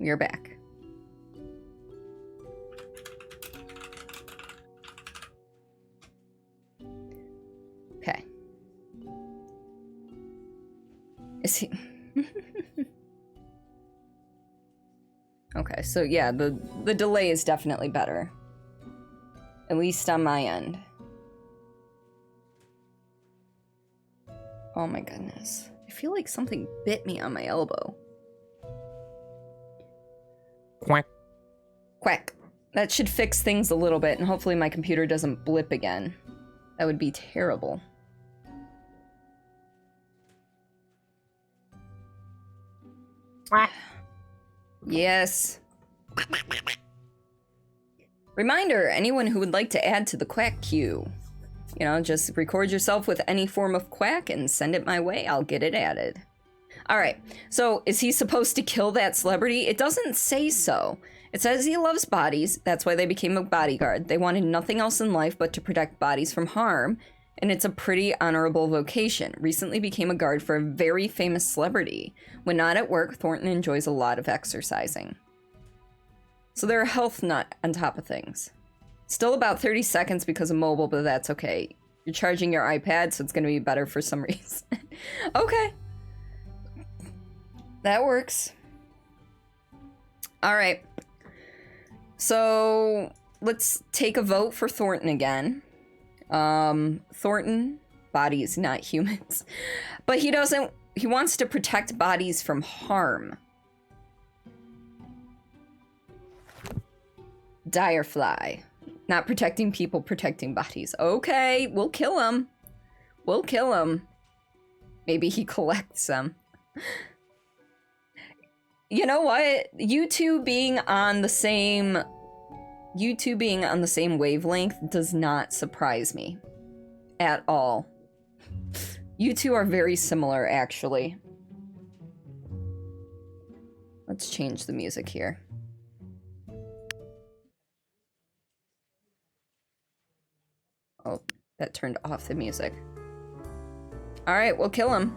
we are back. Okay. Is he... Okay, so yeah, the delay is definitely better. At least on my end. Oh my goodness. I feel like something bit me on my elbow. Quack. Quack. That should fix things a little bit, and hopefully my computer doesn't blip again. That would be terrible. Quack. Yes. Reminder, anyone who would like to add to the quack queue. You know, just record yourself with any form of quack and send it my way. I'll get it added. Alright, so is he supposed to kill that celebrity? It doesn't say so. It says he loves bodies. That's why they became a bodyguard. They wanted nothing else in life but to protect bodies from harm. And it's a pretty honorable vocation. Recently became a guard for a very famous celebrity. When not at work, Thornton enjoys a lot of exercising. So they're a health nut on top of things. Still about 30 seconds because of mobile, but that's okay. You're charging your iPad, so it's going to be better for some reason. Okay. That works. All right. So let's take a vote for Thornton again. Thornton, bodies, not humans. But he wants to protect bodies from harm. Direfly. Not protecting people, protecting bodies. Okay, we'll kill him. We'll kill him. Maybe he collects them. You know what? You two being on the same wavelength does not surprise me at all. You two are very similar, actually. Let's change the music here. Oh, that turned off the music. All right, we'll kill him.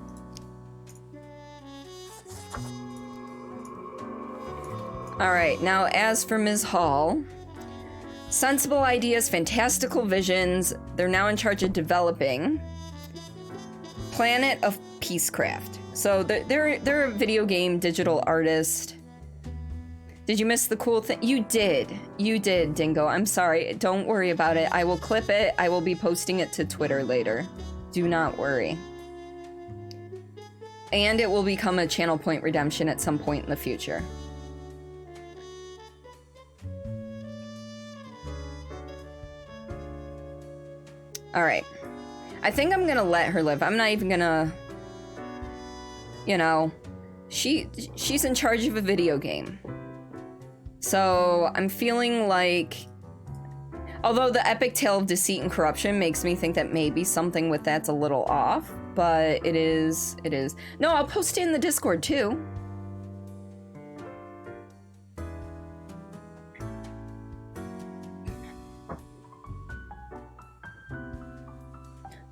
All right, now as for Ms. Hall, sensible ideas, fantastical visions. They're now in charge of developing Planet of Peacecraft. So they're a video game digital artist. Did you miss the cool thing? You did, Dingo. I'm sorry. Don't worry about it. I will clip it. I will be posting it to Twitter later. Do not worry. And it will become a channel point redemption at some point in the future. All right. I think I'm gonna let her live. I'm not even gonna, you know, she's in charge of a video game. So I'm feeling like, although the epic tale of deceit and corruption makes me think that maybe something with that's a little off, but it is. No, I'll post it in the Discord too.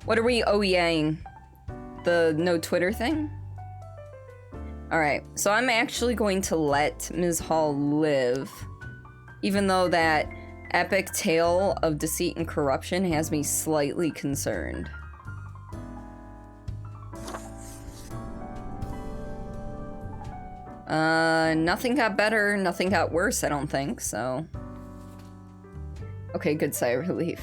What are we OEAing? The no Twitter thing? Alright, so I'm actually going to let Ms. Hall live, even though that epic tale of deceit and corruption has me slightly concerned. Nothing got better, nothing got worse, I don't think, so. Okay, good sigh of relief.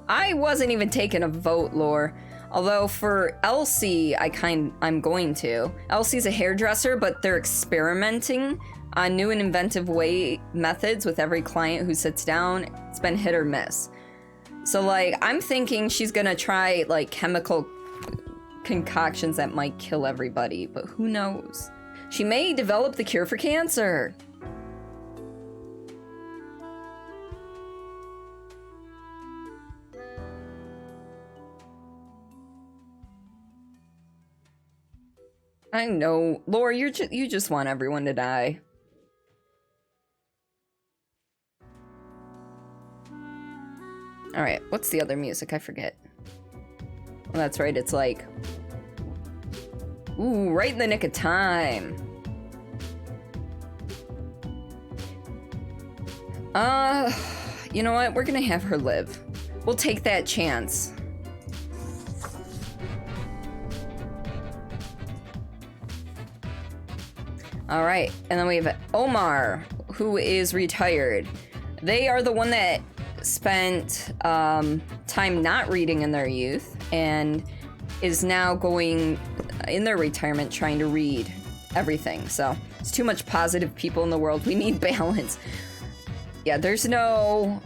I wasn't even taking a vote, Lore. Although for Elsie, I'm going to. Elsie's a hairdresser, but they're experimenting on new and inventive methods with every client who sits down. It's been hit or miss. So like, I'm thinking she's gonna try like chemical concoctions that might kill everybody, but who knows? She may develop the cure for cancer. I know, Laura, you just want everyone to die. All right, what's the other music? I forget. Well, that's right, it's like, ooh, right in the nick of time. You know what? We're gonna have her live. We'll take that chance. All right, and then we have Omar, who is retired. They are the one that spent time not reading in their youth and is now going in their retirement trying to read everything. So it's too much positive people in the world. We need balance. Yeah, there's not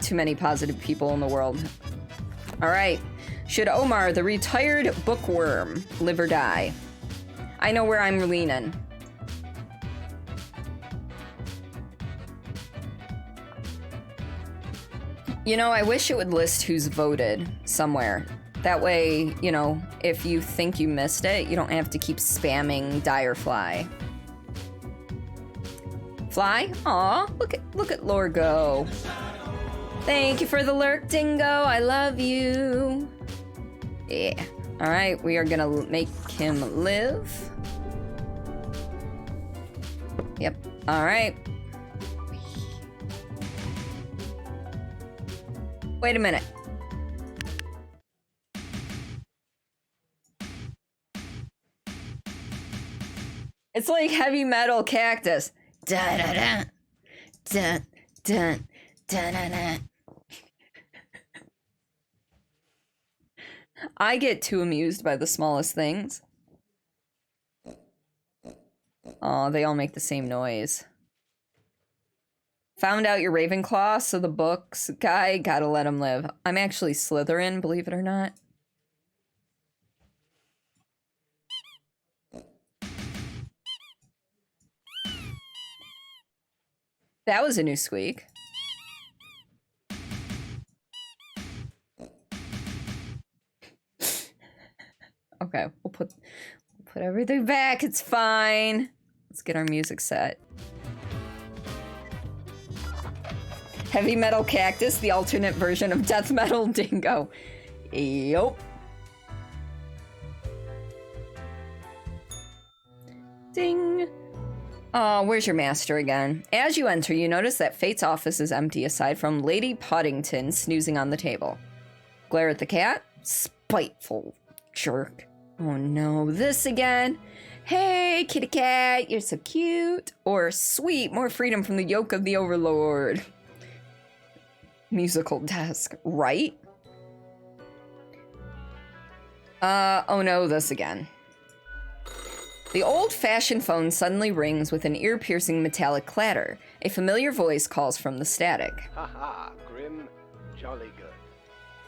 too many positive people in the world. All right. Should Omar, the retired bookworm, live or die? I know where I'm leaning. You know, I wish it would list who's voted somewhere. That way, you know, if you think you missed it, you don't have to keep spamming die or fly. Fly? Aw, look at Lore go. Thank you for the lurk, Dingo. I love you. Yeah. All right, we are gonna make him live. Yep. All right. Wait a minute. It's like heavy metal cactus. Da da da. Da da da da da. I get too amused by the smallest things. Oh, they all make the same noise. Found out you're Ravenclaw, so the books guy, gotta let him live. I'm actually Slytherin, believe it or not. That was a new squeak. Okay, we'll put everything back. It's fine. Let's get our music set. Heavy metal cactus, the alternate version of death metal dingo. Yup. Ding. Oh, where's your master again? As you enter, you notice that Fate's office is empty aside from Lady Puddington snoozing on the table. Glare at the cat. Spiteful jerk. Oh no, this again. Hey, kitty cat, you're so cute. Or sweet, more freedom from the yoke of the overlord. Musical desk, right? Oh no, this again. The old-fashioned phone suddenly rings with an ear-piercing metallic clatter. A familiar voice calls from the static. Haha, Grim, jolly good.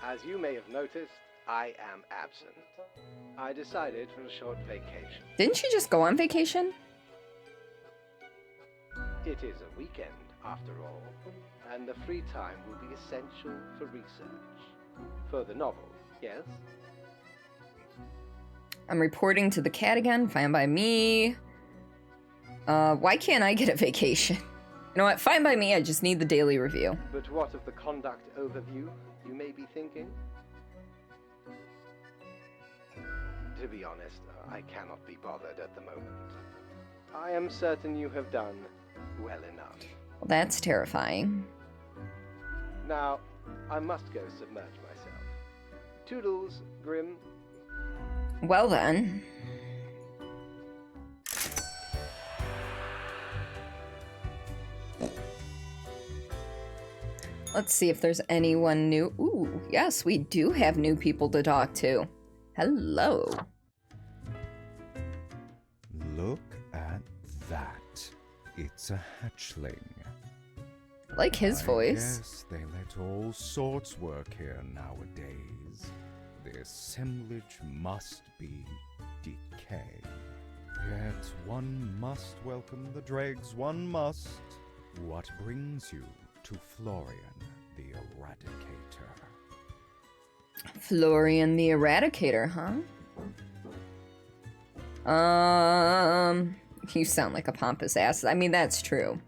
As you may have noticed, I am absent. I decided for a short vacation. Didn't you just go on vacation? It is a weekend, after all, and the free time will be essential for research. For the novel, yes? I'm reporting to the cat again, fine by me. Why can't I get a vacation? You know what, fine by me, I just need the daily review. But what of the conduct overview, you may be thinking? To be honest, I cannot be bothered at the moment. I am certain you have done well enough. Well, that's terrifying. Now, I must go submerge myself. Toodles, Grim. Well then. Let's see if there's anyone new. Ooh, yes, we do have new people to talk to. Hello. Look at that. It's a hatchling. I like his voice. Yes, they let all sorts work here nowadays. The assemblage must be decay. Yet one must welcome the dregs, one must. What brings you to Florian the Eradicator? Florian the Eradicator, huh? You sound like a pompous ass. I mean, that's true.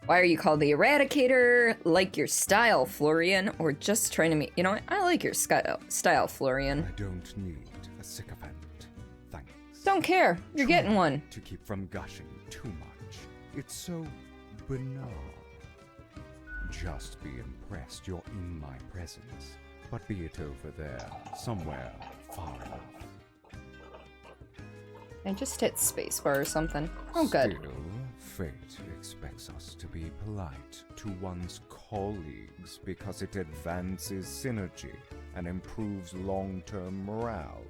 Why are you called the Eradicator? Like your style, Florian? Or just trying to meet... You know what? I like your style, Florian. I don't need a sycophant. Thanks. Don't care. You're getting one. To keep from gushing too much. It's so banal. Just be impressed you're in my presence, but be it over there, somewhere far enough. I just hit spacebar or something. Oh, good. Still, fate expects us to be polite to one's colleagues because it advances synergy and improves long-term morale.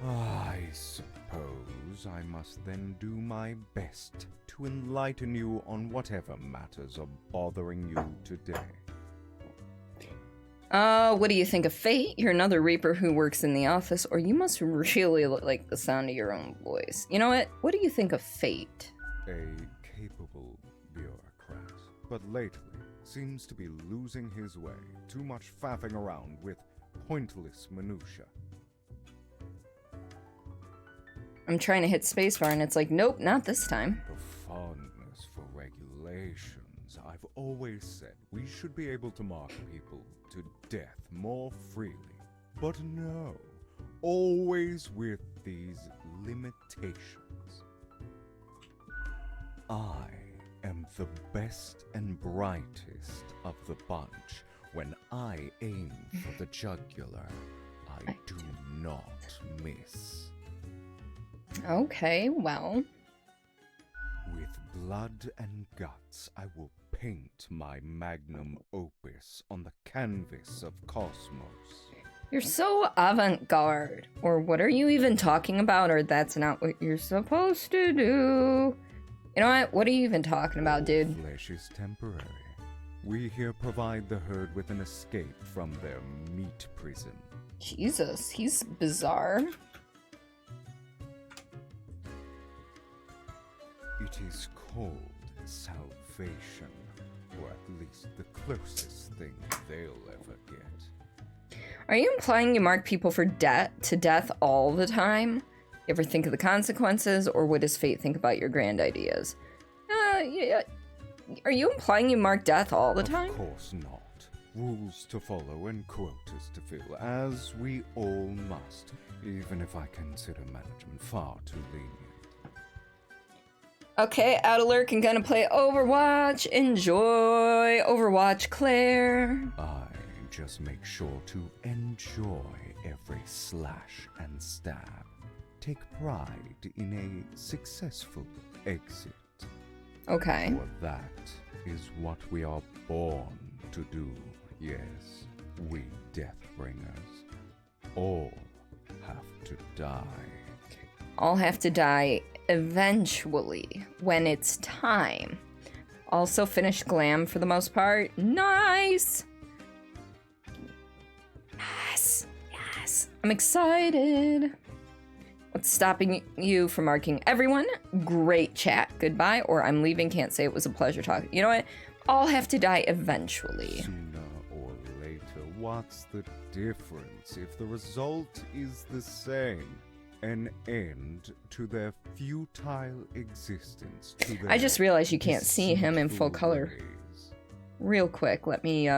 I suppose I must then do my best to enlighten you on whatever matters are bothering you today. What do you think of Fate? You're another Reaper who works in the office, or you must really like the sound of your own voice. You know what? What do you think of Fate? A capable bureaucrat, but lately seems to be losing his way. Too much faffing around with pointless minutia. I'm trying to hit spacebar and it's like, nope, not this time. The fondness for regulations. I've always said we should be able to mark people to death more freely. But no, always with these limitations. I am the best and brightest of the bunch. When I aim for the jugular, I do not miss. Okay, well. With blood and guts, I will paint my magnum opus on the canvas of cosmos. You're so avant-garde. Or what are you even talking about? Or that's not what you're supposed to do. You know what? What are you even talking about, dude? Flesh is temporary. We here provide the herd with an escape from their meat prison. Jesus, he's bizarre. It is called salvation, or at least the closest thing they'll ever get. Are you implying you mark people for to death all the time? You ever think of the consequences, or what does fate think about your grand ideas? Yeah. Are you implying you mark death all the time? Of course not. Rules to follow and quotas to fill, as we all must, even if I consider management far too lenient. Okay, out of lurk and gonna play Overwatch. Enjoy Overwatch, Claire. I just make sure to enjoy every slash and stab. Take pride in a successful exit. Okay. For that is what we are born to do, yes. We Deathbringers. All have to die. All have to die eventually, when it's time. Also finished Glam for the most part. Nice! Yes! I'm excited! What's stopping you from marking everyone? Great chat, goodbye, or I'm leaving, can't say it was a pleasure talking. You know what? All have to die eventually. Sooner or later, what's the difference if the result is the same? An end to their futile existence. To their I just realized you can't see him in full color. ways. Real quick, let me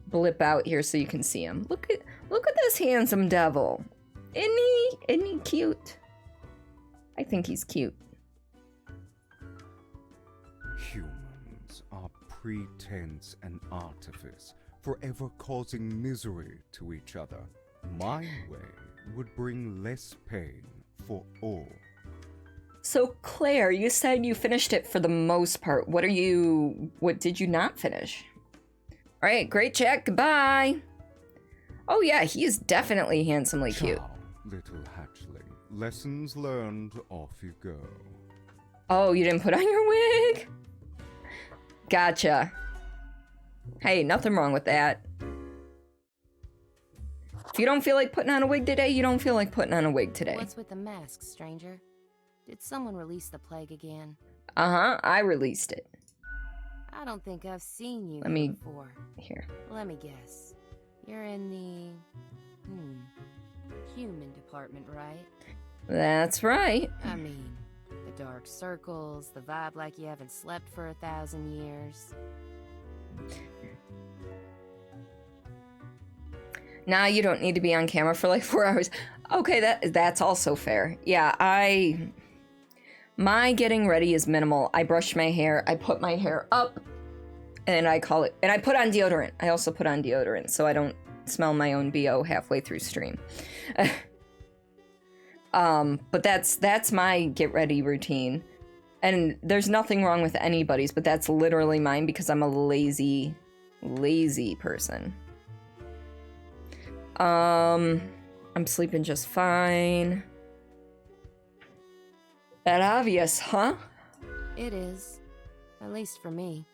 blip out here so you can see him. Look at this handsome devil. Isn't he cute? I think he's cute. Humans are pretense and artifice, forever causing misery to each other. My way would bring less pain for all. So Claire, you said you finished it for the most part. What did you not finish? All right, great chat, goodbye. Oh yeah, he is definitely handsomely cute. Ciao, little hatchling. Lessons learned, off you go. Oh, you didn't put on your wig? Gotcha. Hey, nothing wrong with that. If you don't feel like putting on a wig today, you don't feel like putting on a wig today. What's with the mask, stranger? Did someone release the plague again? Uh-huh, I released it. I don't think I've seen you Let me- before. Here. Let me guess. You're in the... human department, right? That's right. I mean, the dark circles, the vibe like you haven't slept for 1,000 years. Nah, you don't need to be on camera for like 4 hours. Okay, that's also fair. Yeah, I my getting ready is minimal. I brush my hair, I put my hair up, and I call it, and I put on deodorant. I also put on deodorant so I don't smell my own BO halfway through stream. But that's my get ready routine. And there's nothing wrong with anybody's, but that's literally mine because I'm a lazy person. I'm sleeping just fine. That obvious, huh? It is. At least for me.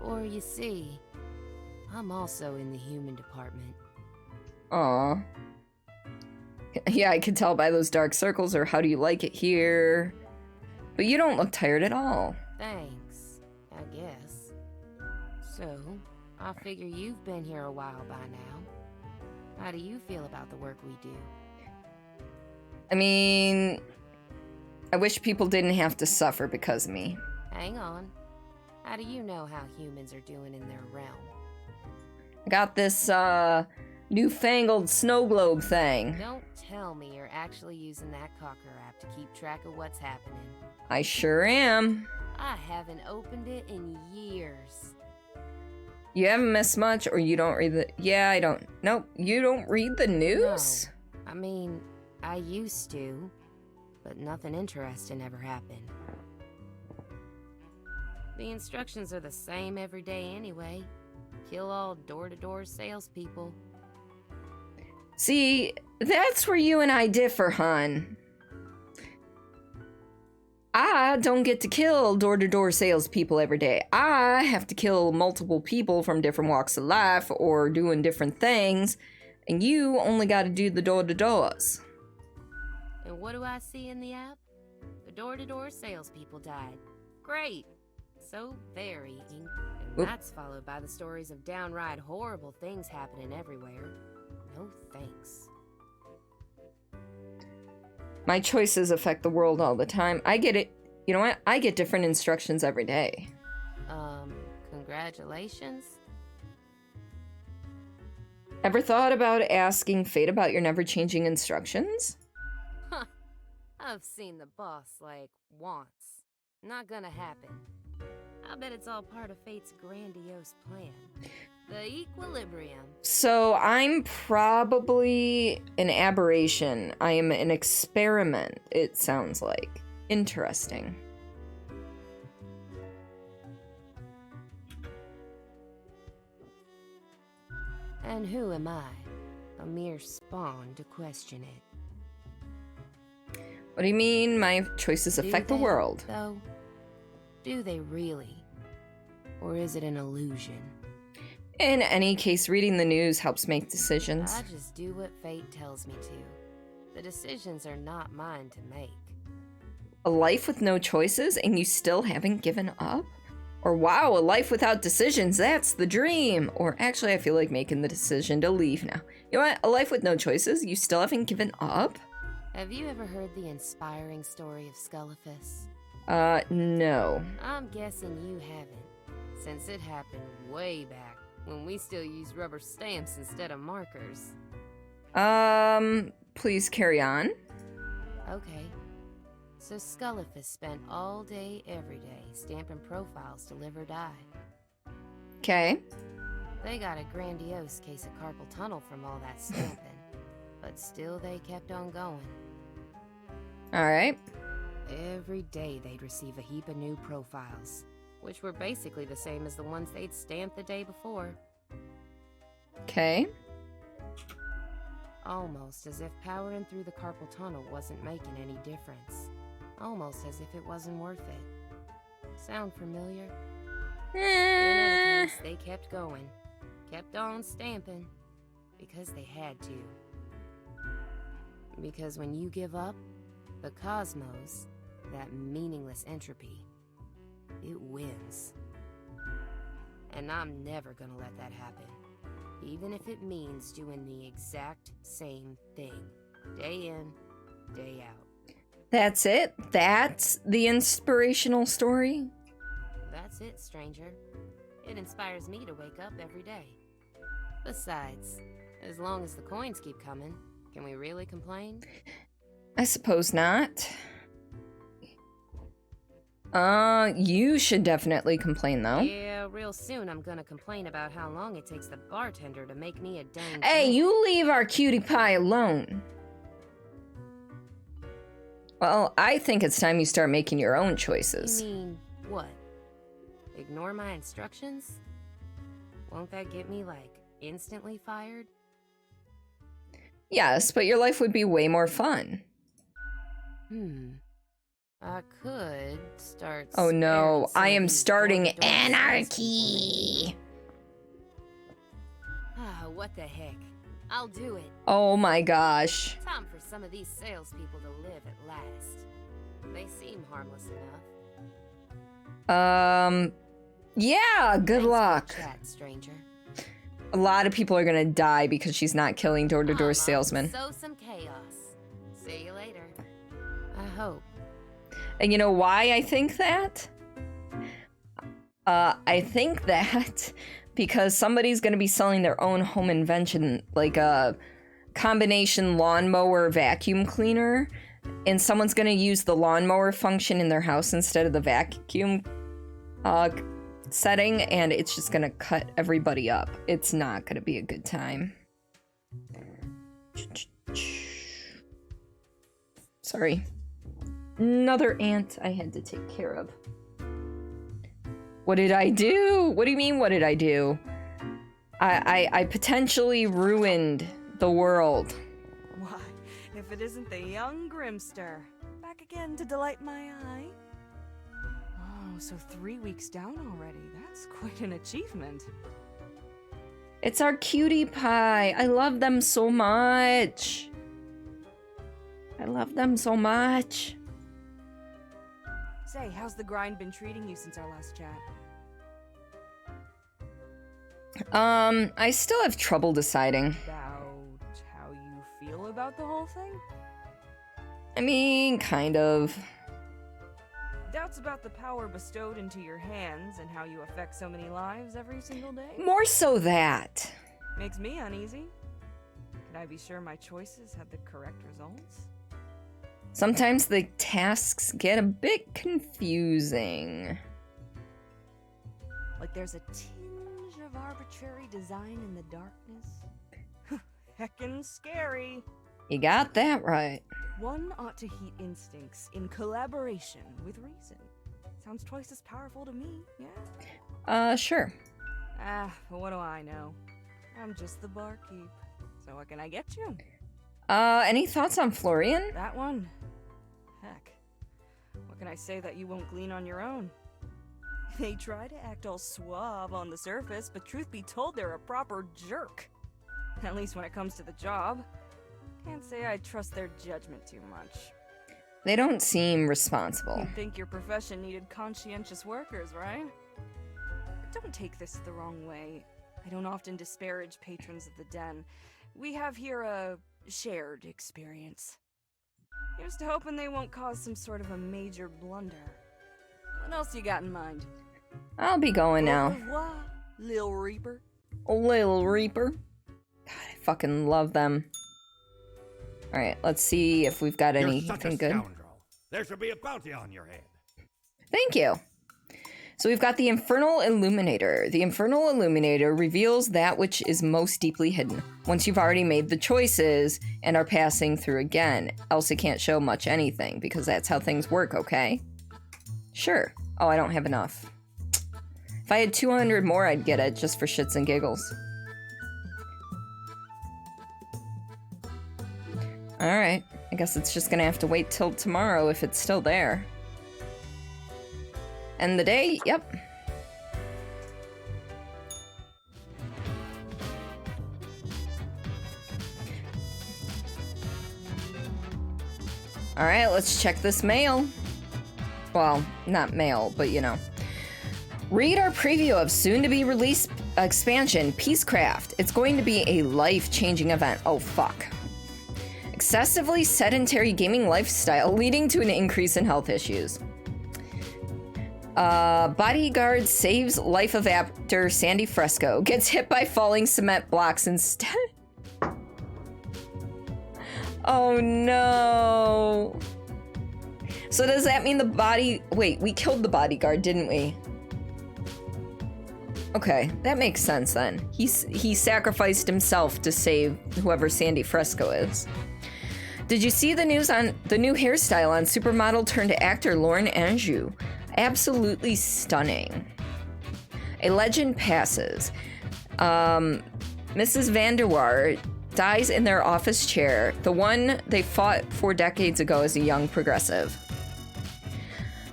For you see, I'm also in the human department. Aw. Yeah, I could tell by those dark circles, or how do you like it here? But you don't look tired at all. Thanks, I guess. So, I figure you've been here a while by now. How do you feel about the work we do? I mean, I wish people didn't have to suffer because of me. Hang on. How do you know how humans are doing in their realm? I got this, newfangled snow globe thing. Don't tell me you're actually using that Cocker app to keep track of what's happening. I sure am. I haven't opened it in years. You haven't missed much, or you don't read the... Yeah, I don't... Nope, you don't read the news? No. I mean, I used to, but nothing interesting ever happened. The instructions are the same every day anyway. Kill all door-to-door salespeople. See, that's where you and I differ, hon. I don't get to kill door-to-door salespeople every day. I have to kill multiple people from different walks of life or doing different things, and you only got to do the door-to-doors. And what do I see in the app? The door-to-door salespeople died. Great. So very. And Oop. that's followed by the stories of downright horrible things happening everywhere. No thanks. My choices affect the world all the time. I get it. You know what? I get different instructions every day. Congratulations? Ever thought about asking fate about your never-changing instructions? Huh. I've seen the boss, like, once. Not gonna happen. I bet it's all part of fate's grandiose plan. The equilibrium. So I'm probably an aberration. I am an experiment, it sounds like. Interesting. And who am I? A mere spawn to question it. What do you mean my choices affect the world? Though, do they really? Or is it an illusion? In any case, reading the news helps make decisions. I just do what fate tells me to. The decisions are not mine to make. A life with no choices and you still haven't given up? Or wow, a life without decisions, that's the dream! Or actually, I feel like making the decision to leave now. You know what? A life with no choices, you still haven't given up? Have you ever heard the inspiring story of Scullifus? No. I'm guessing you haven't, since it happened way back when we still used rubber stamps instead of markers. Please carry on. Okay. So Scullifus spent all day, every day, stamping profiles to live or die. Okay. They got a grandiose case of carpal tunnel from all that stamping, but still they kept on going. Alright. Every day they'd receive a heap of new profiles, which were basically the same as the ones they'd stamped the day before. Okay. Almost as if powering through the carpal tunnel wasn't making any difference. Almost as if it wasn't worth it. Sound familiar? In any case, they kept going. Kept on stamping. Because they had to. Because when you give up, the cosmos, that meaningless entropy, it wins. And I'm never gonna let that happen. Even if it means doing the exact same thing. Day in, day out. That's it? That's the inspirational story? That's it, stranger. It inspires me to wake up every day. Besides, as long as the coins keep coming, can we really complain? I suppose not. You should definitely complain, though. Yeah, real soon I'm gonna complain about how long it takes the bartender to make me a dang Hey, drink. you leave our cutie pie alone. Well, I think it's time you start making your own choices. You mean, what? Ignore my instructions? Won't that get me, like, instantly fired? Yes, but your life would be way more fun. I could start. Oh no, sparing some I of am these starting door-to-door salespeople. anarchy. Ah, what the heck? I'll do it. Oh my gosh. Time for some of these salespeople to live at last. They seem harmless enough. Yeah, good Thanks for the luck. chat, stranger. A lot of people are gonna die because she's not killing door-to-door I'ma salesmen. sow some chaos. See you later. I hope. And you know why I think that? I think that because somebody's gonna be selling their own home invention, like a combination lawnmower vacuum cleaner, and someone's gonna use the lawnmower function in their house instead of the vacuum setting, and it's just gonna cut everybody up. It's not gonna be a good time. Sorry. Another ant I had to take care of. What did I do? What do you mean, what did I do? I potentially ruined the world. Why, if it isn't the young Grimster, back again to delight my eye. Oh, so 3 weeks down already. That's quite an achievement. It's our cutie pie. I love them so much. I love them so much. Say, how's the grind been treating you since our last chat? I still have trouble deciding. About how you feel about the whole thing? I mean, kind of. Doubts about the power bestowed into your hands and how you affect so many lives every single day? More so that. Makes me uneasy. Can I be sure my choices had the correct results? Sometimes the tasks get a bit confusing. Like there's a tinge of arbitrary design in the darkness? Heckin' scary. You got that right. One ought to heed instincts in collaboration with reason. Sounds twice as powerful to me, yeah? Sure. But what do I know? I'm just the barkeep. So what can I get you? Any thoughts on Florian? That one? Heck. What can I say that you won't glean on your own? They try to act all suave on the surface, but truth be told, they're a proper jerk. At least when it comes to the job. Can't say I trust their judgment too much. They don't seem responsible. You'd think your profession needed conscientious workers, right? But don't take this the wrong way. I don't often disparage patrons of the den. We have here a shared experience. Here's to hoping they won't cause some sort of a major blunder. What else you got in mind? I'll be going Au now. revoir, Lil Reaper. Lil Reaper. God, I fucking love them. Alright, let's see if we've got You're anything such a good. scoundrel. There should be a bounty on your head. Thank you. So we've got the Infernal Illuminator. The Infernal Illuminator reveals that which is most deeply hidden, once you've already made the choices and are passing through again. Else it can't show much anything, because that's how things work, okay? Sure. Oh, I don't have enough. If I had 200 more, I'd get it, just for shits and giggles. Alright. I guess it's just gonna have to wait till tomorrow if it's still there. End the day? Yep. Alright, let's check this mail. Well, not mail, but you know. Read our preview of soon-to-be-released expansion, Peacecraft. It's going to be a life-changing event. Oh, fuck. Excessively sedentary gaming lifestyle leading to an increase in health issues. Bodyguard saves life of actor Sandy Fresco. Gets hit by falling cement blocks instead. Oh no. So does that mean the body... Wait, we killed the bodyguard, didn't we? Okay, that makes sense then. He sacrificed himself to save whoever Sandy Fresco is. Did you see the news on the new hairstyle on supermodel turned actor Lauren Anjou? Absolutely stunning. A legend passes. Mrs. Vanderwaar dies in their office chair, the one they fought 4 decades ago as a young progressive.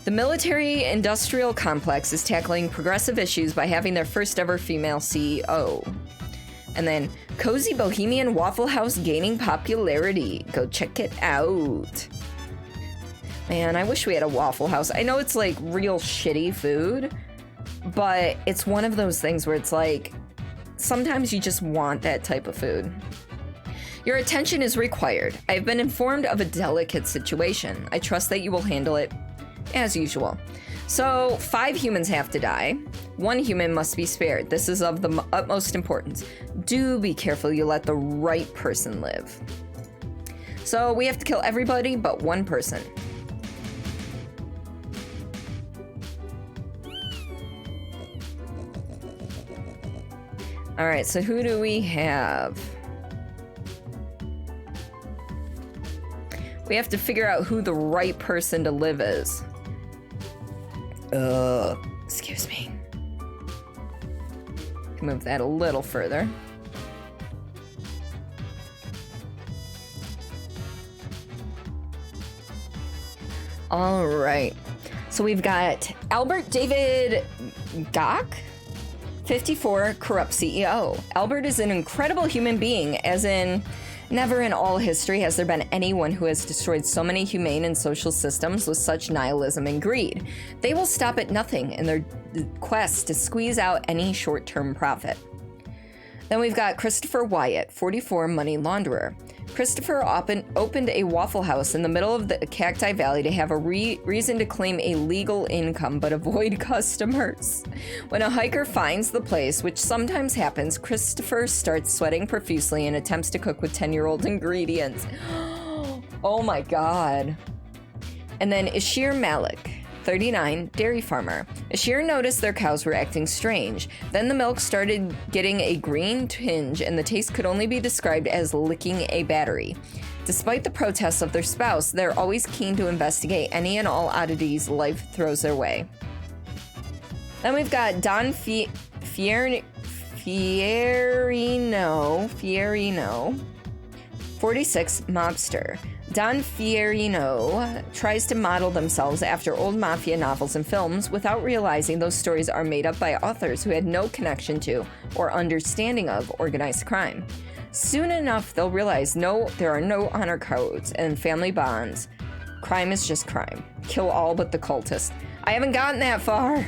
The military-industrial complex is tackling progressive issues by having their first ever female CEO. And then, Cozy Bohemian Waffle House gaining popularity. Go check it out. Man, I wish we had a Waffle House. I know it's like real shitty food, but it's one of those things where it's like, sometimes you just want that type of food. Your attention is required. I've been informed of a delicate situation. I trust that you will handle it as usual. So, 5 humans have to die. 1 human must be spared. This is of the utmost importance. Do be careful you let the right person live. So, we have to kill everybody but 1 person. Alright, so who do we have? We have to figure out who the right person to live is. Excuse me. Move that a little further. All right. So we've got Albert David Gach, 54, corrupt CEO. Albert is an incredible human being, as in, never in all history has there been anyone who has destroyed so many humane and social systems with such nihilism and greed. They will stop at nothing in their quest to squeeze out any short-term profit. Then we've got Christopher Wyatt, 44, money launderer. Christopher opened a Waffle House in the middle of the Cacti Valley to have a reason to claim a legal income but avoid customers. When a hiker finds the place, which sometimes happens, Christopher starts sweating profusely and attempts to cook with 10-year-old ingredients. Oh my god. And then Ishir Malik, 39, dairy farmer. Ishir noticed their cows were acting strange. Then the milk started getting a green tinge and the taste could only be described as licking a battery. Despite the protests of their spouse, they're always keen to investigate any and all oddities life throws their way. Then we've got Don Fierino, 46, mobster. Don Fierino tries to model themselves after old mafia novels and films without realizing those stories are made up by authors who had no connection to or understanding of organized crime. Soon enough, they'll realize there are no honor codes and family bonds. Crime is just crime. Kill all but the cultist. I haven't gotten that far.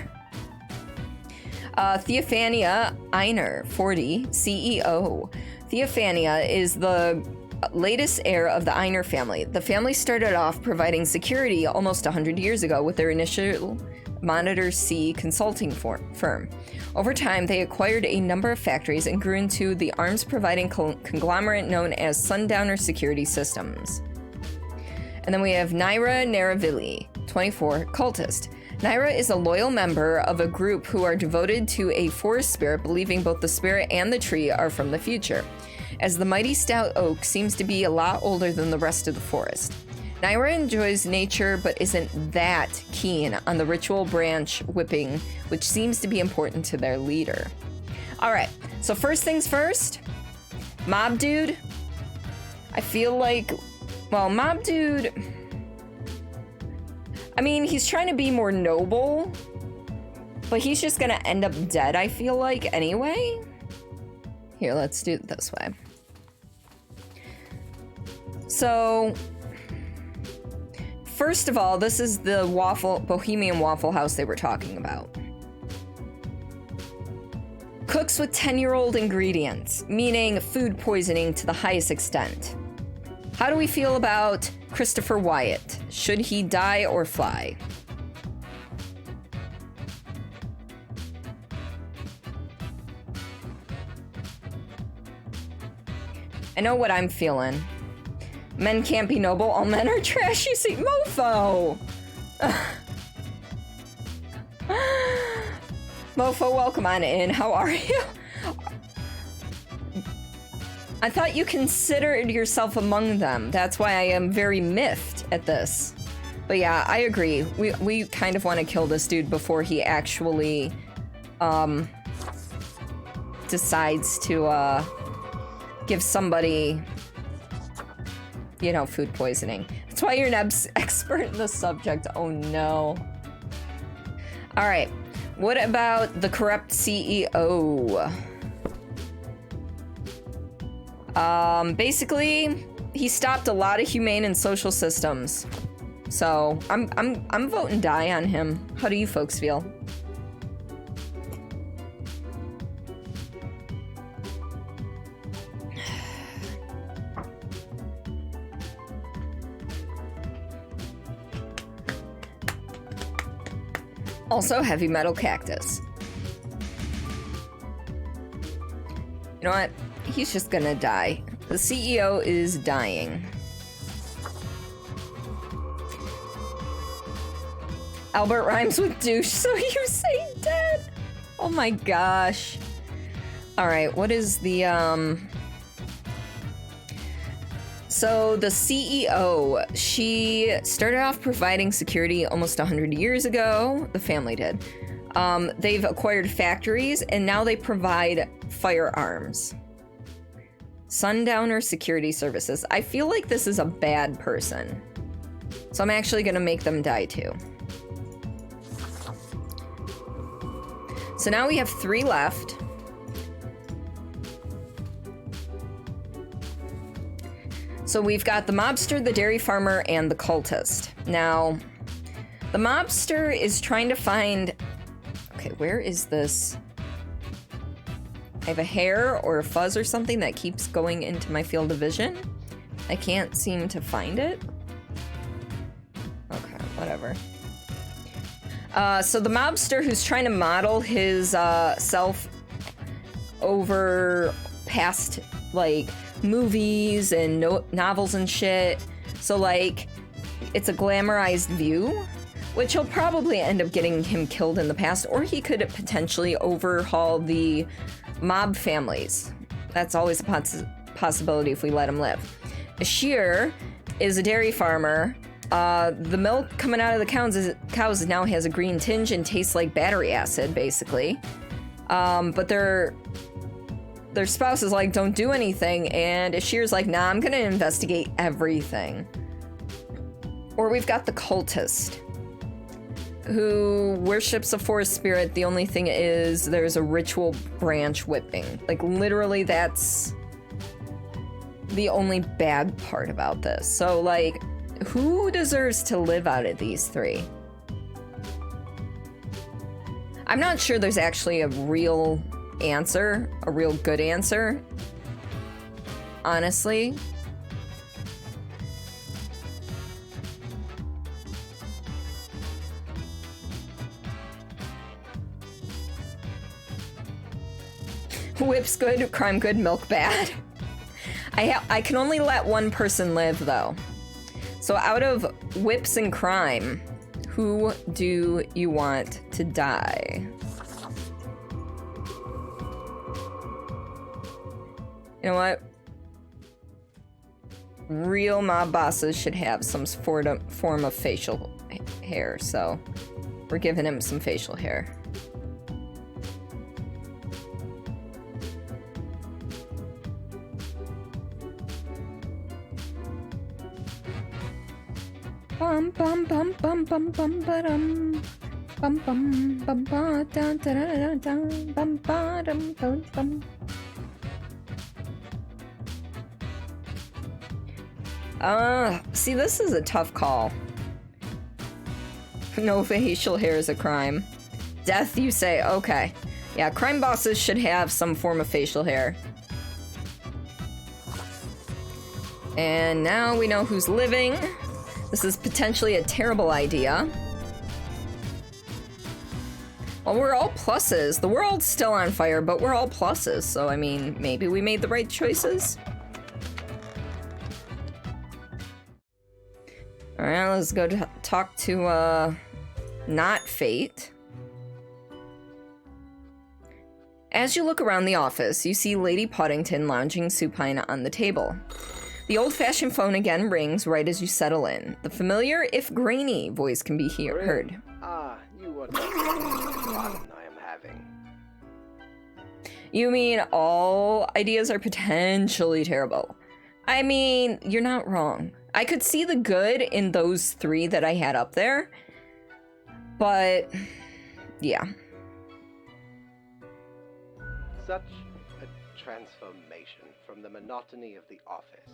Theophania Einer, 40, CEO. Theophania is the latest heir of the Einer family. The family started off providing security almost 100 years ago with their initial Monitor C consulting firm. Over time, they acquired a number of factories and grew into the arms-providing conglomerate known as Sundowner Security Systems. And then we have Naira Naravilli, 24, cultist. Naira is a loyal member of a group who are devoted to a forest spirit, believing both the spirit and the tree are from the future, as the mighty stout oak seems to be a lot older than the rest of the forest. Naira enjoys nature but isn't that keen on the ritual branch whipping, which seems to be important to their leader. Alright, so first things first, Mob Dude. I feel like, well, Mob Dude, I mean, he's trying to be more noble, but he's just gonna end up dead, I feel like, anyway. Here, let's do it this way. So, first of all, this is the Bohemian Waffle House they were talking about. Cooks with 10-year-old ingredients, meaning food poisoning to the highest extent. How do we feel about Christopher Wyatt? Should he die or fly? I know what I'm feeling. Men can't be noble, all men are trash, you see. Mofo! Mofo, welcome on in. How are you? I thought you considered yourself among them. That's why I am very miffed at this. But yeah, I agree. We kind of want to kill this dude before he actually decides to give somebody, you know, food poisoning. That's why you're an expert in the subject. Oh no. All right. What about the corrupt CEO? Basically, he stopped a lot of humane and social systems. So I'm voting die on him. How do you folks feel? Also, heavy metal cactus. You know what? He's just gonna die. The CEO is dying. Albert rhymes with douche, so you say dead. Oh my gosh. All right, what is the, So the CEO, she started off providing security almost 100 years ago. The family did. They've acquired factories and now they provide firearms. Sundowner Security Services. I feel like this is a bad person. So I'm actually gonna make them die too. So now we have 3 left. So we've got the mobster, the dairy farmer, and the cultist. Now, the mobster is trying to find... Okay, where is this? I have a hair or a fuzz or something that keeps going into my field of vision. I can't seem to find it. Okay, whatever. So the mobster who's trying to model his self over past, like, movies and novels and shit. So, like, it's a glamorized view, which will probably end up getting him killed in the past, or he could potentially overhaul the mob families. That's always a possibility if we let him live. Ashir is a dairy farmer. The milk coming out of the cows now has a green tinge and tastes like battery acid, basically. But their spouse is like, don't do anything, and Ashir's like, nah, I'm gonna investigate everything. Or we've got the cultist, who worships a forest spirit. The only thing is there's a ritual branch whipping. Like, literally, that's the only bad part about this. So, like, who deserves to live out of these 3? I'm not sure there's actually a real answer, a real good answer, honestly. Whips good, crime good, milk bad. I can only let one person live, though. So out of whips and crime, who do you want to die? You know what? Real mob bosses should have some form of facial hair, so we're giving him some facial hair. Bum bum bum bum bum bum ba-dum. Bum bum bum ba da da da da bum ba dum bum bum. See, this is a tough call. No facial hair is a crime. Death, you say? Okay. Yeah, crime bosses should have some form of facial hair. And now we know who's living. This is potentially a terrible idea. Well, we're all pluses. The world's still on fire, but we're all pluses. So, I mean, maybe we made the right choices. Alright, let's go talk to, not Fate. As you look around the office, you see Lady Puddington lounging supine on the table. The old-fashioned phone again rings right as you settle in. The familiar, if grainy, voice can be heard. Ah, you want to fun I am having. You mean all ideas are potentially terrible? I mean, you're not wrong. I could see the good in those 3 that I had up there, but yeah. Such a transformation from the monotony of the office.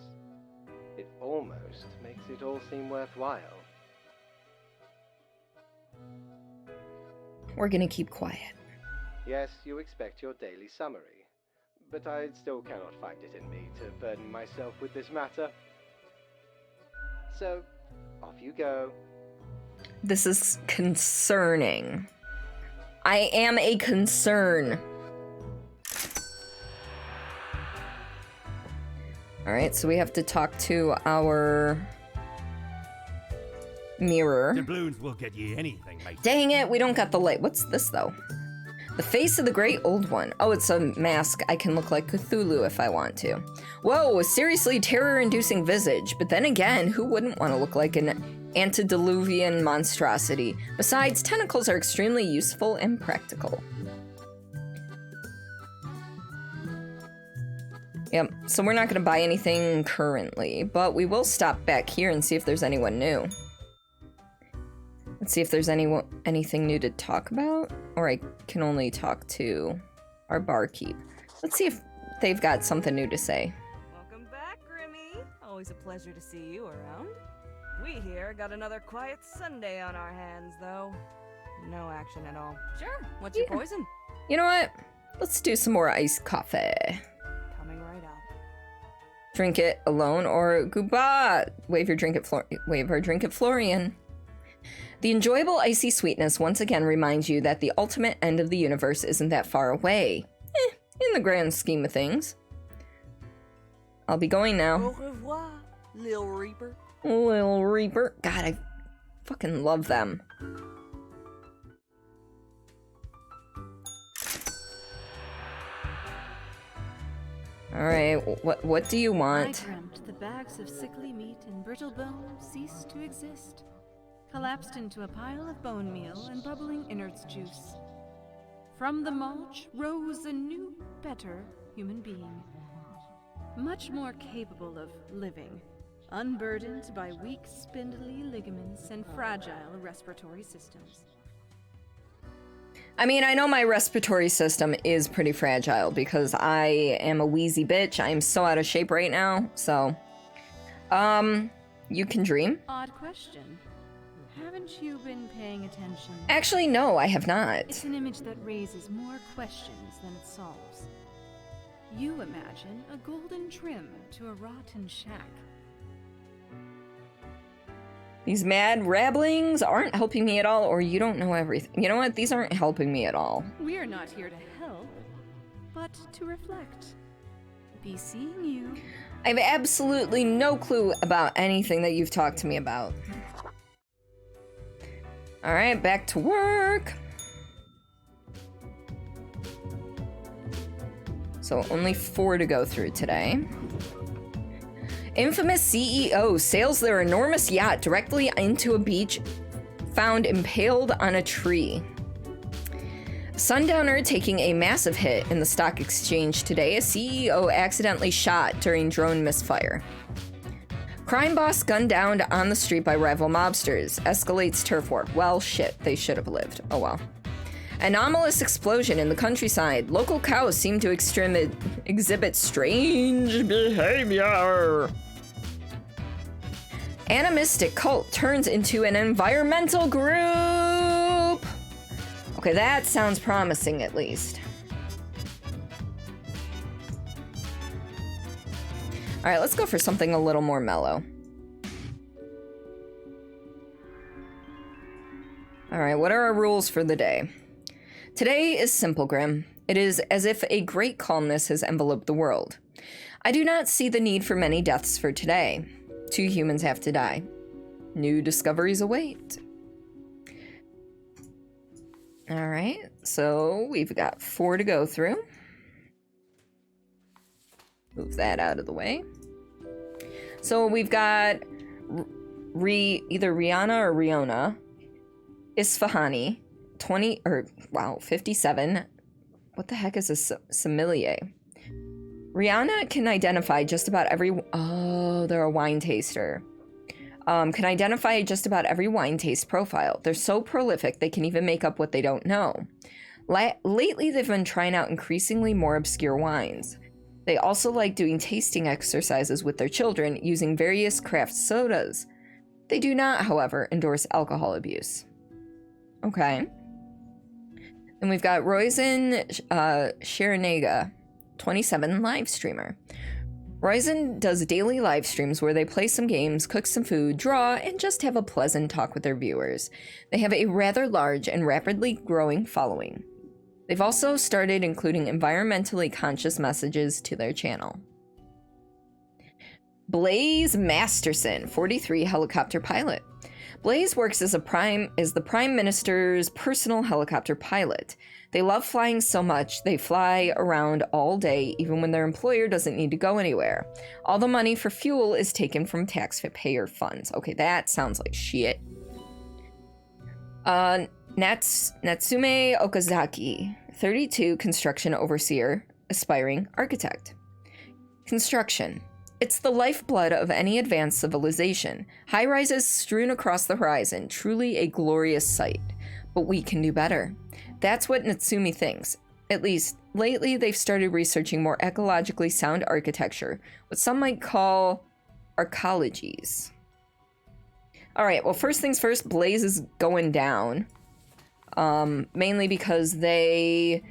It almost makes it all seem worthwhile. We're gonna keep quiet. Yes, you expect your daily summary, but I still cannot find it in me to burden myself with this matter. So, off you go. This is concerning. I am a concern. Alright, so we have to talk to our mirror. Doubloons will get ye anything, mate. Dang it, we don't got the light. What's this, though? The face of the great old one. Oh, it's a mask. I can look like Cthulhu if I want to. Whoa, a seriously terror-inducing visage. But then again, who wouldn't want to look like an antediluvian monstrosity? Besides, tentacles are extremely useful and practical. Yep, so we're not going to buy anything currently, but we will stop back here and see if there's anyone new. Let's see if there's anything new to talk about, or I can only talk to our barkeep. Let's see if they've got something new to say. Welcome back, Grimmy. Always a pleasure to see you around. We here got another quiet Sunday on our hands, though. No action at all. Sure, what's your poison? You know what? Let's do some more iced coffee. Coming right up. Drink it alone or goodbye. Wave your drink at Florian. The enjoyable icy sweetness once again reminds you that the ultimate end of the universe isn't that far away. In the grand scheme of things. I'll be going now. Au revoir, Lil Reaper. Lil Reaper. God, I fucking love them. Alright, what do you want? I dreamt the bags of sickly meat and brittle bone ceased to exist, collapsed into a pile of bone meal and bubbling innards juice. From the mulch rose a new, better human being, much more capable of living, unburdened by weak, spindly ligaments and fragile respiratory systems. I mean, I know my respiratory system is pretty fragile because I am a wheezy bitch. I am so out of shape right now, so... you can dream? Odd question. Haven't you been paying attention? Actually, no, I have not. It's an image that raises more questions than it solves. You imagine a golden trim to a rotten shack. These mad rabblings aren't helping me at all, or you don't know everything. You know what? These aren't helping me at all. We are not here to help, but to reflect. Be seeing you. I have absolutely no clue about anything that you've talked to me about. Alright, back to work. So only 4 to go through today. Infamous CEO sails their enormous yacht directly into a beach found impaled on a tree. Sundowner taking a massive hit in the stock exchange today. A CEO accidentally shot during drone misfire. Crime boss gunned down on the street by rival mobsters. Escalates turf war. Well, shit, they should have lived. Oh well. Anomalous explosion in the countryside. Local cows seem to exhibit strange behavior. Animistic cult turns into an environmental group. Okay, that sounds promising at least. All right, let's go for something a little more mellow. All right, what are our rules for the day? Today is simple, Grim. It is as if a great calmness has enveloped the world. I do not see the need for many deaths for today. 2 humans have to die. New discoveries await. Alright, so we've got 4 to go through. Move that out of the way. So we've got either Rihanna or Riona Isfahani, 57. What the heck is a sommelier? Rihanna can identify just about every... Oh, they're a wine taster. Can identify just about every wine taste profile. They're so prolific, they can even make up what they don't know. Lately, they've been trying out increasingly more obscure wines. They also like doing tasting exercises with their children using various craft sodas. They do not, however, endorse alcohol abuse. Okay. Then we've got Roizen Sharanega, 27, live streamer. Roizen does daily live streams where they play some games, cook some food, draw, and just have a pleasant talk with their viewers. They have a rather large and rapidly growing following. They've also started including environmentally conscious messages to their channel. Blaze Masterson, 43, helicopter pilot. Blaze works as the Prime Minister's personal helicopter pilot. They love flying so much, they fly around all day, even when their employer doesn't need to go anywhere. All the money for fuel is taken from taxpayer funds. Okay, that sounds like shit. Natsume Okazaki, 32, construction overseer, aspiring architect. Construction. It's the lifeblood of any advanced civilization. High-rises strewn across the horizon, truly a glorious sight. But we can do better. That's what Natsume thinks. At least, lately they've started researching more ecologically sound architecture, what some might call arcologies. Alright, well, first things first, Blaze is going down. Mainly because they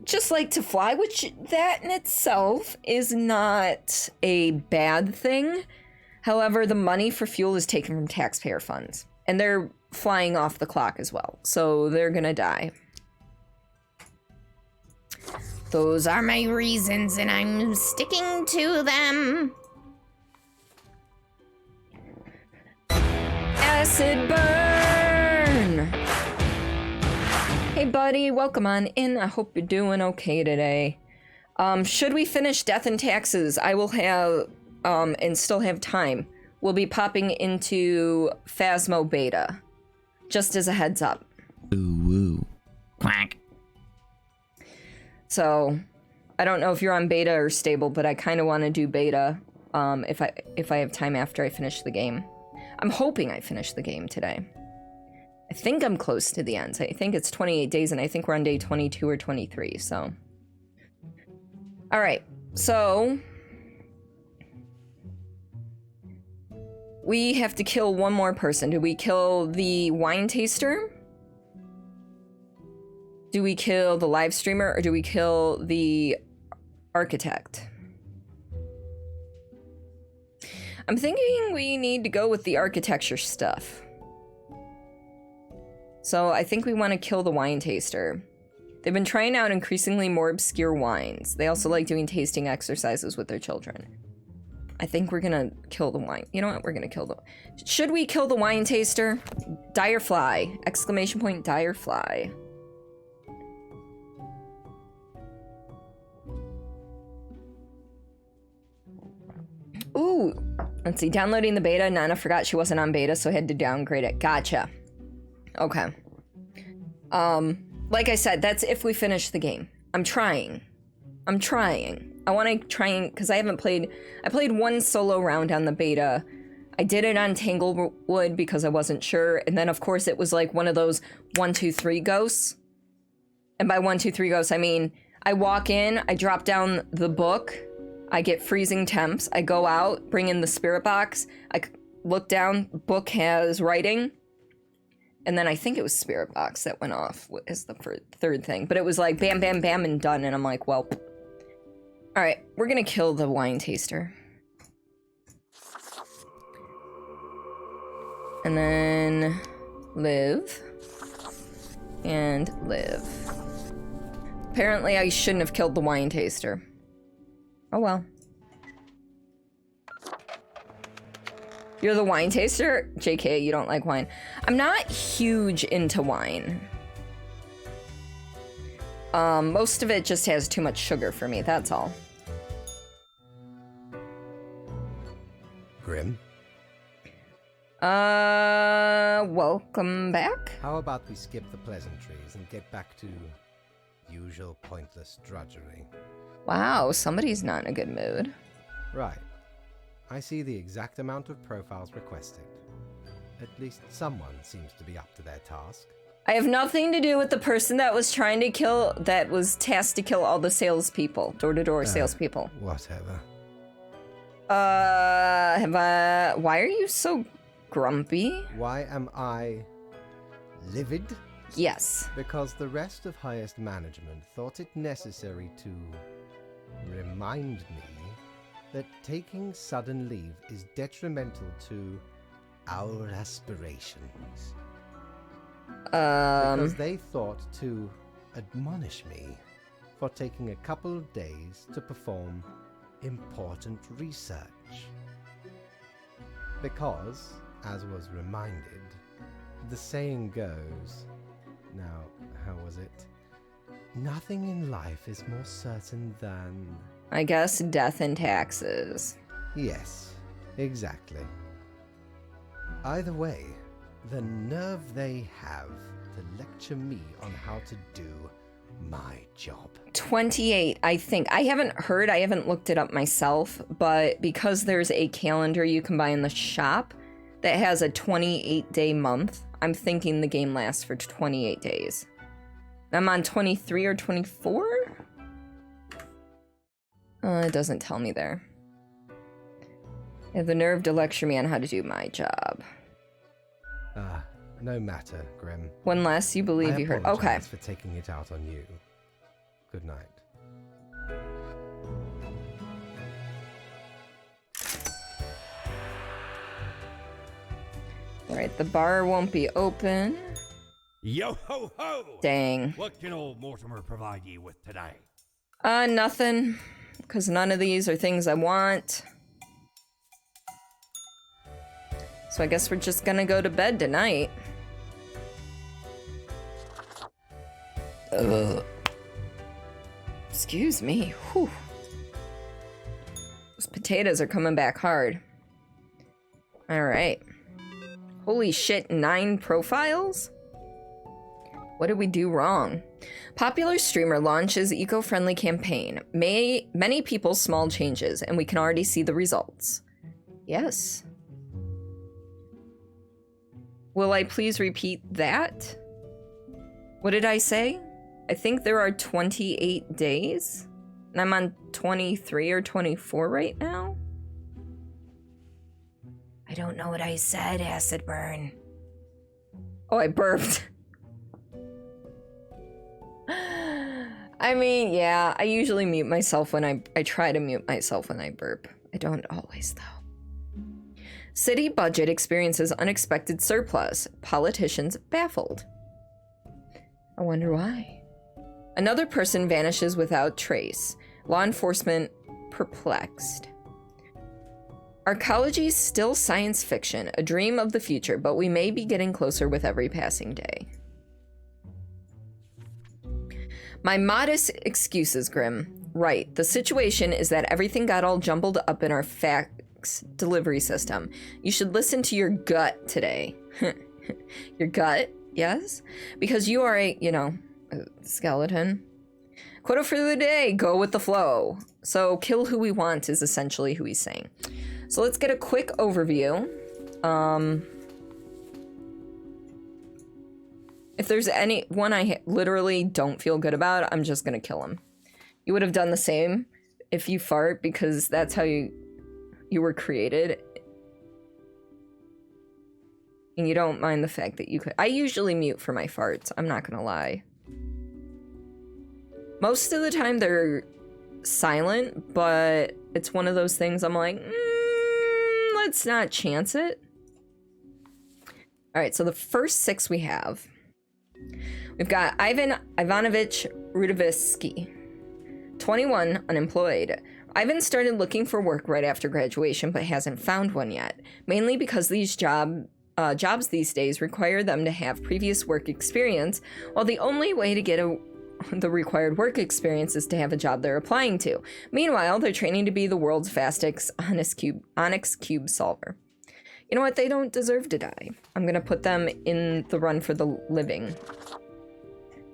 just like to fly, which that in itself is not a bad thing. However, the money for fuel is taken from taxpayer funds. And they're flying off the clock as well. So they're gonna die. Those are my reasons, and I'm sticking to them. Acid burn! Hey buddy, welcome on in. I hope you're doing okay today. Should we finish Death and Taxes, I will have, and still have time, we'll be popping into Phasmo Beta. Just as a heads up. Ooh woo. Quack. So, I don't know if you're on beta or stable, but I kind of want to do beta if I have time after I finish the game. I'm hoping I finish the game today. I think I'm close to the end. I think it's 28 days, and I think we're on day 22 or 23, so. Alright, so. We have to kill one more person. Do we kill the wine taster? Do we kill the live streamer, or do we kill the architect? I'm thinking we need to go with the architecture stuff. So I think we want to kill the wine taster. They've been trying out increasingly more obscure wines. They also like doing tasting exercises with their children. I think we're gonna kill the wine. You know what? We're gonna kill the... Should we kill the wine taster? Direfly! Exclamation point, Direfly. Ooh! Let's see, downloading the beta. Nana forgot she wasn't on beta, so I had to downgrade it. Gotcha. Okay. Like I said, that's if we finish the game. I'm trying. I want to try and, because I played one solo round on the beta. I did it on Tanglewood because I wasn't sure, and then of course it was like one of those 1, 2, 3 ghosts. And by 1, 2, 3 ghosts, I mean, I walk in, I drop down the book, I get freezing temps, I go out, bring in the spirit box, I look down, book has writing, and then I think it was spirit box that went off as the third thing. But it was like bam, bam, bam, and done, and I'm like, well... Alright, we're gonna kill the wine taster. And then... live. And live. Apparently I shouldn't have killed the wine taster. Oh well. You're the wine taster? JK, you don't like wine. I'm not huge into wine. Most of it just has too much sugar for me, that's all. Grim, Welcome back. how about we skip the pleasantries and get back to usual pointless drudgery? Wow, somebody's not in a good mood. Right. I see the exact amount of profiles requested. At least someone seems to be up to their task. I have nothing to do with the person that was trying to kill, that was tasked to kill all the salespeople, door-to-door salespeople. Whatever. Why are you so grumpy? Why am I livid? Yes. Because the rest of highest management thought it necessary to remind me that taking sudden leave is detrimental to our aspirations. Because they thought to admonish me for taking a couple of days to perform important research. Because, as was reminded, the saying goes, now, how was it? Nothing in life is more certain than... I guess death and taxes. Yes, exactly. Either way, the nerve they have to lecture me on how to do my job. 28, I think. I haven't looked it up myself, but because there's a calendar you can buy in the shop that has a 28-day month, I'm thinking the game lasts for 28 days. I'm on 23 or 24? It doesn't tell me there. I have the nerve to lecture me on how to do my job. No matter, Grim. One less, you believe you heard. Okay. I apologize for taking it out on you. Good night. Alright, the bar won't be open. Yo ho ho! Dang. What can old Mortimer provide you with today? Nothing. Because none of these are things I want. So I guess we're just gonna go to bed tonight. Ugh. Excuse me. Whew. Those potatoes are coming back hard. Alright. Holy shit, 9 profiles? What did we do wrong? Popular streamer launches eco-friendly campaign. Many people's small changes, and we can already see the results. Yes. Will I please repeat that? What did I say? I think there are 28 days, and I'm on 23 or 24 right now? I don't know what I said, Acid Burn. Oh, I burped. I mean, yeah, I usually mute myself when I try to mute myself when I burp. I don't always, though. City budget experiences unexpected surplus. Politicians baffled. I wonder why. Another person vanishes without trace. Law enforcement perplexed. Arcology is still science fiction, a dream of the future, but we may be getting closer with every passing day. My modest excuses, Grim. Right, the situation is that everything got all jumbled up in our fax delivery system. You should listen to your gut today. Your gut? Yes? Because you are a skeleton. Quote for the day, go with the flow. So kill who we want is essentially who he's saying. So let's get a quick overview. If there's any one I literally don't feel good about, I'm just gonna kill him. You would have done the same if you fart, because that's how you were created. And you don't mind the fact that you could. I usually mute for my farts, I'm not gonna lie. Most of the time they're silent, but it's one of those things I'm like, let's not chance it. All right, so the first 6 we have. We've got Ivan Ivanovich Rudovisky, 21, unemployed. Ivan started looking for work right after graduation, but hasn't found one yet, mainly because these jobs these days require them to have previous work experience, while the only way to get the required work experience is to have a job they're applying to. Meanwhile, they're training to be the world's fastest Onyx Cube solver. You know what? They don't deserve to die. I'm gonna put them in the run for the living.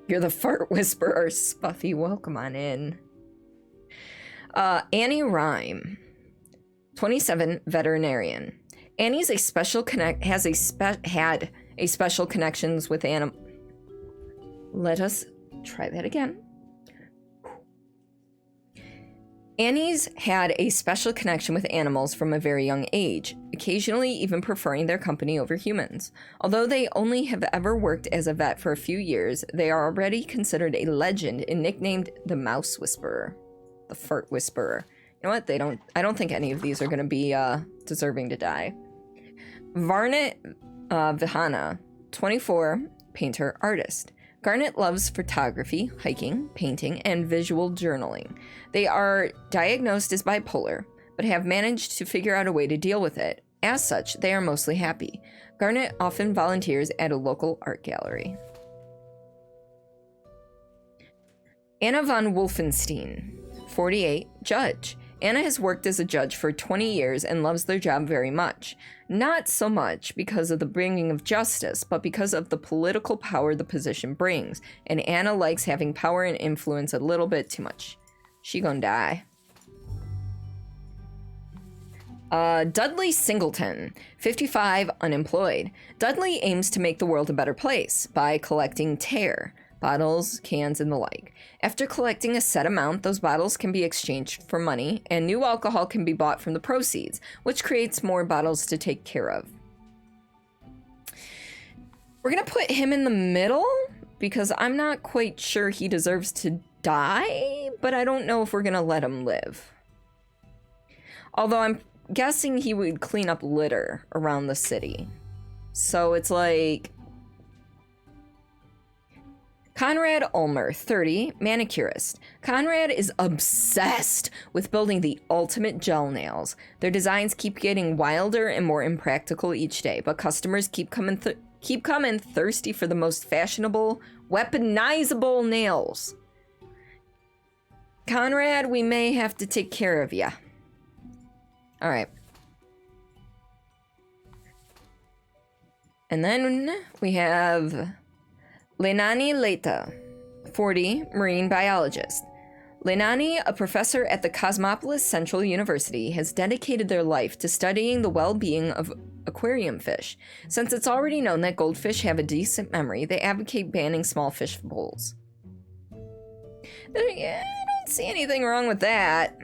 You're the fart whisperer, Spuffy. Welcome on in. Annie Rhyme, 27, veterinarian. Annie's a special had a special connections with animal. Let us try that again. Annie's had a special connection with animals from a very young age, occasionally even preferring their company over humans. Although they only have ever worked as a vet for a few years, they are already considered a legend and nicknamed the Mouse Whisperer, the Fart Whisperer. You know what? I don't think any of these are going to be deserving to die. Varnet Vihana, 24, painter, artist. Garnet loves photography, hiking, painting, and visual journaling. They are diagnosed as bipolar, but have managed to figure out a way to deal with it. As such, they are mostly happy. Garnet often volunteers at a local art gallery. Anna von Wolfenstein, 48, judge. Anna has worked as a judge for 20 years and loves their job very much. Not so much because of the bringing of justice, but because of the political power the position brings. And Anna likes having power and influence a little bit too much. She gonna die. Dudley Singleton, 55, unemployed. Dudley aims to make the world a better place by collecting tear, bottles, cans, and the like. After collecting a set amount, those bottles can be exchanged for money, and new alcohol can be bought from the proceeds, which creates more bottles to take care of. We're gonna put him in the middle, because I'm not quite sure he deserves to die, but I don't know if we're gonna let him live. Although I'm guessing he would clean up litter around the city. So it's like... Conrad Ulmer, 30, manicurist. Conrad is obsessed with building the ultimate gel nails. Their designs keep getting wilder and more impractical each day, but customers keep coming thirsty for the most fashionable, weaponizable nails. Conrad, we may have to take care of ya. All right. And then we have Lenani Leta, 40, marine biologist. Lenani, a professor at the Cosmopolis Central University, has dedicated their life to studying the well-being of aquarium fish. Since it's already known that goldfish have a decent memory, they advocate banning small fish bowls. Yeah, I don't see anything wrong with that.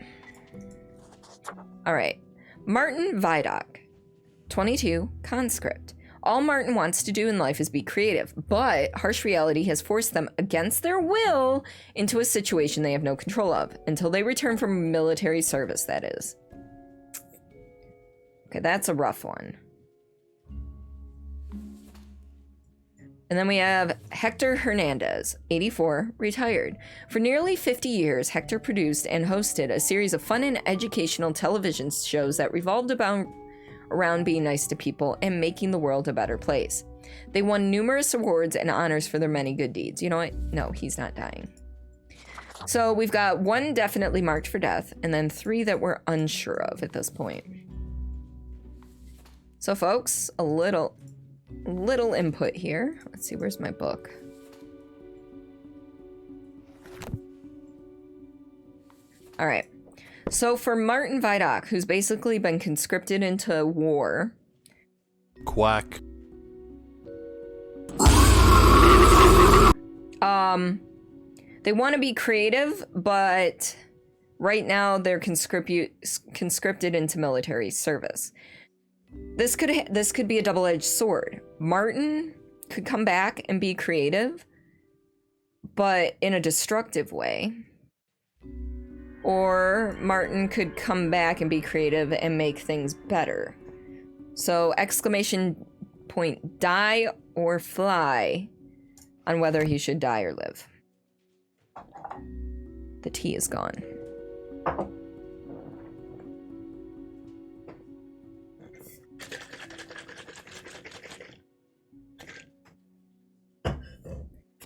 All right. Martin Vidoc, 22, conscript. All Martin wants to do in life is be creative, but harsh reality has forced them against their will into a situation they have no control of, until they return from military service, that is. Okay, that's a rough one. And then we have Hector Hernandez, 84, retired. For nearly 50 years, Hector produced and hosted a series of fun and educational television shows that revolved around being nice to people and making the world a better place. They won numerous awards and honors for their many good deeds. You know what? No, he's not dying. So we've got 1 definitely marked for death, and then 3 that we're unsure of at this point. So folks, a little input here. Let's see, where's my book? All right. So for Martin Vidoc, who's basically been conscripted into war. Quack. They want to be creative, but right now they're conscripted into military service. This could be a double-edged sword. Martin could come back and be creative, but in a destructive way. Or Martin could come back and be creative and make things better. So exclamation point, die or fly, on whether he should die or live. The tea is gone.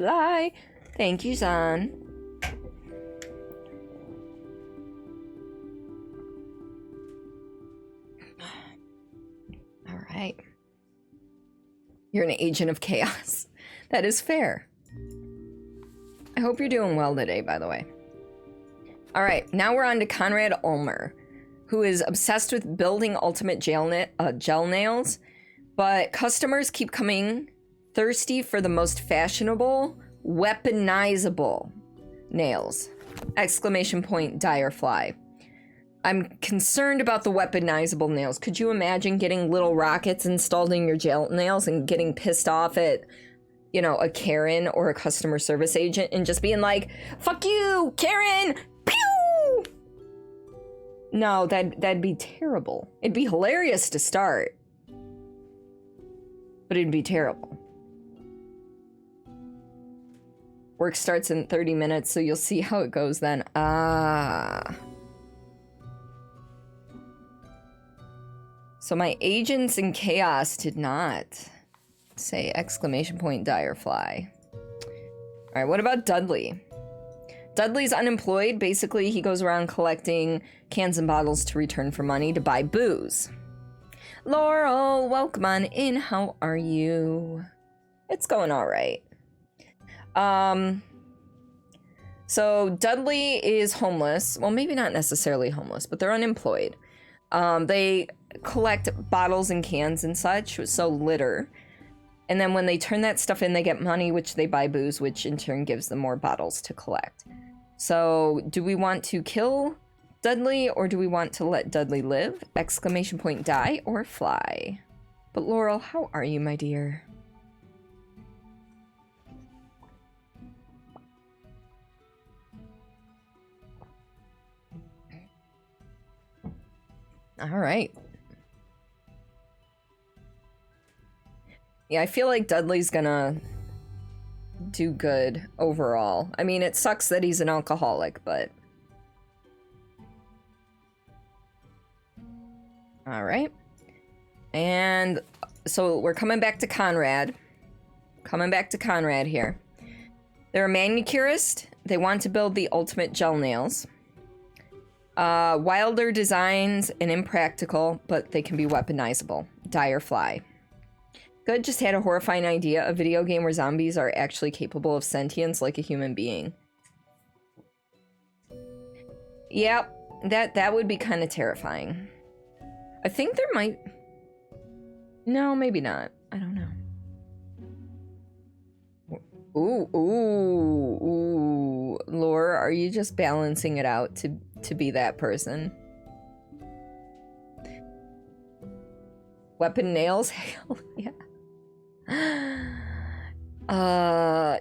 fly. Thank you, Zan. All right. You're an agent of chaos. That is fair. I hope you're doing well today, by the way. All right, now we're on to Conrad Ulmer, who is obsessed with building ultimate gel nails, but customers keep coming thirsty for the most fashionable, weaponizable nails. Exclamation point, Direfly. I'm concerned about the weaponizable nails. Could you imagine getting little rockets installed in your gel nails and getting pissed off at, you know, a Karen or a customer service agent and just being like, fuck you, Karen! Pew! No, that'd be terrible. It'd be hilarious to start, but it'd be terrible. Work starts in 30 minutes, so you'll see how it goes then. Ah. So my agents in chaos did not say exclamation point Direfly. All right, what about Dudley? Dudley's unemployed. Basically, he goes around collecting cans and bottles to return for money to buy booze. Laurel, welcome on in. How are you? It's going all right. So Dudley is homeless. Well, maybe not necessarily homeless, but they're unemployed. They collect bottles and cans and such, so litter. And then when they turn that stuff in, they get money, which they buy booze, which in turn gives them more bottles to collect. So do we want to kill Dudley or do we want to let Dudley live? Exclamation point die or fly. But Laurel, how are you, my dear? All right. Yeah, I feel like Dudley's gonna do good overall. I mean, it sucks that he's an alcoholic, but... All right. And so we're coming back to Conrad. Coming back to Conrad here. They're a manicurist. They want to build the ultimate gel nails. Wilder designs and impractical, but they can be weaponizable. Direfly. Good, just had a horrifying idea. A video game where zombies are actually capable of sentience like a human being. Yep, that would be kind of terrifying. I think there might... No, maybe not. I don't know. Ooh. Laura, are you just balancing it out to be that person? Weapon nails? Hell yeah.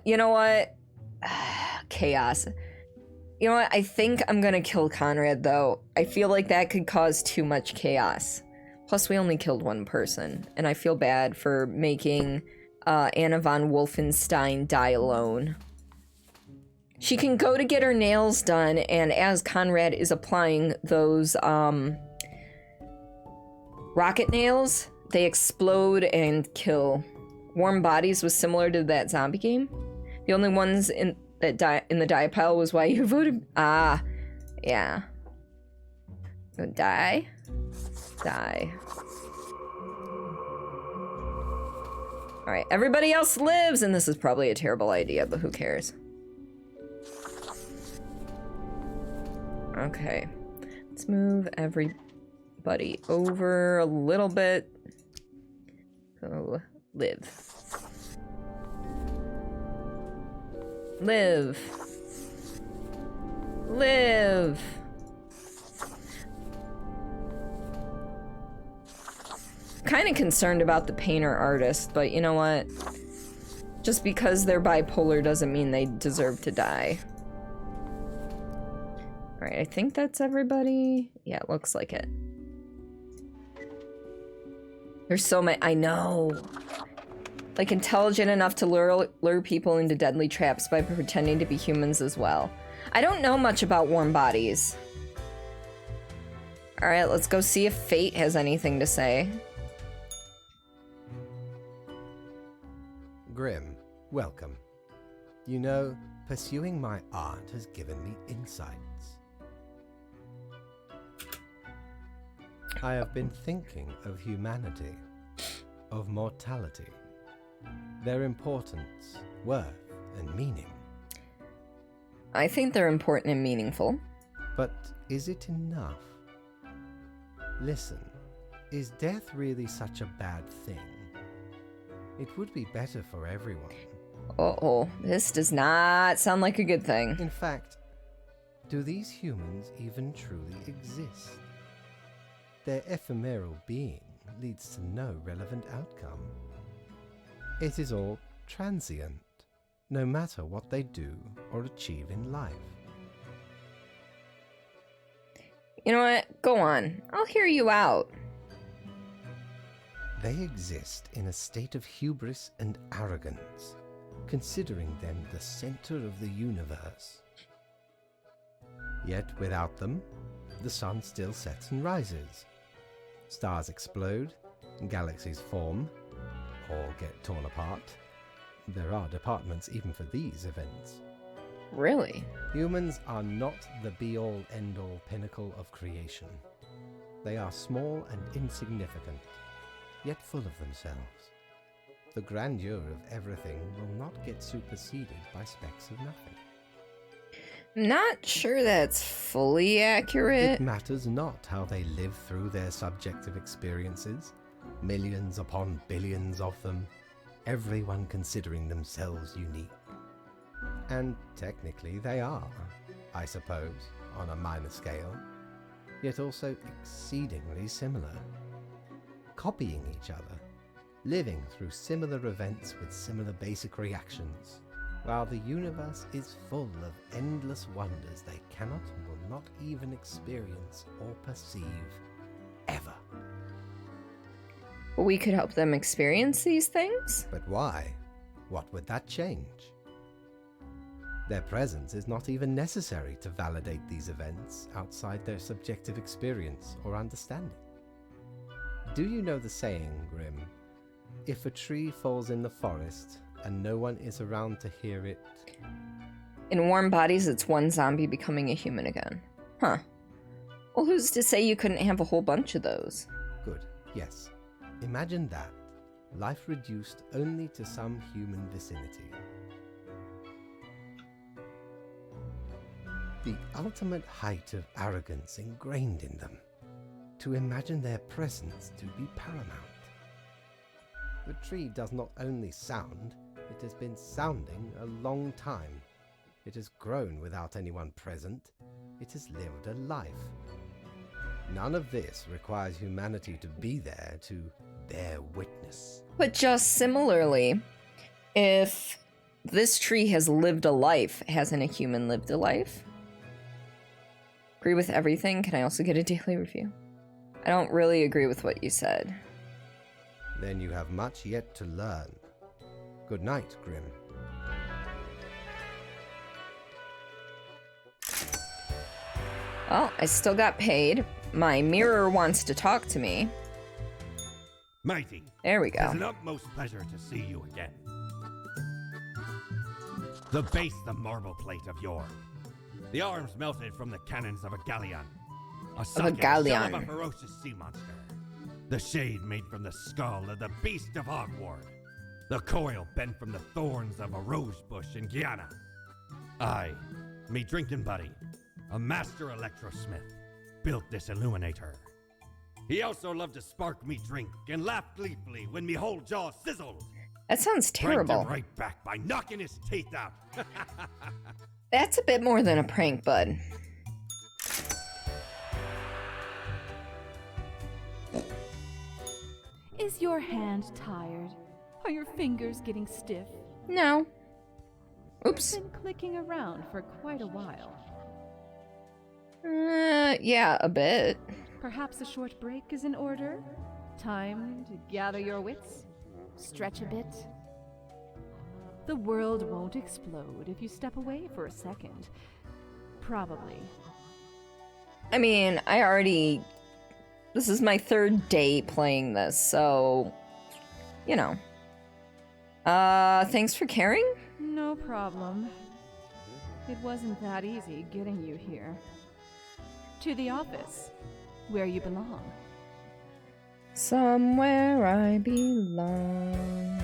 You know what? Chaos. You know what? I think I'm gonna kill Conrad, though. I feel like that could cause too much chaos. Plus, we only killed one person, and I feel bad for making Anna von Wolfenstein die alone. She can go to get her nails done, and as Conrad is applying those rocket nails, they explode and kill. Warm Bodies was similar to that zombie game. The only ones in the die pile was why you voted. Ah, yeah. Die. All right, everybody else lives, and this is probably a terrible idea, but who cares? Okay, let's move everybody over a little bit. Go live. Kind of concerned about the painter artist, but you know what? Just because they're bipolar doesn't mean they deserve to die. Alright, I think that's everybody. Yeah, it looks like it. There's so many. I know. Like, intelligent enough to lure people into deadly traps by pretending to be humans as well. I don't know much about Warm Bodies. Alright, let's go see if Fate has anything to say. Grim, welcome. You know, pursuing my art has given me insights. I have been thinking of humanity, of mortality, their importance, worth, and meaning. I think they're important and meaningful. But is it enough? Listen, is death really such a bad thing? It would be better for everyone. Uh-oh, this does not sound like a good thing. In fact, do these humans even truly exist? Their ephemeral being leads to no relevant outcome. It is all transient, no matter what they do or achieve in life. You know what? Go on. I'll hear you out. They exist in a state of hubris and arrogance, considering them the center of the universe. Yet without them, the sun still sets and rises. Stars explode, galaxies form, or get torn apart. There are departments even for these events. Really? Humans are not the be-all, end-all pinnacle of creation. They are small and insignificant, yet full of themselves. The grandeur of everything will not get superseded by specks of nothing. Not sure that's fully accurate. It matters not how they live through their subjective experiences, millions upon billions of them, everyone considering themselves unique. And technically they are, I suppose, on a minor scale, yet also exceedingly similar. Copying each other, living through similar events with similar basic reactions, while the universe is full of endless wonders they cannot and will not even experience or perceive, ever. We could help them experience these things? But why? What would that change? Their presence is not even necessary to validate these events outside their subjective experience or understanding. Do you know the saying, Grim? If a tree falls in the forest and no one is around to hear it... In warm bodies, it's one zombie becoming a human again. Huh. Well, who's to say you couldn't have a whole bunch of those? Good, yes. Imagine that. Life reduced only to some human vicinity. The ultimate height of arrogance ingrained in them. To imagine their presence to be paramount. The tree does not only sound, it has been sounding a long time. It has grown without anyone present. It has lived a life. None of this requires humanity to be there to bear witness. But just similarly, if this tree has lived a life, hasn't a human lived a life? Agree with everything? Can I also get a daily review? I don't really agree with what you said. Then you have much yet to learn. Good night, Grim. Well, I still got paid. My mirror wants to talk to me. Mighty. There we go. It's an utmost pleasure to see you again. The base, the marble plate of yore. The arms melted from the cannons of a galleon. A galleon. shell of a ferocious sea monster. The shade made from the skull of the beast of Hogward. The coil bent from the thorns of a rose bush in Guyana. I, me drinking buddy, a master electrosmith, built this illuminator. He also loved to spark me drink and laugh gleefully when me whole jaw sizzled. That sounds Pranked terrible. him right back by knocking his teeth out. That's a bit more than a prank, bud. Is your hand tired? Are your fingers getting stiff? No. Oops. Been clicking around for quite a while. Yeah, a bit. Perhaps a short break is in order? Time to gather your wits? Stretch a bit? The world won't explode if you step away for a second. Probably. I mean, this is my third day playing this, so, you know. Thanks for caring? No problem. It wasn't that easy getting you here. To the office, where you belong. Somewhere I belong.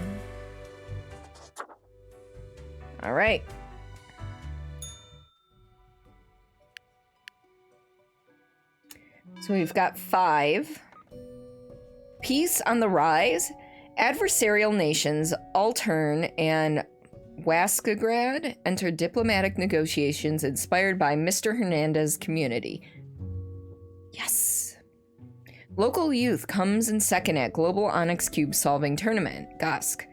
All right. So we've got 5. Peace on the rise. Adversarial nations, Altern and Waskagrad, enter diplomatic negotiations inspired by Mr. Hernandez's community. Yes. Local youth comes in second at Global Onyx Cube Solving Tournament. Gusk.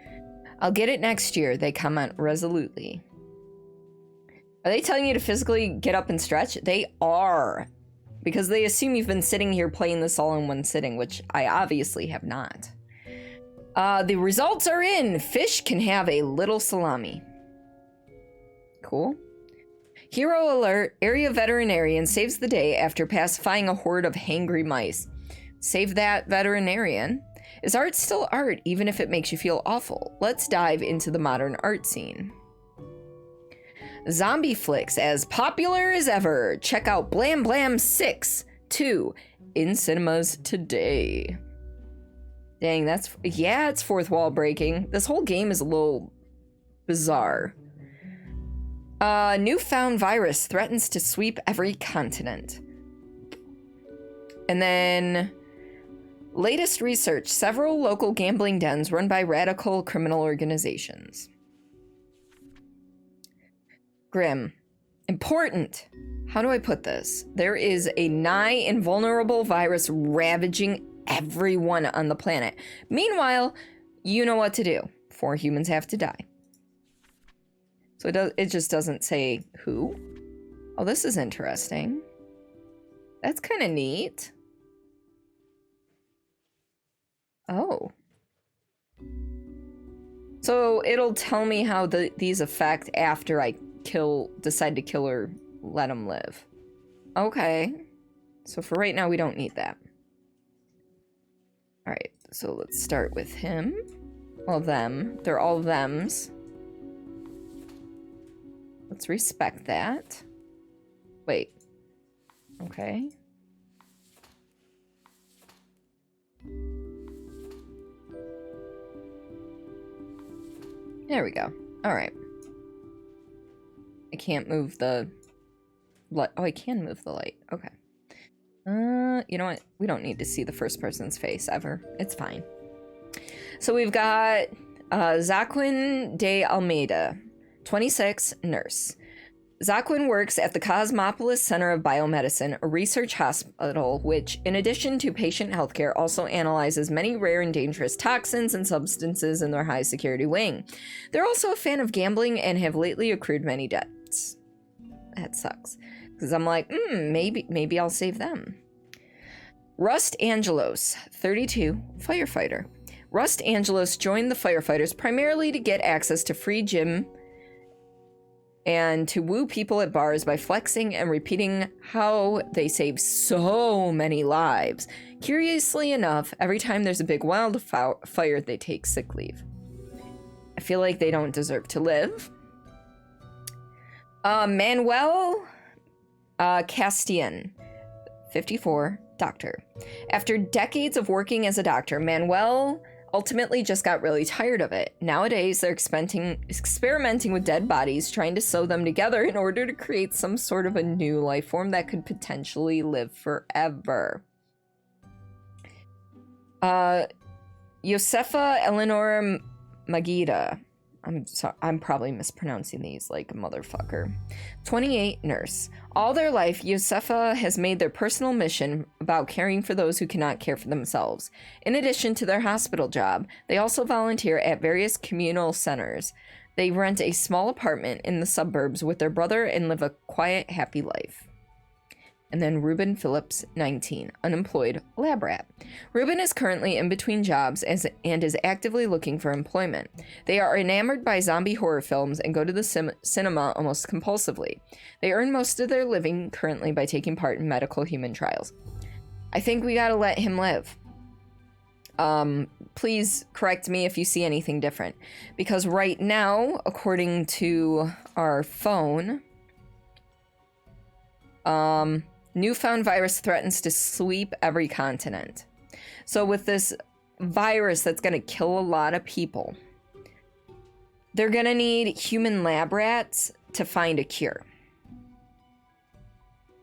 I'll get it next year, they comment resolutely. Are they telling you to physically get up and stretch? They are. Because they assume you've been sitting here playing this all in one sitting, which I obviously have not. The results are in. Fish can have a little salami. Cool. Hero alert. Area veterinarian saves the day after pacifying a horde of hangry mice. Save that veterinarian. Is art still art, even if it makes you feel awful? Let's dive into the modern art scene. Zombie flicks as popular as ever. Check out Blam Blam 6 2 in cinemas today. Dang, it's fourth wall breaking. This whole game is a little bizarre. Newfound virus threatens to sweep every continent. And then latest research, several local gambling dens run by radical criminal organizations. Grim. Important. How do I put this? There is a nigh invulnerable virus ravaging everyone on the planet. Meanwhile, you know what to do. 4 humans have to die. So it just doesn't say who. Oh, this is interesting. That's kind of neat. Oh. So it'll tell me how these affect after I decide to kill or let them live. Okay. So for right now, we don't need that. All right, so let's start with him. Well, them. They're all thems. Let's respect that. Wait. Okay. There we go. All right. I can't move the light. Oh, I can move the light. Okay. You know what? We don't need to see the first person's face ever. It's fine. So we've got Zaquin de Almeida, 26, nurse. Zaquin works at the Cosmopolis Center of Biomedicine, a research hospital which, in addition to patient healthcare, also analyzes many rare and dangerous toxins and substances in their high-security wing. They're also a fan of gambling and have lately accrued many debts. That sucks. Because I'm like, maybe I'll save them. Rust Angelos, 32, firefighter. Rust Angelos joined the firefighters primarily to get access to free gym and to woo people at bars by flexing and repeating how they save so many lives. Curiously enough, every time there's a big wildfire, they take sick leave. I feel like they don't deserve to live. Manuel Castian, 54, doctor. After decades of working as a doctor, Manuel ultimately just got really tired of it. Nowadays, they're experimenting with dead bodies, trying to sew them together in order to create some sort of a new life form that could potentially live forever. Josefa Eleanor Magida. I'm probably mispronouncing these like a motherfucker. 28, nurse. All their life, Josefa has made their personal mission about caring for those who cannot care for themselves. In addition to their hospital job, they also volunteer at various communal centers. They rent a small apartment in the suburbs with their brother and live a quiet, happy life. And then Ruben Phillips, 19, unemployed lab rat. Ruben is currently in between jobs and is actively looking for employment. They are enamored by zombie horror films and go to the cinema almost compulsively. They earn most of their living currently by taking part in medical human trials. I think we gotta let him live. Please correct me if you see anything different. Because right now, according to our phone, newfound virus threatens to sweep every continent. So with this virus that's going to kill a lot of people, they're going to need human lab rats to find a cure.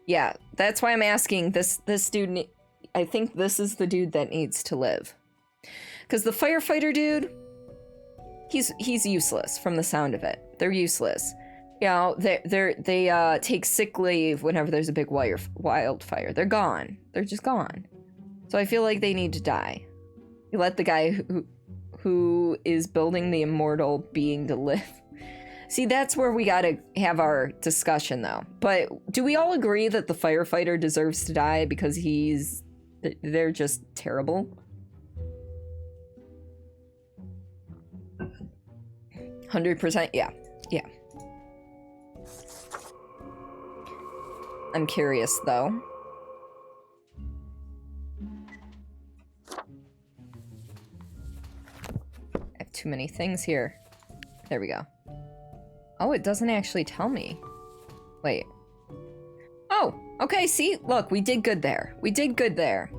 Yeah, that's why I'm asking this dude. I think this is the dude that needs to live. Because the firefighter dude, he's useless from the sound of it. They're useless. You know, they take sick leave whenever there's a big wildfire. They're gone. They're just gone. So I feel like they need to die. You let the guy who is building the immortal being to live. See, that's where we gotta have our discussion, though. But do we all agree that the firefighter deserves to die because they're just terrible? 100%? Yeah. I'm curious, though. I have too many things here. There we go. Oh, it doesn't actually tell me. Wait. Oh, okay, see? Look, we did good there. We did good there.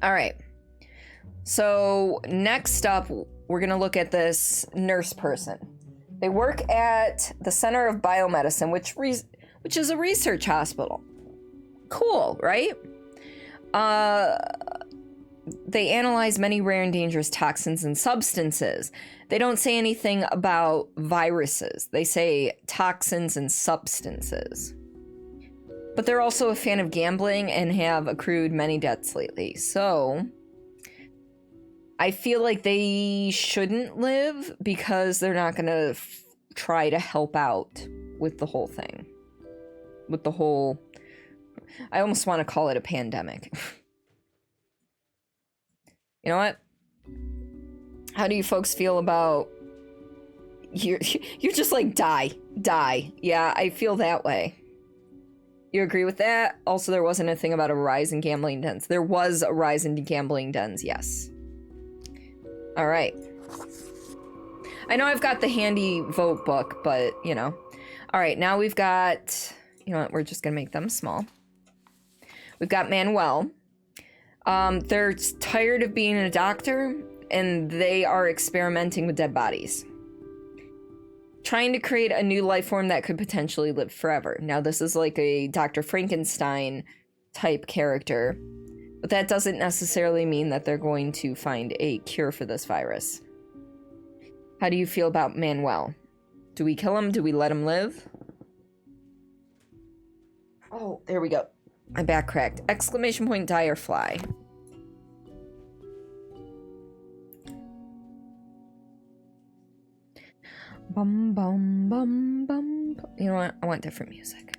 All right. So next up, we're going to look at this nurse person. They work at the Center of Biomedicine, which is a research hospital. Cool, right? They analyze many rare and dangerous toxins and substances. They don't say anything about viruses. They say toxins and substances. But they're also a fan of gambling and have accrued many debts lately. So I feel like they shouldn't live because they're not going to try to help out with the whole thing. I almost want to call it a pandemic. You know what? How do you folks feel about... You're just like, die. Yeah, I feel that way. You agree with that? Also, there wasn't a thing about a rise in gambling dens. There was a rise in gambling dens, yes. All right. I know I've got the handy vote book, but, you know. All right, now we've got... You know what? We're just going to make them small. We've got Manuel. They're tired of being a doctor, and they are experimenting with dead bodies. Trying to create a new life form that could potentially live forever. Now, this is like a Dr. Frankenstein type character, but that doesn't necessarily mean that they're going to find a cure for this virus. How do you feel about Manuel? Do we kill him? Do we let him live? Oh, there we go. My back cracked. Exclamation point, die or fly. Bum, bum, bum, bum. You know what? I want different music.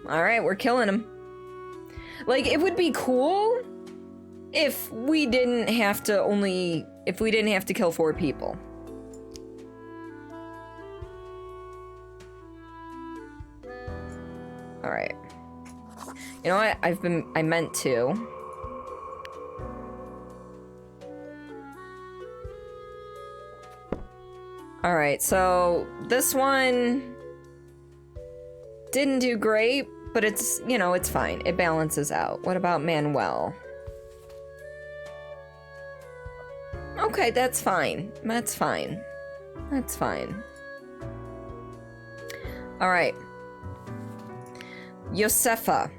Alright, we're killing him. Like, it would be cool if we didn't have to kill 4 people. Alright. You know what? I meant to. Alright, so this one didn't do great, but it's, you know, it's fine. It balances out. What about Manuel? Okay, that's fine. That's fine. Alright. Josefa.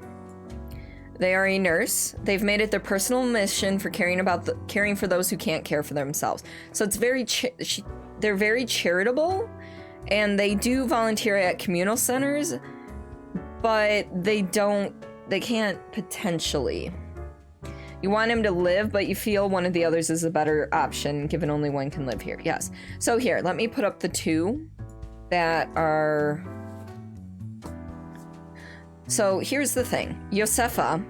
They are a nurse. They've made it their personal mission for caring for those who can't care for themselves. So it's they're very charitable, and they do volunteer at communal centers, but they can't potentially. You want him to live, but you feel one of the others is a better option, given only one can live here. Yes. So here, let me put up the 2 that are... So here's the thing. Josefa.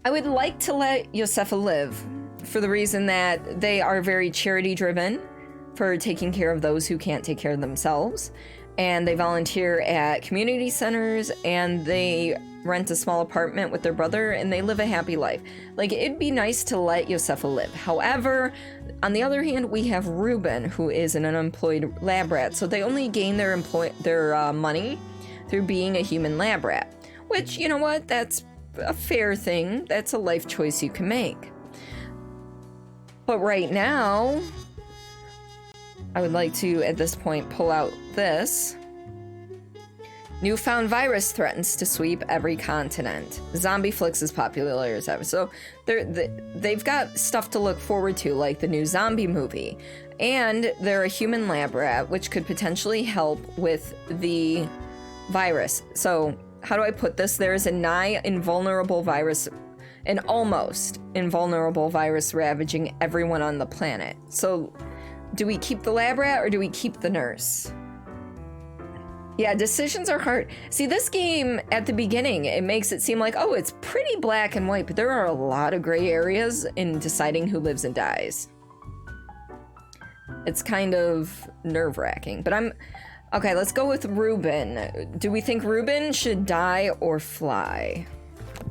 I would like to let Josefa live for the reason that they are very charity driven. for taking care of those who can't take care of themselves. And they volunteer at community centers, and they rent a small apartment with their brother, and they live a happy life. Like, it'd be nice to let Josefa live. However, on the other hand, we have Ruben, who is an unemployed lab rat, so they only gain their money through being a human lab rat. Which, you know what, that's a fair thing. That's a life choice you can make. But right now, I would like to, at this point, pull out this. Newfound virus threatens to sweep every continent. Zombie flicks as popular as ever. So they've got stuff to look forward to, like the new zombie movie. And they're a human lab rat, which could potentially help with the virus. So how do I put this? There is a nigh invulnerable virus, an almost invulnerable virus ravaging everyone on the planet. So do we keep the lab rat or do we keep the nurse? Yeah, decisions are hard. See, this game, at the beginning, it makes it seem like, oh, it's pretty black and white, but there are a lot of gray areas in deciding who lives and dies. It's kind of nerve-wracking, but okay, let's go with Ruben. Do we think Ruben should die or fly?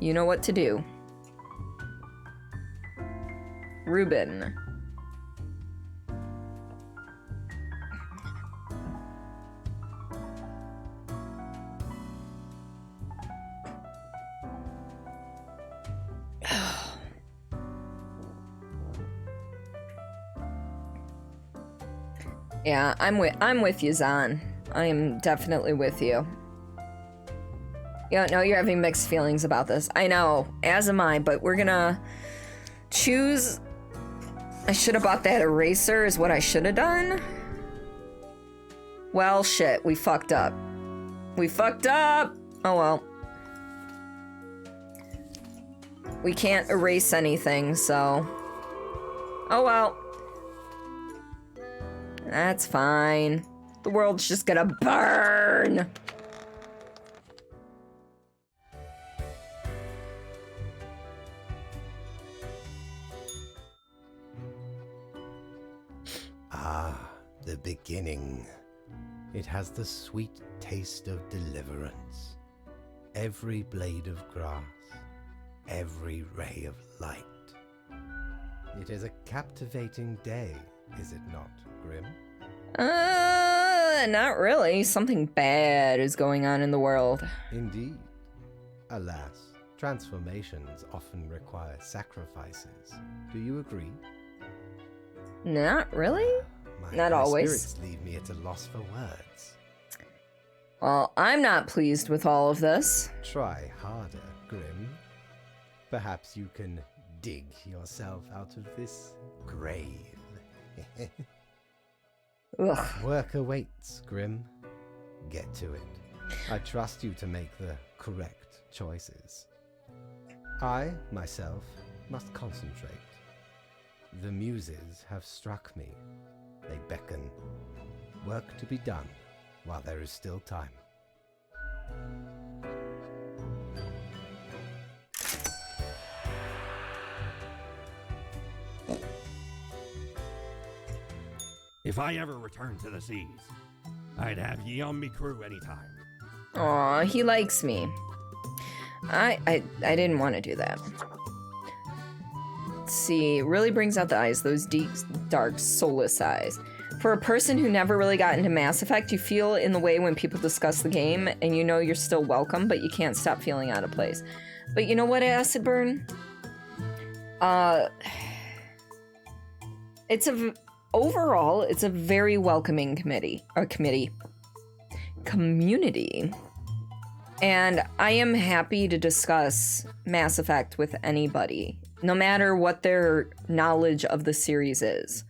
You know what to do. Ruben. Yeah, I'm with you, Zahn. I am definitely with you. You don't know you're having mixed feelings about this. I know, as am I, but we're gonna choose. I should have bought that eraser is what I should have done. Well, shit, we fucked up. We fucked up! Oh well. We can't erase anything, so... Oh well. That's fine. The world's just gonna burn! Ah, the beginning. It has the sweet taste of deliverance. Every blade of grass, every ray of light. It is a captivating day, is it not, Grim? Not really. Something bad is going on in the world. Indeed. Alas, transformations often require sacrifices. Do you agree? Not really? Not My always. spirits leave me at a loss for words. Well, I'm not pleased with all of this. Try harder, Grim. Perhaps you can dig yourself out of this grave. Ugh. Work awaits, Grim. Get to it. I trust you to make the correct choices. I, myself, must concentrate. The muses have struck me. They beckon. Work to be done while there is still time. If I ever return to the seas, I'd have ye on me crew anytime. Aw, he likes me. I didn't want to do that. Let's see, really brings out the eyes, those deep, dark, soulless eyes. For a person who never really got into Mass Effect, you feel in the way when people discuss the game, and you know you're still welcome, but you can't stop feeling out of place. But you know what, Acid Burn? Overall, it's a very welcoming community. And I am happy to discuss Mass Effect with anybody, no matter what their knowledge of the series is.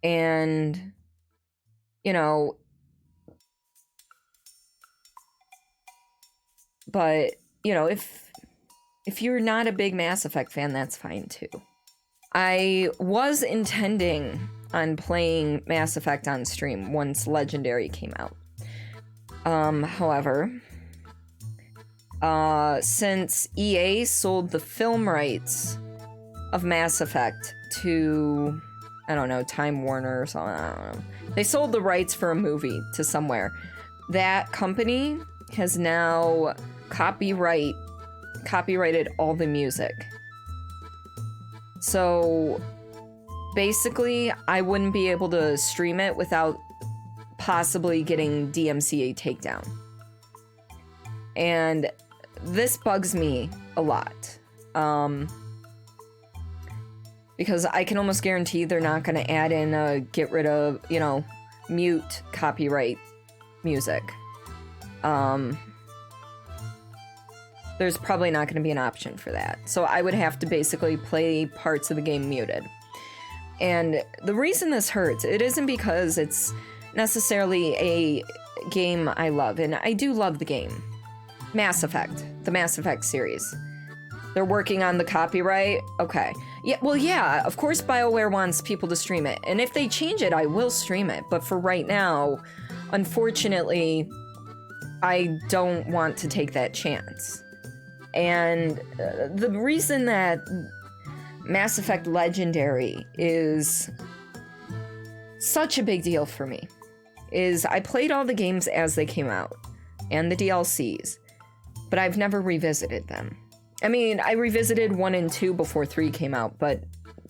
And, you know, but, you know, if you're not a big Mass Effect fan, that's fine too. I was intending on playing Mass Effect on stream once Legendary came out. However, since EA sold the film rights of Mass Effect to I don't know, Time Warner or something, I don't know. They sold the rights for a movie to somewhere. That company has now copyrighted all the music. So basically, I wouldn't be able to stream it without possibly getting DMCA takedown. And this bugs me a lot. Because I can almost guarantee they're not going to add in a get rid of, you know, mute copyright music. There's probably not going to be an option for that. So I would have to basically play parts of the game muted. And the reason this hurts, it isn't because it's necessarily a game I love, and I do love the game. Mass Effect, the Mass Effect series. They're working on the copyright? Okay. Yeah, well, yeah, of course BioWare wants people to stream it. And if they change it, I will stream it. But for right now, unfortunately, I don't want to take that chance. And the reason that Mass Effect Legendary is such a big deal for me is I played all the games as they came out and the DLCs, but I've never revisited them. I mean, I revisited 1 and 2 before 3 came out, but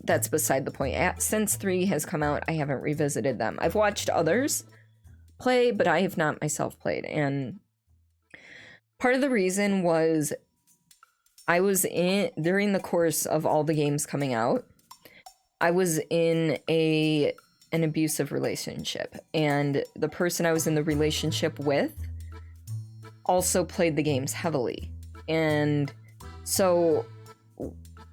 that's beside the point. Since 3 has come out, I haven't revisited them. I've watched others play, but I have not myself played. And part of the reason was I was during the course of all the games coming out, I was in an abusive relationship. And the person I was in the relationship with also played the games heavily. And so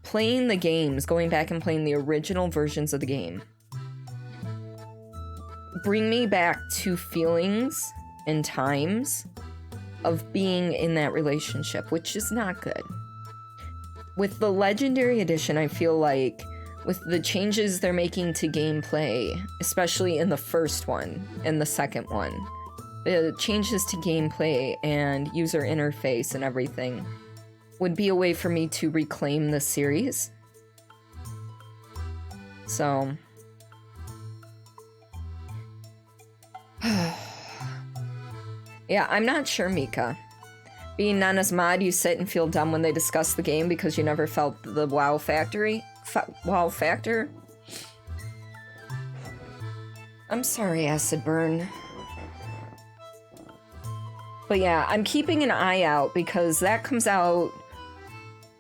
playing the games, going back and playing the original versions of the game, bring me back to feelings and times of being in that relationship, which is not good. With the Legendary Edition, I feel like with the changes they're making to gameplay, especially in the first one and the second one, the changes to gameplay and user interface and everything would be a way for me to reclaim the series. So yeah, I'm not sure, Mika. Being Nana's mod, you sit and feel dumb when they discuss the game because you never felt the wow factor. I'm sorry, Acid Burn. But yeah, I'm keeping an eye out because that comes out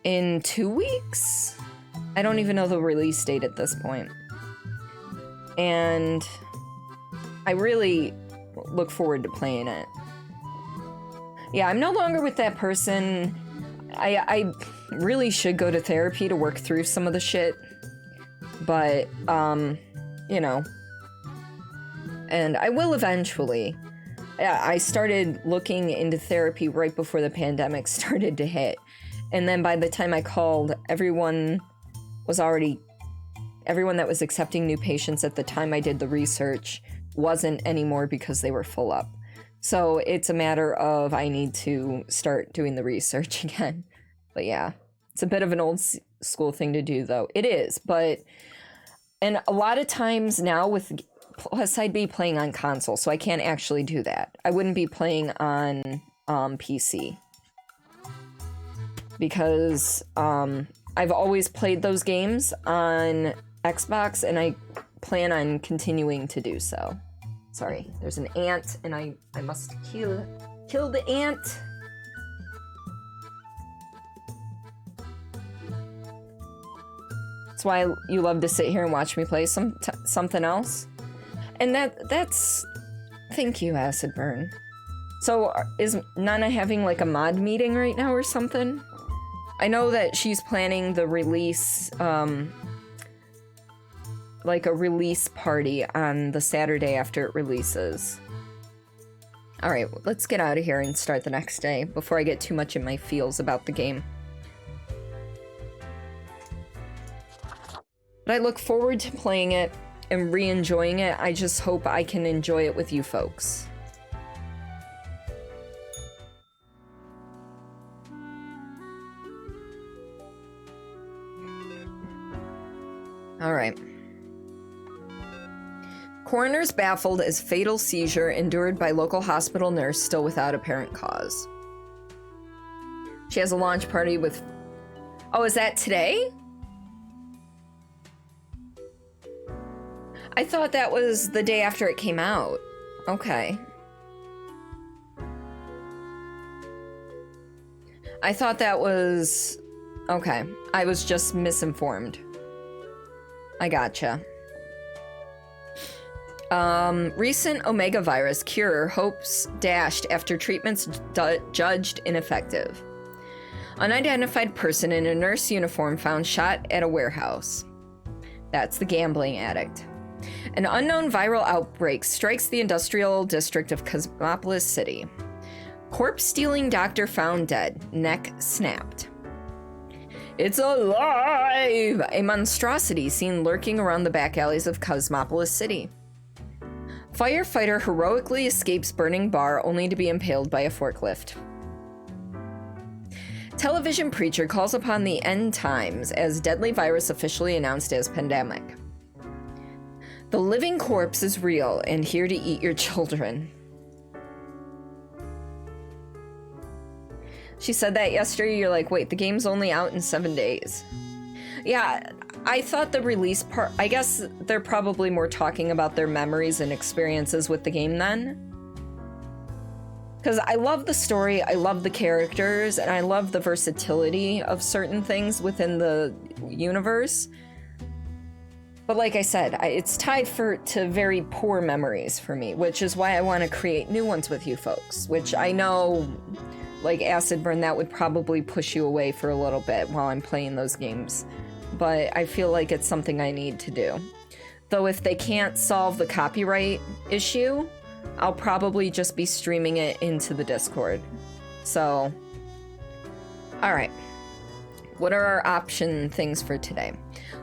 in 2 weeks? I don't even know the release date at this point. And I really look forward to playing it. Yeah, I'm no longer with that person. I really should go to therapy to work through some of the shit. But, you know. And I will eventually. I started looking into therapy right before the pandemic started to hit. And then by the time I called, everyone that was accepting new patients at the time I did the research wasn't anymore because they were full up. So it's a matter of I need to start doing the research again. But yeah, it's a bit of an old school thing to do though. It is, and a lot of times now with, plus I'd be playing on console, so I can't actually do that. I wouldn't be playing on PC. Because I've always played those games on Xbox, and I plan on continuing to do so. Sorry, there's an ant, and I must kill the ant. That's why you love to sit here and watch me play something else. And that's... Thank you, Acid Burn. So, is Nana having like a mod meeting right now or something? I know that she's planning the release, like a release party on the Saturday after it releases. Alright, let's get out of here and start the next day before I get too much in my feels about the game. But I look forward to playing it and re-enjoying it. I just hope I can enjoy it with you folks. All right. Coroner's baffled as fatal seizure endured by local hospital nurse still without apparent cause. She has a launch party with... Oh, is that today? I thought that was the day after it came out. Okay. I thought that was... Okay. I was just misinformed. I gotcha. Recent Omega virus cure hopes dashed after treatments judged ineffective. Unidentified person in a nurse uniform found shot at a warehouse. That's the gambling addict. An unknown viral outbreak strikes the industrial district of Cosmopolis City. Corpse-stealing doctor found dead, neck snapped. It's alive! A monstrosity seen lurking around the back alleys of Cosmopolis City. Firefighter heroically escapes burning bar only to be impaled by a forklift. Television preacher calls upon the end times as deadly virus officially announced as pandemic. The living corpse is real and here to eat your children. She said that yesterday. You're like, wait, the game's only out in 7 days. Yeah, I thought the release part, I guess they're probably more talking about their memories and experiences with the game then. Because I love the story, I love the characters, and I love the versatility of certain things within the universe. But like I said, it's tied to very poor memories for me, which is why I want to create new ones with you folks, which I know, like Acid Burn, that would probably push you away for a little bit while I'm playing those games. But I feel like it's something I need to do. Though if they can't solve the copyright issue, I'll probably just be streaming it into the Discord. So, alright. What are our option things for today?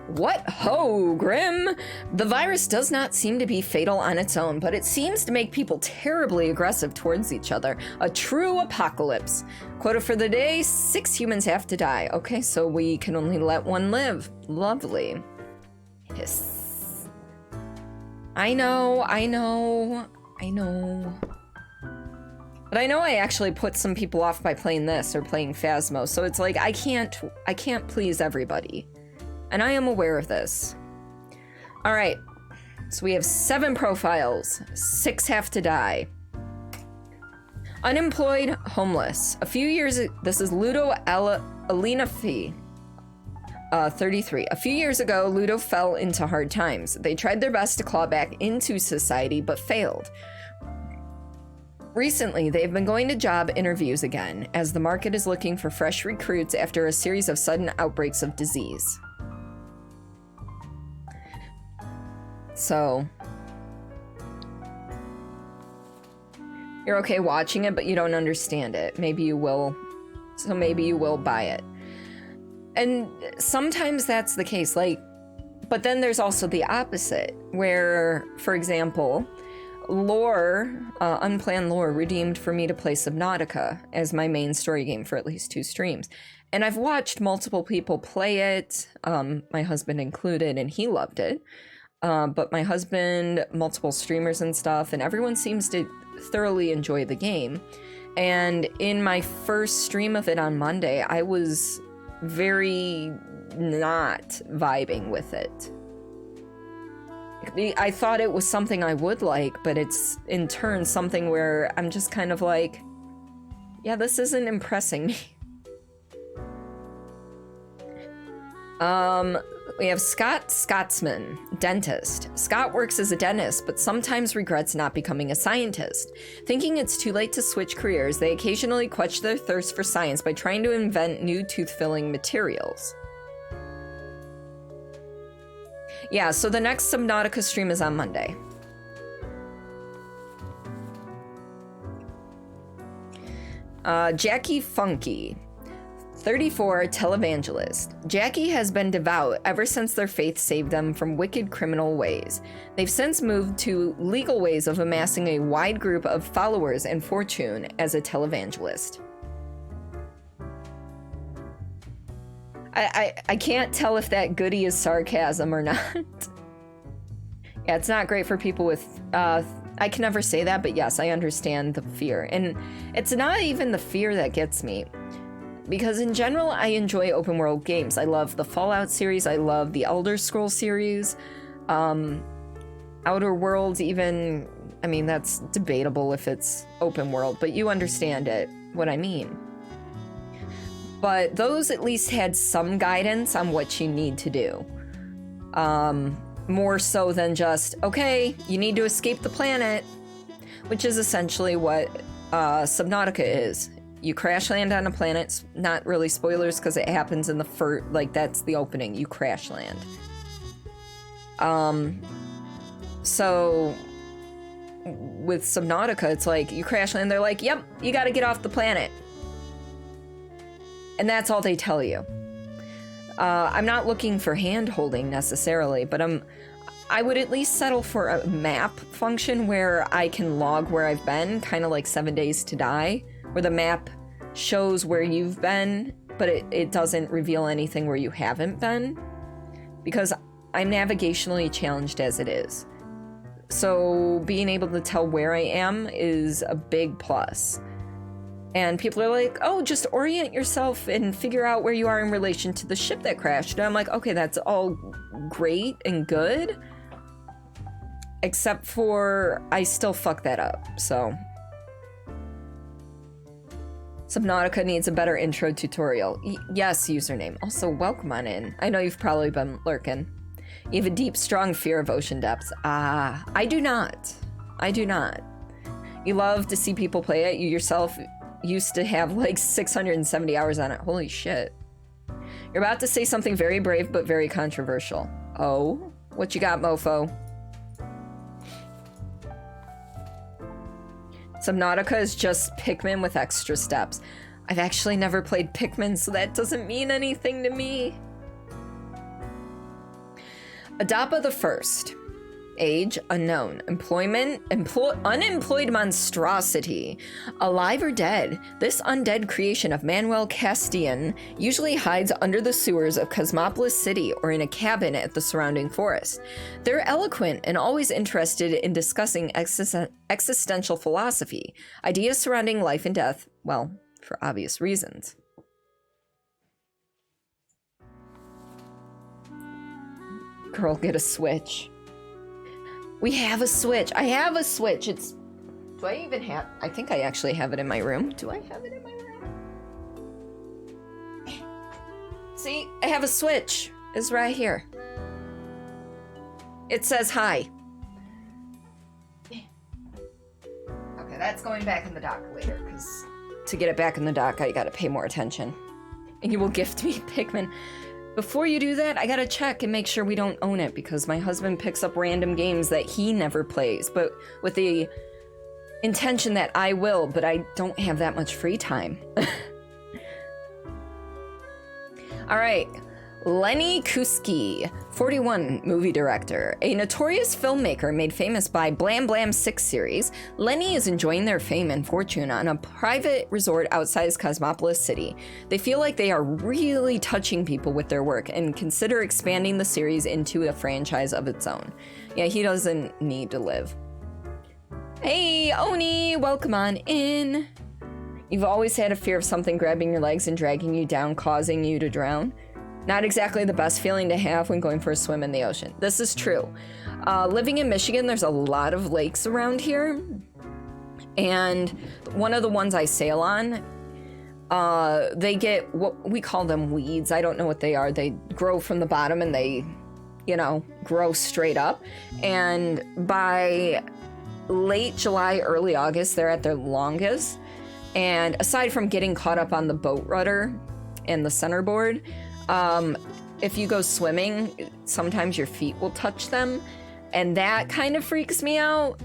What ho, Grim! The virus does not seem to be fatal on its own, but it seems to make people terribly aggressive towards each other. A true apocalypse. Quota for the day, 6 humans have to die. Okay, so we can only let one live. Lovely. Hiss. I know. But I know I actually put some people off by playing this or playing Phasmo, so it's like I can't please everybody. And I am aware of this. All right, so we have 7 profiles. 6 have to die. Unemployed, homeless. A few years, this is Ludo Alinafi, 33. A few years ago, Ludo fell into hard times. They tried their best to claw back into society, but failed. Recently, they've been going to job interviews again, as the market is looking for fresh recruits after a series of sudden outbreaks of disease. So, you're okay watching it, but you don't understand it. Maybe you will, so maybe you will buy it. And sometimes that's the case, like, but then there's also the opposite, where, for example, lore, unplanned lore redeemed for me to play Subnautica as my main story game for at least 2 streams. And I've watched multiple people play it, my husband included, and he loved it. But my husband, multiple streamers and stuff, and everyone seems to thoroughly enjoy the game. And in my first stream of it on Monday, I was very not vibing with it. I thought it was something I would like, but it's in turn something where I'm just kind of like, yeah, this isn't impressing me. We have Scott Scotsman, dentist. Scott works as a dentist, but sometimes regrets not becoming a scientist. Thinking it's too late to switch careers, they occasionally quench their thirst for science by trying to invent new tooth-filling materials. Yeah, so the next Subnautica stream is on Monday. Jackie Funky, 34, televangelist. Jackie has been devout ever since their faith saved them from wicked criminal ways. They've since moved to legal ways of amassing a wide group of followers and fortune as a televangelist. I can't tell if that goody is sarcasm or not. Yeah, it's not great for people with, I can never say that, but yes, I understand the fear. And it's not even the fear that gets me. Because in general, I enjoy open world games. I love the Fallout series. I love the Elder Scrolls series. Outer Worlds even, I mean, that's debatable if it's open world, but you understand it, what I mean. But those at least had some guidance on what you need to do. More so than just, okay, you need to escape the planet, which is essentially what Subnautica is. You crash land on a planet. It's not really spoilers because it happens in the first, like, that's the opening. You crash land. So with Subnautica, it's like you crash land. They're like, yep, you got to get off the planet. And that's all they tell you. I'm not looking for hand-holding necessarily, but I would at least settle for a map function where I can log where I've been, kind of like 7 Days to Die, where the map shows where you've been, but it doesn't reveal anything where you haven't been, because I'm navigationally challenged as it is. So being able to tell where I am is a big plus. And people are like, oh, just orient yourself and figure out where you are in relation to the ship that crashed. And I'm like, okay, that's all great and good. Except for I still fuck that up, so. Subnautica needs a better intro tutorial. Yes, username. Also, welcome on in. I know you've probably been lurking. You have a deep, strong fear of ocean depths. Ah, I do not. I do not. You love to see people play it. You yourself used to have like 670 hours on it. Holy shit. You're about to say something very brave but very controversial. Oh? What you got, mofo? Subnautica is just Pikmin with extra steps. I've actually never played Pikmin, so that doesn't mean anything to me. Adapa the First. Age, unknown. Employment, unemployed monstrosity. Alive or dead, this undead creation of Manuel Castian usually hides under the sewers of Cosmopolis City or in a cabin at the surrounding forest. They're eloquent and always interested in discussing existential philosophy, ideas surrounding life and death, well, for obvious reasons. Girl, get a Switch. We have a Switch. I have a Switch. Do I even have... I think I actually have it in my room. Do I have it in my room? See? I have a Switch. It's right here. It says hi. Okay, that's going back in the dock later, because to get it back in the dock, I gotta pay more attention. And you will gift me Pikmin. Before you do that, I gotta check and make sure we don't own it, because my husband picks up random games that he never plays, but with the intention that I will, but I don't have that much free time. All right, Lenny Kuski, 41, movie director. A notorious filmmaker made famous by Blam Blam 6 series, Lenny is enjoying their fame and fortune on a private resort outside Cosmopolis City. They feel like they are really touching people with their work and consider expanding the series into a franchise of its own. Yeah, he doesn't need to live. Hey, Oni, welcome on in. You've always had a fear of something grabbing your legs and dragging you down, causing you to drown. Not exactly the best feeling to have when going for a swim in the ocean. This is true. Living in Michigan, there's a lot of lakes around here. And one of the ones I sail on, they get what we call them weeds. I don't know what they are. They grow from the bottom and they, grow straight up. And by late July, early August, they're at their longest. And aside from getting caught up on the boat rudder and the centerboard, if you go swimming, sometimes your feet will touch them, and that kind of freaks me out.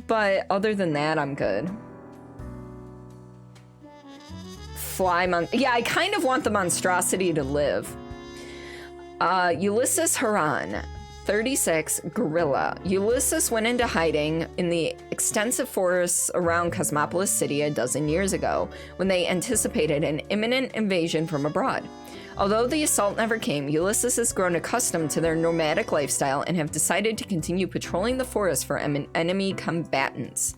But other than that, I'm good. Yeah, I kind of want the monstrosity to live. Ulysses Haran. 36, gorilla. Ulysses went into hiding in the extensive forests around Cosmopolis City a dozen years ago when they anticipated an imminent invasion from abroad. Although the assault never came, Ulysses has grown accustomed to their nomadic lifestyle and have decided to continue patrolling the forest for enemy combatants.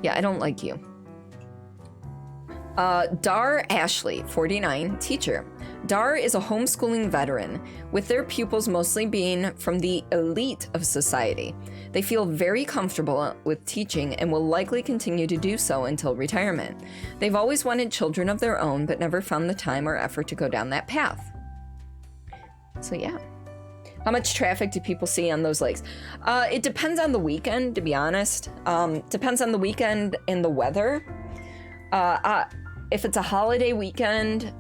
Yeah, I don't like you. Dar Ashley, 49, teacher. Dar is a homeschooling veteran, with their pupils mostly being from the elite of society. They feel very comfortable with teaching and will likely continue to do so until retirement. They've always wanted children of their own, but never found the time or effort to go down that path. So yeah. How much traffic do people see on those lakes? It depends on the weekend, to be honest. Depends on the weekend and the weather. If it's a holiday weekend,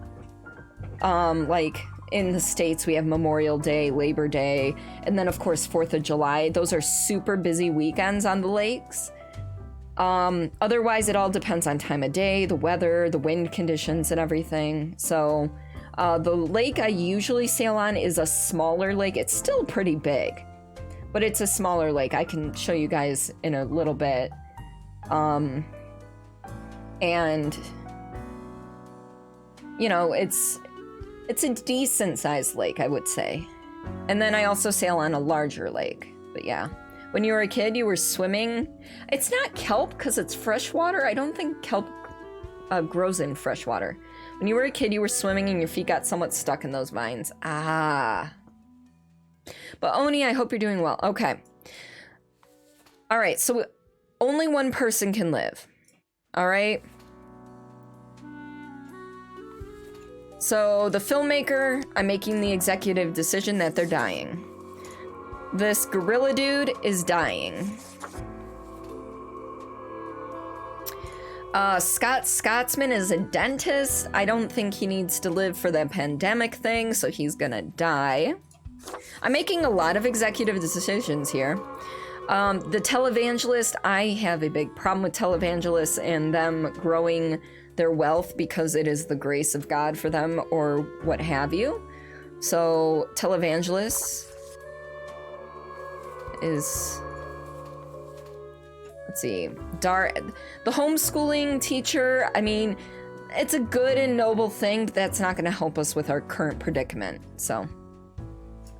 like in the States, we have Memorial Day, Labor Day, and then of course 4th of July. Those are super busy weekends on the lakes. Otherwise, it all depends on time of day, the weather, the wind conditions, and everything. So the lake I usually sail on is a smaller lake. It's still pretty big, but it's a smaller lake. I can show you guys in a little bit. And you know, it's a decent sized lake, I would say. And then I also sail on a larger lake. But yeah, when you were a kid, you were swimming. It's not kelp because it's freshwater. I don't think kelp grows in freshwater. When you were a kid, you were swimming and your feet got somewhat stuck in those vines. Ah. But Oni, I hope you're doing well. Okay. All right, so only one person can live. All right. So the filmmaker, I'm making the executive decision that they're dying. This gorilla dude is dying. Scotsman is a dentist. I don't think he needs to live for the pandemic thing, so he's gonna die. I'm making a lot of executive decisions here. The televangelist, I have a big problem with televangelists and them growing their wealth because it is the grace of God for them or what have you. So televangelist is, let's see, the homeschooling teacher, I mean, it's a good and noble thing, but that's not going to help us with our current predicament. So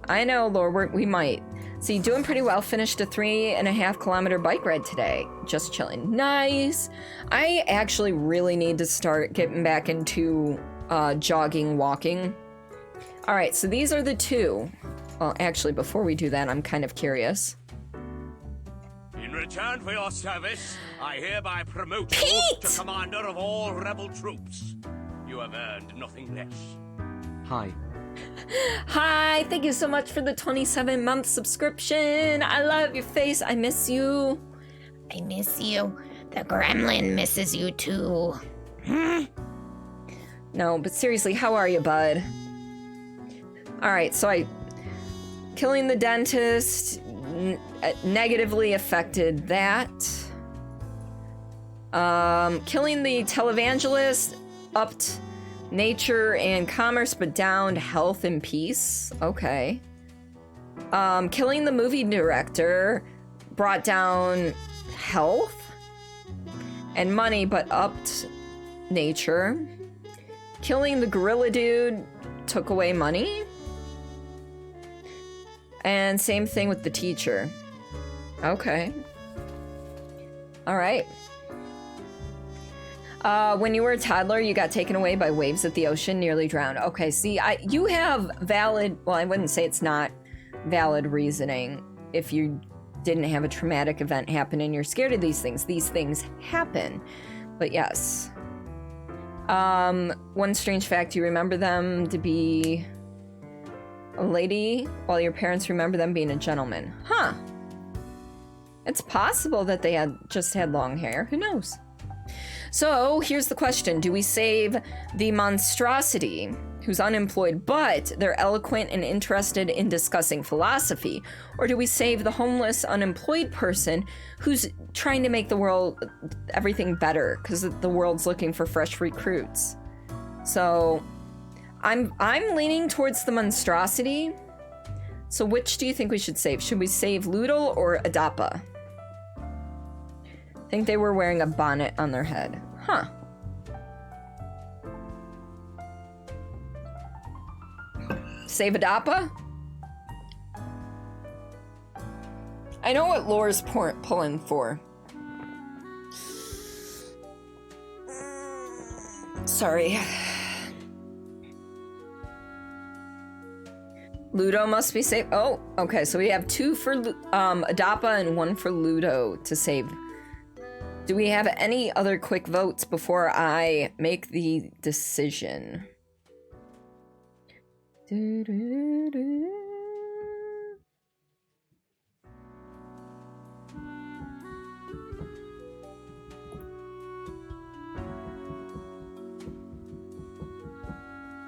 I know, Lord, we might. See, doing pretty well. Finished a 3.5 kilometer bike ride today. Just chilling. Nice. I actually really need to start getting back into jogging, walking. All right, so these are the two. Well, actually, before we do that, I'm kind of curious. In return for your service, I hereby promote Pete! you to commander of all rebel troops. You have earned nothing less. Hi. Hi, thank you so much for the 27-month subscription. I love your face. I miss you. I miss you. The gremlin misses you too. No, but seriously, how are you, bud? All right, so killing the dentist negatively affected that. Killing the televangelist upped nature and commerce, but downed health and peace. Okay. Killing the movie director brought down health and money, but upped nature. Killing the gorilla dude took away money. And same thing with the teacher. Okay. All right. When you were a toddler, you got taken away by waves at the ocean, nearly drowned. Okay, see, you have valid, well, I wouldn't say it's not valid reasoning if you didn't have a traumatic event happen and you're scared of these things. These things happen. But yes. One strange fact, you remember them to be a lady, while your parents remember them being a gentleman. Huh. It's possible that they just had long hair. Who knows? So here's the question. Do we save the monstrosity who's unemployed but they're eloquent and interested in discussing philosophy? Or do we save the homeless unemployed person who's trying to make the world, everything better because the world's looking for fresh recruits? So I'm leaning towards the monstrosity So which do you think we should save? Should we save Ludo or Adapa? I think they were wearing a bonnet on their head. Huh. Save Adapa? I know what Lore's pulling for. Sorry. Ludo must be saved. Oh, okay. So we have 2 for Adapa and 1 for Ludo to save. Do we have any other quick votes before I make the decision?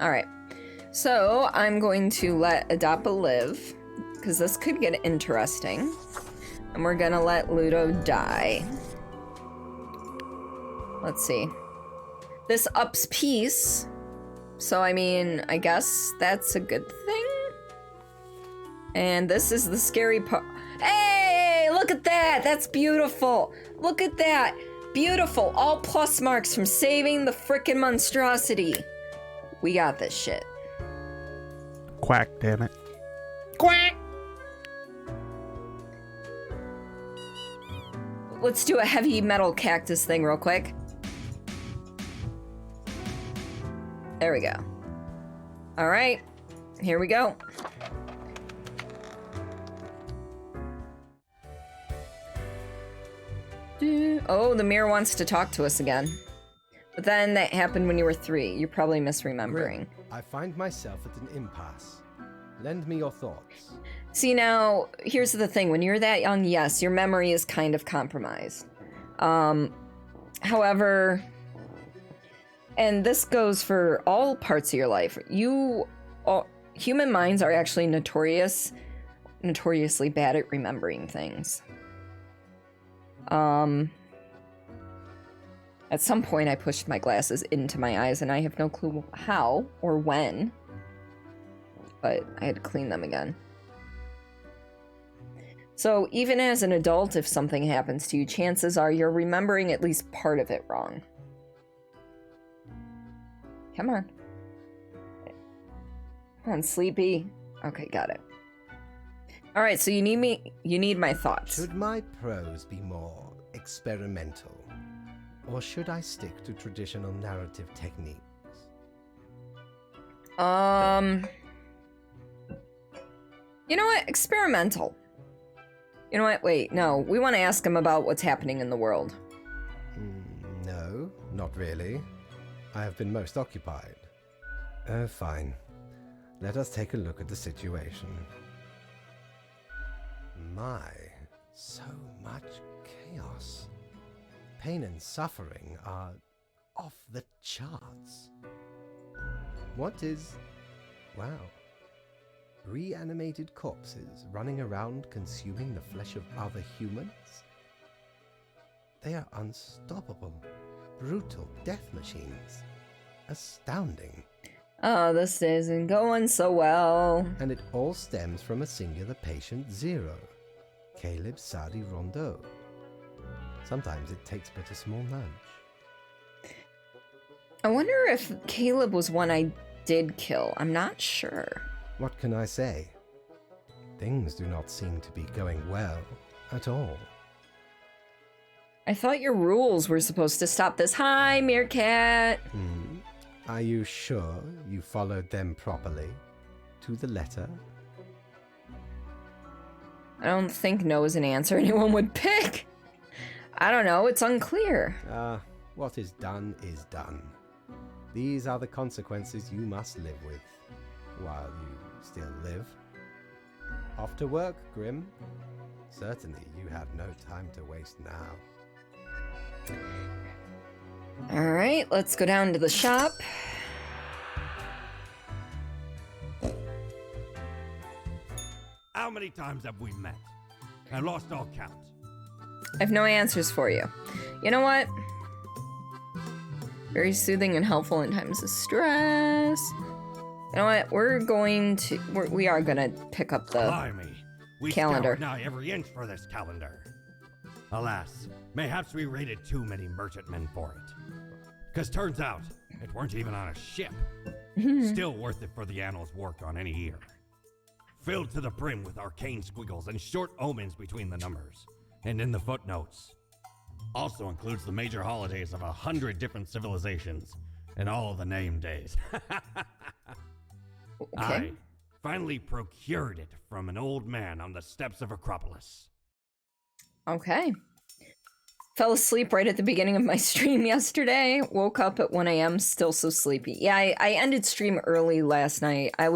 All right. So I'm going to let Adapa live, because this could get interesting. And we're gonna let Ludo die. Let's see. This ups peace. So, I mean, I guess that's a good thing. And this is the scary part. Hey, look at that. That's beautiful. Look at that. Beautiful. All plus marks from saving the frickin' monstrosity. We got this shit. Quack, damn it. Quack! Let's do a heavy metal cactus thing real quick. There we go. All right, here we go. Oh, the mirror wants to talk to us again. But then that happened when you were 3. You're probably misremembering. I find myself at an impasse. Lend me your thoughts. See, now, here's the thing. When you're that young, yes, your memory is kind of compromised. However, and this goes for all parts of your life, human minds are actually notoriously bad at remembering things. At some point, I pushed my glasses into my eyes, and I have no clue how or when, but I had to clean them again. So even as an adult, if something happens to you, chances are you're remembering at least part of it wrong. Come on. Come on, sleepy. Okay, got it. All right, so you need my thoughts. Should my prose be more experimental? Or should I stick to traditional narrative techniques? You know what? Experimental. You know what? Wait, no. We want to ask him about what's happening in the world. No, not really. I have been most occupied. Oh, fine. Let us take a look at the situation. My, so much chaos. Pain and suffering are off the charts. What is... wow. Reanimated corpses running around consuming the flesh of other humans? They are unstoppable, brutal death machines. Astounding. Oh, this isn't going so well. And it all stems from a singular patient zero, Caleb Sadi Rondeau. Sometimes it takes but a small nudge. I wonder if Caleb was one I did kill. I'm not sure. What can I say? Things do not seem to be going well at all. I thought your rules were supposed to stop this. Hi, Meerkat. Are you sure you followed them properly? To the letter? I don't think no is an answer anyone would pick. I don't know, it's unclear. What is done is done. These are the consequences you must live with, while you still live. Off to work, Grim. Certainly you have no time to waste now. Alright, let's go down to the shop. How many times have we met? I lost all count. I have no answers for you. You know what? Very soothing and helpful in times of stress. You know what? We are gonna pick up the Blimey, we calendar. scoured nigh every inch for this calendar. Alas, mayhaps we raided too many merchantmen for it. 'Cause turns out, it weren't even on a ship. Still worth it for the annals work on any year. Filled to the brim with arcane squiggles and short omens between the numbers. And in the footnotes. Also includes the major holidays of 100 different civilizations. And all the name days. Okay. I finally procured it from an old man on the steps of Acropolis. Okay. Fell asleep right at the beginning of my stream yesterday. Woke up at 1 a.m. still so sleepy. Yeah, I ended stream early last night. I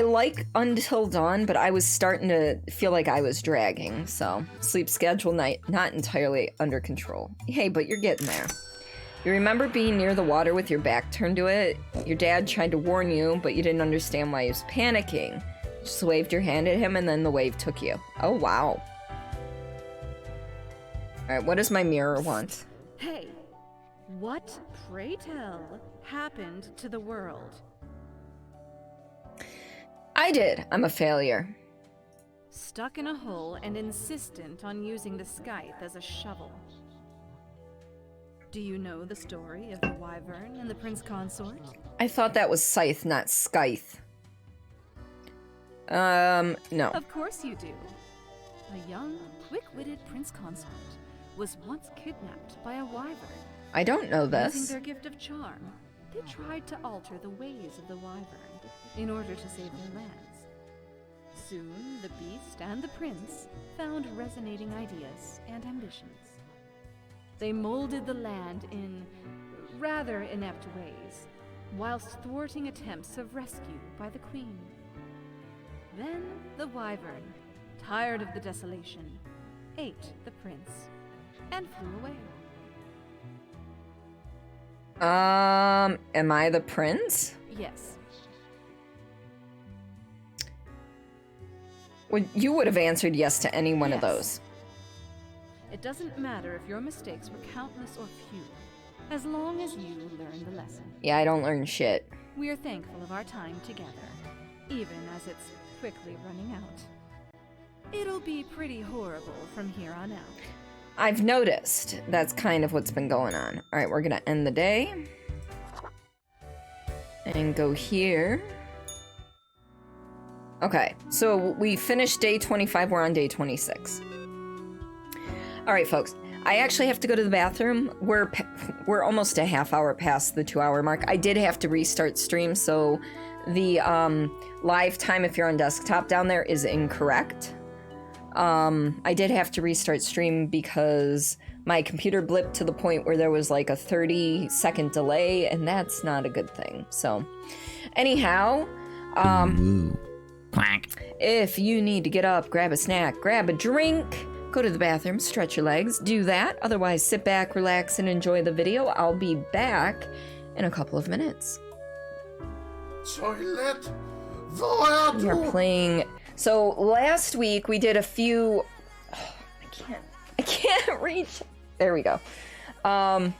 like Until Dawn, but I was starting to feel like I was dragging. So sleep schedule night not entirely under control. Hey, but you're getting there. You remember being near the water with your back turned to it? Your dad tried to warn you, but you didn't understand why he was panicking. Just waved your hand at him and then the wave took you. Oh, wow. Alright, what does my mirror want? Hey, what, pray tell, happened to the world? I did. I'm a failure. Stuck in a hole and insistent on using the scythe as a shovel. Do you know the story of the wyvern and the prince consort? I thought that was scythe, not scythe. No. Of course you do. A young, quick-witted prince consort was once kidnapped by a wyvern. I don't know this. Using their gift of charm, they tried to alter the ways of the wyvern in order to save their lands. Soon, the beast and the prince found resonating ideas and ambitions. They molded the land in rather inept ways, whilst thwarting attempts of rescue by the queen. Then the wyvern, tired of the desolation, ate the prince and flew away. Am I the prince? Yes. Well, you would have answered yes to any one of those. It doesn't matter if your mistakes were countless or few, as long as you learn the lesson. Yeah, I don't learn shit. We are thankful of our time together, even as it's quickly running out. It'll be pretty horrible from here on out. I've noticed. That's kind of what's been going on. Alright, we're gonna end the day. And go here. Okay, so we finished day 25, we're on day 26. Alright, folks. I actually have to go to the bathroom. We're almost a half hour past the 2-hour mark. I did have to restart stream, so the live time, if you're on desktop down there, is incorrect. I did have to restart stream because my computer blipped to the point where there was like a 30-second delay, and that's not a good thing. So, anyhow, Quack. If you need to get up, grab a snack, grab a drink, go to the bathroom, stretch your legs, do that. Otherwise, sit back, relax, and enjoy the video. I'll be back in a couple of minutes. Toilet. We are playing. So last week we did a few. Oh, I can't reach. There we go. I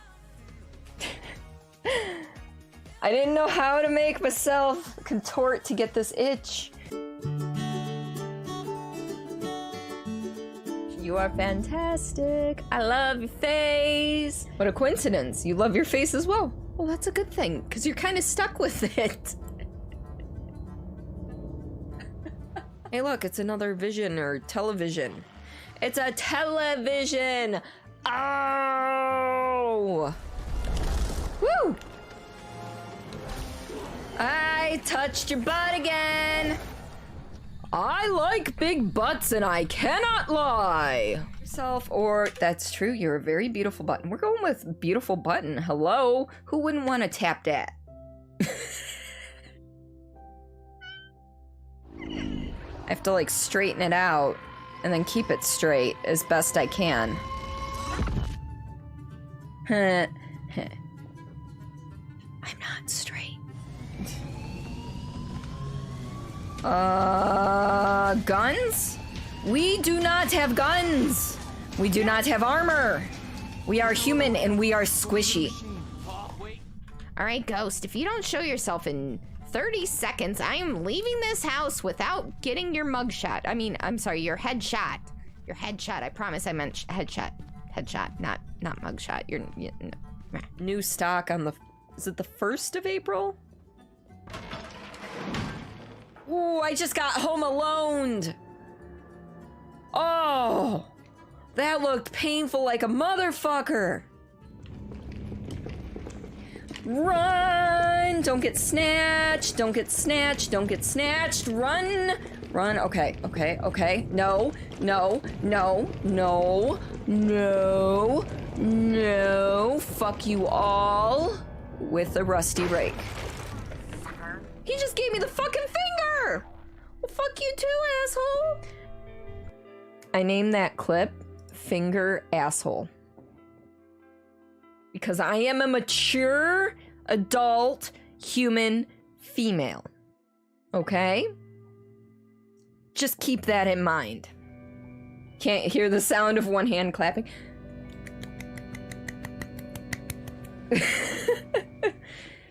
didn't know how to make myself contort to get this itch. You are fantastic. I love your face. What a coincidence. You love your face as well. Well, that's a good thing, because you're kind of stuck with it. Hey, look, it's another vision or television. It's a television. Oh! Woo! I touched your butt again. I like big butts and I cannot lie. Self or that's true, you're a very beautiful button. We're going with beautiful button. Hello? Who wouldn't want to tap that? I have to like straighten it out and then keep it straight as best I can. I'm not straight. Guns? We do not have guns. We do not have armor. We are human and we are squishy. Alright, Ghost, if you don't show yourself in 30 seconds, I am leaving this house without getting your mugshot. I mean, I'm sorry, your headshot. Your headshot. I promise I meant headshot. Headshot, not mugshot. No. New stock on the... Is it the 1st of April? Ooh, I just got home alone. Oh, that looked painful like a motherfucker. Run! Don't get snatched. Don't get snatched. Don't get snatched. Run! Run. Okay. Okay. Okay. No. No. No. No. No. No. Fuck you all. With a rusty rake. He just gave me the fucking finger! Well, fuck you too, asshole! I named that clip Finger Asshole. Because I am a mature, adult, human female. Okay? Just keep that in mind. Can't hear the sound of one hand clapping.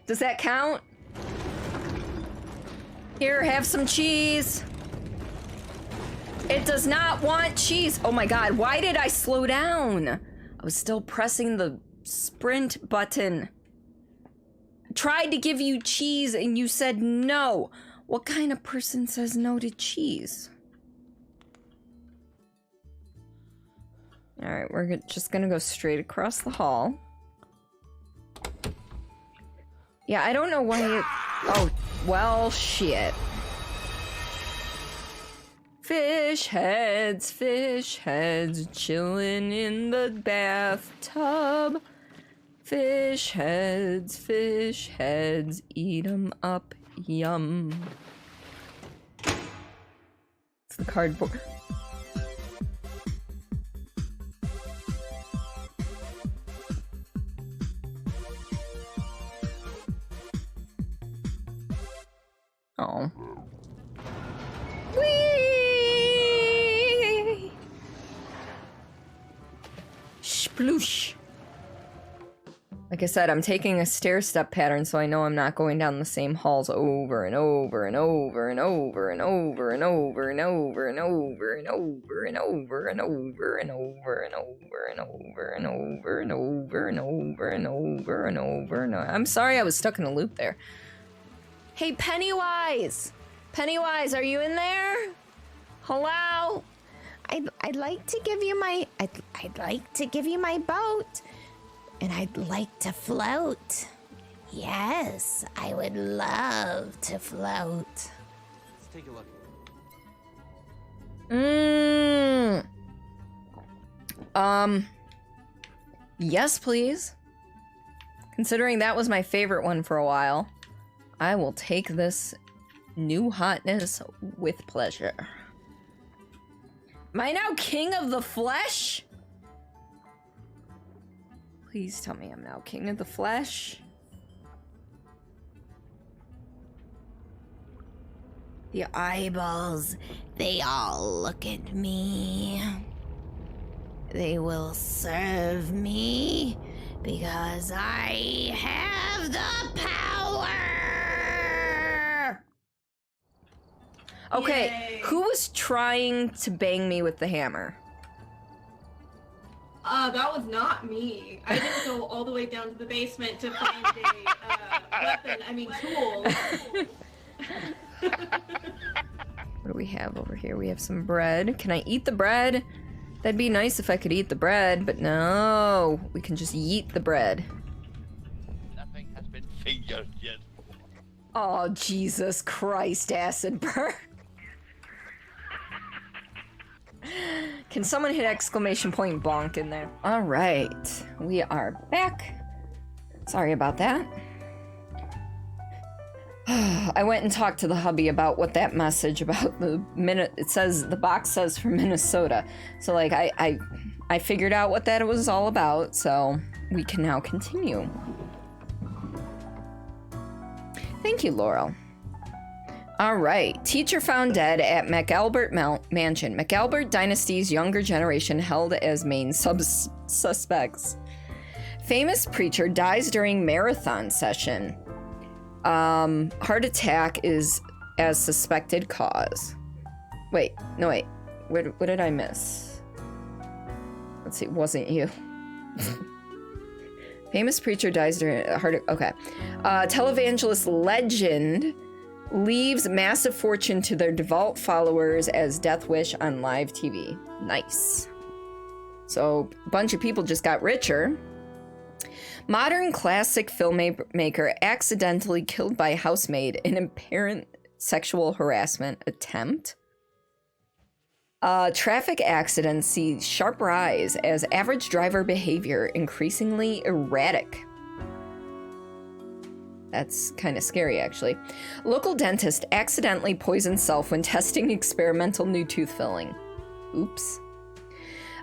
Does that count? Here, have some cheese. It does not want cheese. Oh my god, why did I slow down? I was still pressing the sprint button. I tried to give you cheese and you said no. What kind of person says no to cheese? Alright, we're just gonna go straight across the hall. Yeah, I don't know why it... Oh, well, shit. Fish heads, chilling in the bathtub. Fish heads, eat 'em up, yum. It's the cardboard. Oh. Whee! Sploosh. Like I said, I'm taking a stair-step pattern so I know I'm not going down the same halls over and over and over and over and over and over and over and over and over and over and over and over and over and over and over and over and over and over and over and over. I'm sorry I was stuck in a loop there. Hey, Pennywise! Pennywise, are you in there? Hello? I'd like to give you my... I'd like to give you my boat. And I'd like to float. Yes, I would love to float. Let's take a look. Yes, please. Considering that was my favorite one for a while, I will take this new hotness with pleasure. Am I now king of the flesh? Please tell me I'm now king of the flesh. The eyeballs, they all look at me. They will serve me because I have the power. Okay, Yay. who was trying to bang me with the hammer? That was not me. I didn't go all the way down to the basement to find tool. What do we have over here? We have some bread. Can I eat the bread? That'd be nice if I could eat the bread, but no. We can just eat the bread. Nothing has been fingered yet. Oh, Jesus Christ, acid burn. Can someone hit exclamation point bonk in there? All right, we are back. Sorry about that. I went and talked to the hubby about what that message about the it says, the box says from Minnesota. So like I figured out what that was all about, so we can now continue. Thank you, Laurel. All right. Teacher found dead at McAlbert Mansion. McAlbert Dynasty's younger generation held as main suspects. Famous preacher dies during marathon session. Heart attack is as suspected cause. Wait, no wait. What did I miss? Let's see, wasn't you. Famous preacher dies during heart. Okay. Televangelist legend leaves massive fortune to their devout followers as death wish on live TV. Nice. So a bunch of people just got richer. Modern classic filmmaker accidentally killed by housemaid in apparent sexual harassment attempt. Traffic accidents see sharp rise as average driver behavior increasingly erratic. That's kind of scary, actually. Local dentist accidentally poisons self when testing experimental new tooth filling. Oops.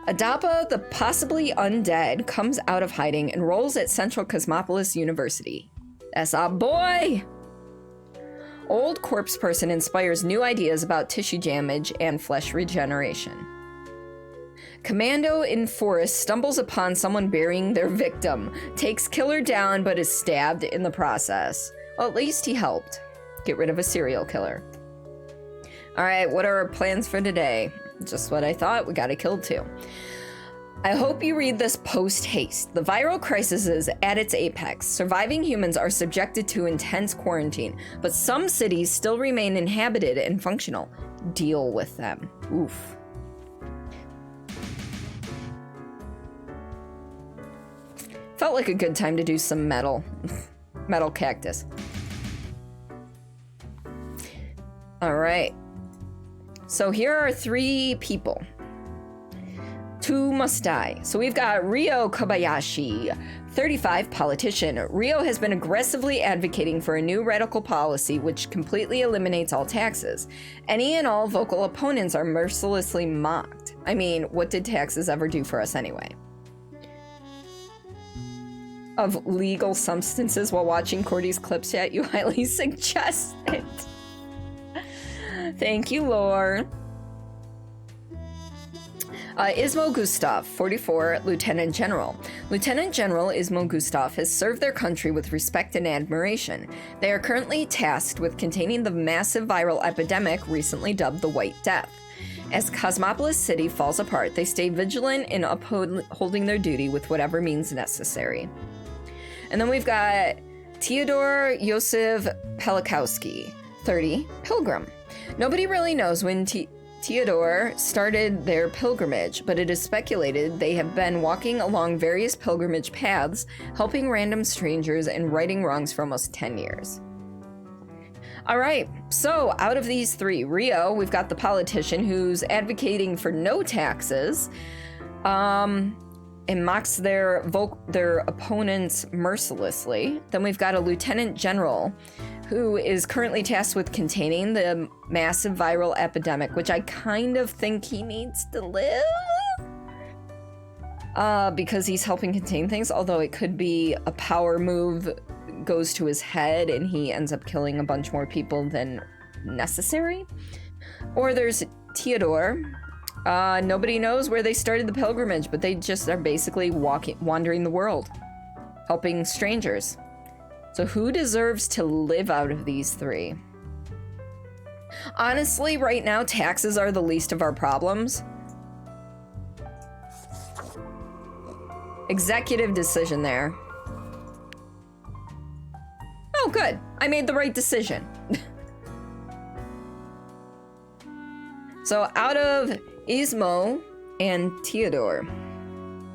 Adapa, the possibly undead, comes out of hiding, enrolls at Central Cosmopolis University. That's our boy! Old corpse person inspires new ideas about tissue damage and flesh regeneration. Commando in forest stumbles upon someone burying their victim, takes killer down but is stabbed in the process. Well, at least he helped get rid of a serial killer. All right, what are our plans for today? Just what I thought, we gotta kill two. I hope you read this post-haste. The viral crisis is at its apex. Surviving humans are subjected to intense quarantine, but some cities still remain inhabited and functional. Deal with them. Oof. Felt like a good time to do some metal. Metal cactus. All right. So here are 3 people. 2 must die. So we've got Ryo Kobayashi, 35, politician. Ryo has been aggressively advocating for a new radical policy which completely eliminates all taxes. Any and all vocal opponents are mercilessly mocked. I mean, what did taxes ever do for us anyway? Of legal substances while watching Cordy's clips yet, you highly suggest it. Thank you, Lore. Ismo Gustav, 44, Lieutenant General. Lieutenant General Ismo Gustav has served their country with respect and admiration. They are currently tasked with containing the massive viral epidemic recently dubbed the White Death. As Cosmopolis City falls apart, they stay vigilant in upholding their duty with whatever means necessary. And then we've got Theodore Yosef Pelikowski, 30, Pilgrim. Nobody really knows when Theodore started their pilgrimage, but it is speculated they have been walking along various pilgrimage paths, helping random strangers and righting wrongs for almost 10 years. All right, so out of these 3, Ryo, we've got the politician who's advocating for no taxes, and mocks their opponents mercilessly. Then we've got a lieutenant general who is currently tasked with containing the massive viral epidemic, which I kind of think he needs to live because he's helping contain things, although it could be a power move goes to his head and he ends up killing a bunch more people than necessary. Or there's Theodore. Nobody knows where they started the pilgrimage, but they just are basically wandering the world, helping strangers. So who deserves to live out of these 3? Honestly, right now, taxes are the least of our problems. Executive decision there. Oh, good. I made the right decision. So out of Ismo and Theodore,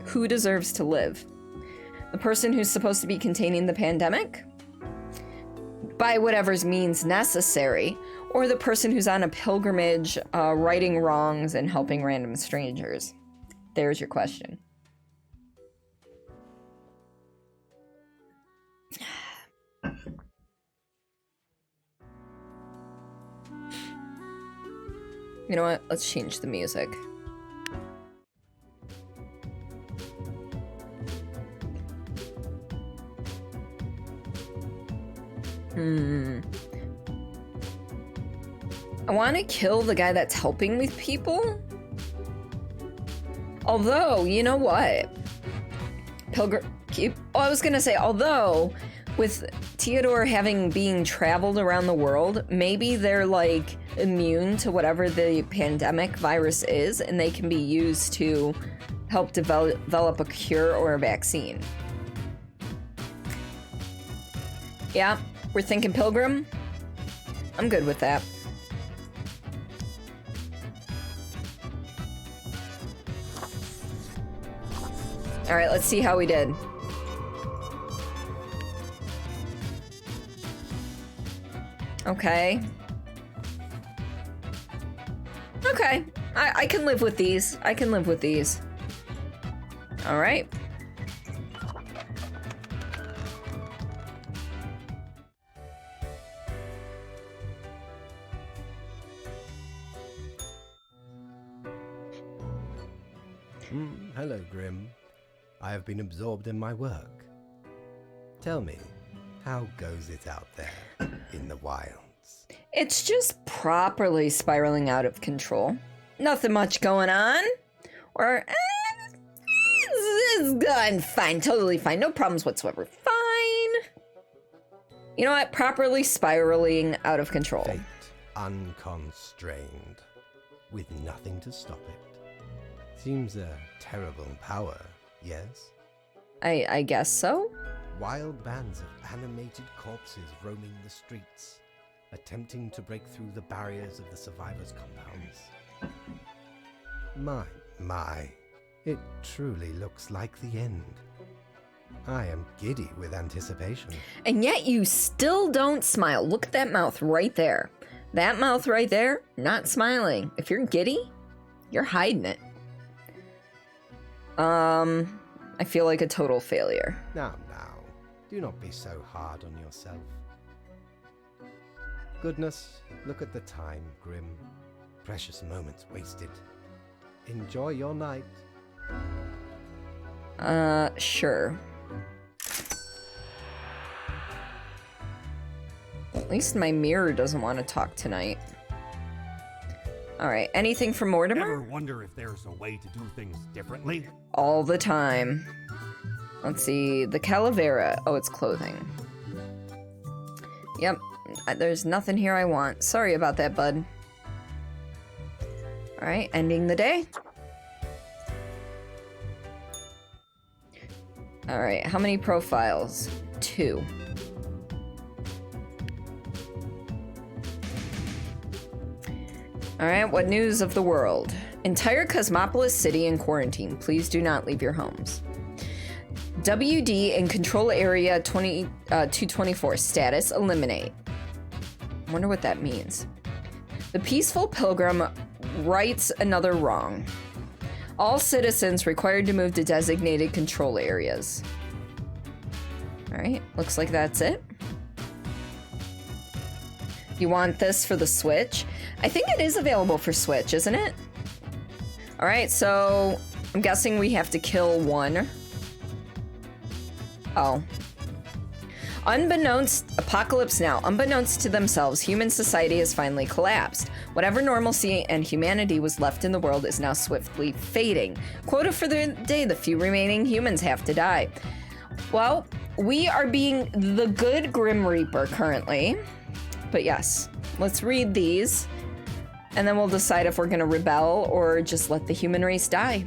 who deserves to live? The person who's supposed to be containing the pandemic? By whatever's means necessary, or the person who's on a pilgrimage, righting wrongs and helping random strangers? There's your question. You know what? Let's change the music. I want to kill the guy that's helping with people. Although, you know what? I was gonna say, although with Theodore being traveled around the world, maybe they're like immune to whatever the pandemic virus is, and they can be used to help develop a cure or a vaccine. Yeah, we're thinking Pilgrim. I'm good with that. All right, let's see how we did. Okay. Okay, I can live with these. I can live with these. All right. Hello, Grim. I have been absorbed in my work. Tell me, how goes it out there in the wilds? It's just properly spiraling out of control. Nothing much going on. Or, it's going fine, totally fine. No problems whatsoever. Fine. You know what? Properly spiraling out of control. Fate, unconstrained, with nothing to stop it. Seems a terrible power, yes? I guess so. Wild bands of animated corpses roaming the streets, attempting to break through the barriers of the survivors' compounds. My, it truly looks like the end. I am giddy with anticipation. And yet you still don't smile. Look at that mouth right there. That mouth right there, not smiling. If you're giddy, you're hiding it. I feel like a total failure. Now, do not be so hard on yourself. Goodness, look at the time, Grim. Precious moments wasted. Enjoy your night. Sure. At least my mirror doesn't want to talk tonight. Alright, anything from Mortimer? Ever wonder if there's a way to do things differently? All the time. Let's see, the Calavera. Oh, it's clothing. Yep, there's nothing here I want. Sorry about that, bud. Alright, ending the day. Alright, how many profiles? 2. Alright, what news of the world? Entire Cosmopolis City in quarantine. Please do not leave your homes. WD in Control Area 224. Status eliminate. I wonder what that means. The Peaceful Pilgrim rights another wrong. All citizens required to move to designated control areas. Alright, looks like that's it. You want this for the Switch? I think it is available for Switch, isn't it? Alright, so I'm guessing we have to kill one. Oh. Apocalypse Now. Unbeknownst to themselves, human society has finally collapsed. Whatever normalcy and humanity was left in the world is now swiftly fading. Quota for the day, the few remaining humans have to die. Well, we are being the good Grim Reaper currently. But yes, let's read these. And then we'll decide if we're going to rebel or just let the human race die.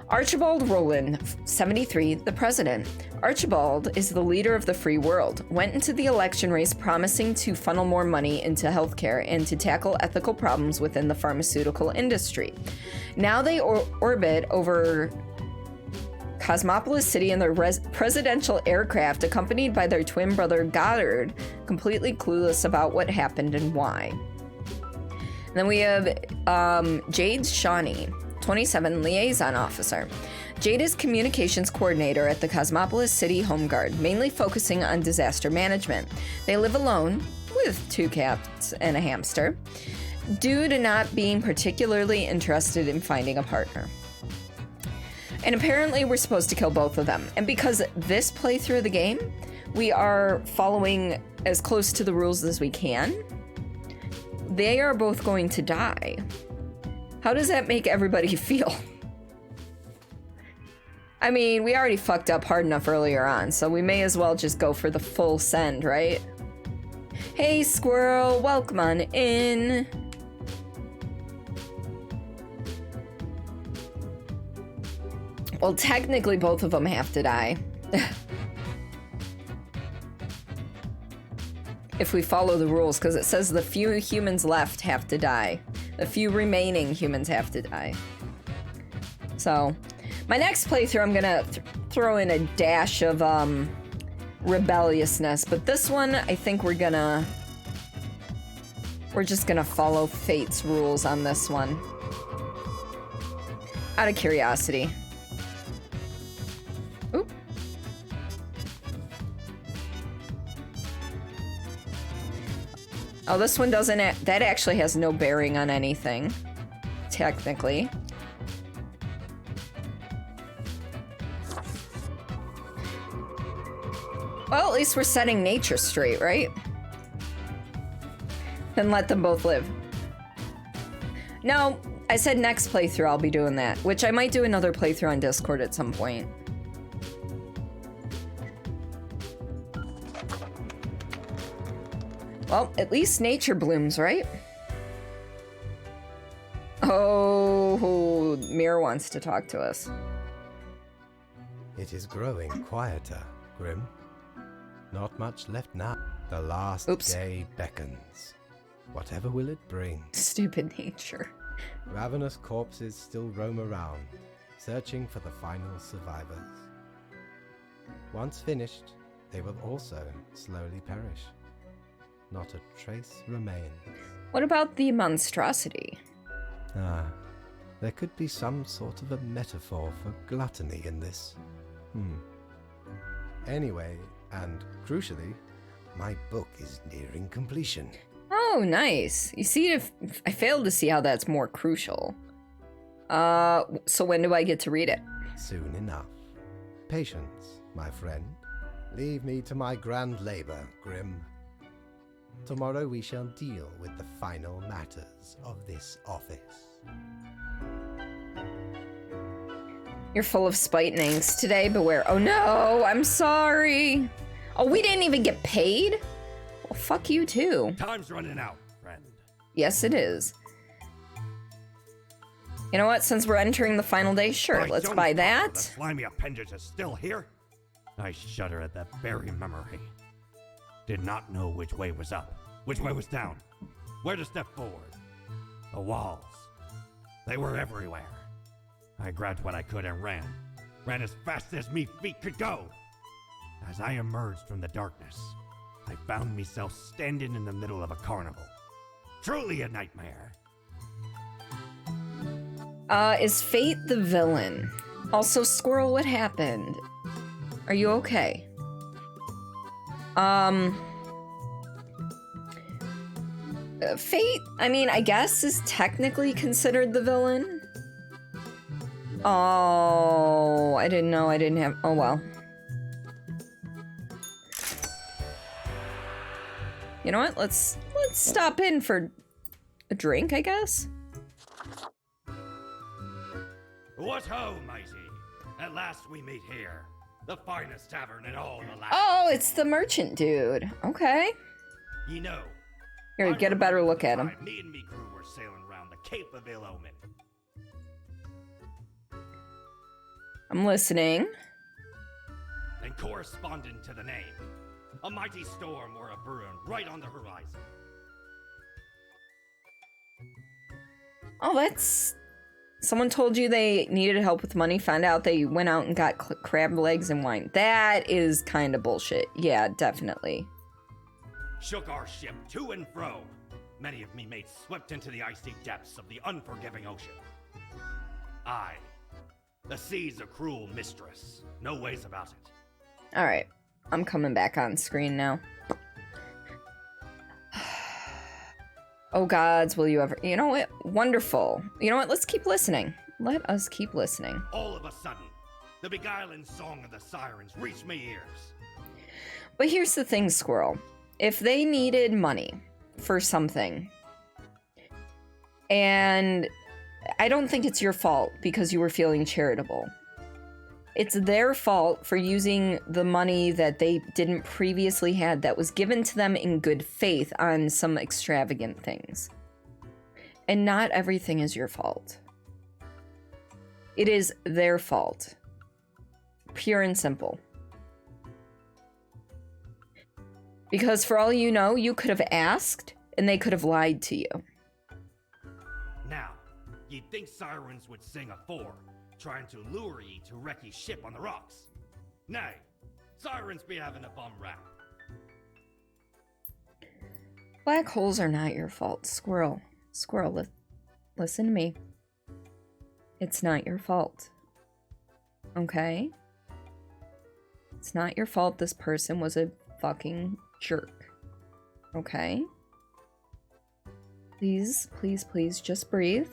Archibald Rowland, 73, the president. Archibald is the leader of the free world, went into the election race promising to funnel more money into healthcare and to tackle ethical problems within the pharmaceutical industry. Now they orbit over Cosmopolis City in their presidential aircraft, accompanied by their twin brother Goddard, completely clueless about what happened and why. And then we have Jade Shawnee, 27, liaison officer. Jade is communications coordinator at the Cosmopolis City Home Guard, mainly focusing on disaster management. They live alone with 2 cats and a hamster, due to not being particularly interested in finding a partner. And apparently we're supposed to kill both of them. And because this playthrough of the game, we are following as close to the rules as we can, they are both going to die. How does that make everybody feel? I mean, we already fucked up hard enough earlier on, so we may as well just go for the full send, right? Hey, squirrel, welcome on in. Well, technically, both of them have to die. If we follow the rules, because it says the few humans left have to die. The few remaining humans have to die. So, my next playthrough, I'm gonna throw in a dash of rebelliousness, but this one, I think we're just gonna follow fate's rules on this one. Out of curiosity. Oop. Oh, this one doesn't, that actually has no bearing on anything, technically. Well, at least we're setting nature straight, right? Then let them both live. No, I said next playthrough I'll be doing that, which I might do another playthrough on Discord at some point. Well, at least nature blooms, right? Oh, Mir wants to talk to us. It is growing quieter, Grim. Not much left now. The last day beckons. Whatever will it bring? Stupid nature. Ravenous corpses still roam around, searching for the final survivors. Once finished, they will also slowly perish. Not a trace remains. What about the monstrosity? Ah, there could be some sort of a metaphor for gluttony in this. Anyway, and crucially, my book is nearing completion. Oh, nice. You see, if I failed to see how that's more crucial. So when do I get to read it? Soon enough. Patience, my friend. Leave me to my grand labor, Grim. Tomorrow we shall deal with the final matters of this office. You're full of spite and angst today, beware. Oh no, I'm sorry. Oh, we didn't even get paid? Well, fuck you too. Time's running out, friend. Yes, it is. You know what, since we're entering the final day, sure, let's buy that. The slimy appendage is still here? I shudder at that very memory. Did not know which way was up, which way was down, where to step forward. The walls, they were everywhere. I grabbed what I could and ran as fast as me feet could go. As I emerged from the darkness, I found myself standing in the middle of a carnival. Truly a nightmare. Is Fate the villain? Also, Squirrel, what happened? Are you okay? Fate, I mean, I guess is technically considered the villain. Oh, I didn't know I didn't have, oh well. You know what, let's stop in for a drink, I guess. What ho, mighty! At last we meet here. The finest tavern in all the land. Oh, it's the merchant dude. Okay. You know. Here, get a better look at him. Me and me crew were sailing around the Cape of Ill Omen. I'm listening. And corresponding to the name, a mighty storm or a brewing right on the horizon. Oh, that's... Someone told you they needed help with money, found out they went out and got crab legs and wine. That is kind of bullshit. Yeah, definitely. Shook our ship to and fro. Many of me mates swept into the icy depths of the unforgiving ocean. Aye, the sea's a cruel mistress. No ways about it. Alright, I'm coming back on screen now. Oh gods, will you ever... You know what? Wonderful. You know what? Let's keep listening. Let us keep listening. All of a sudden, the beguiling song of the sirens reached my ears. But here's the thing, Squirrel. If they needed money for something, and I don't think it's your fault because you were feeling charitable. It's their fault for using the money that they didn't previously had that was given to them in good faith on some extravagant things. And not everything is your fault. It is their fault. Pure and simple. Because for all you know, you could have asked and they could have lied to you. Now, you'd think sirens would sing afore, trying to lure ye to wreck ye ship on the rocks. Nay, sirens be having a bum rap. Black holes are not your fault, Squirrel. Squirrel, listen to me. It's not your fault. Okay? It's not your fault this person was a fucking jerk. Okay? Please, please, please, just breathe.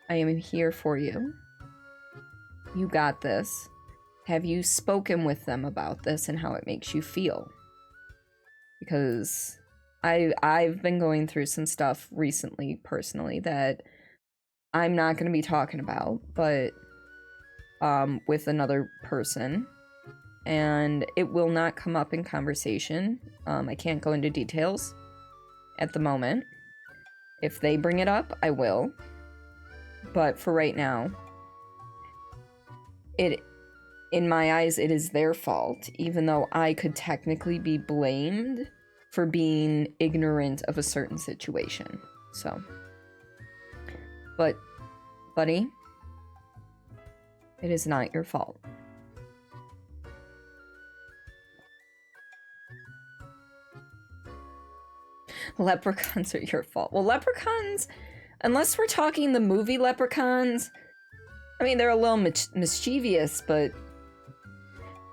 I am here for you. You got this. Have you spoken with them about this and how it makes you feel? Because I've been going through some stuff recently, personally, that I'm not going to be talking about, but with another person. And it will not come up in conversation. I can't go into details at the moment. If they bring it up, I will. But for right now, in my eyes, it is their fault, even though I could technically be blamed for being ignorant of a certain situation. So, but, buddy, it is not your fault. Leprechauns are your fault. Well, leprechauns, unless we're talking the movie Leprechauns, I mean, they're a little mischievous, but...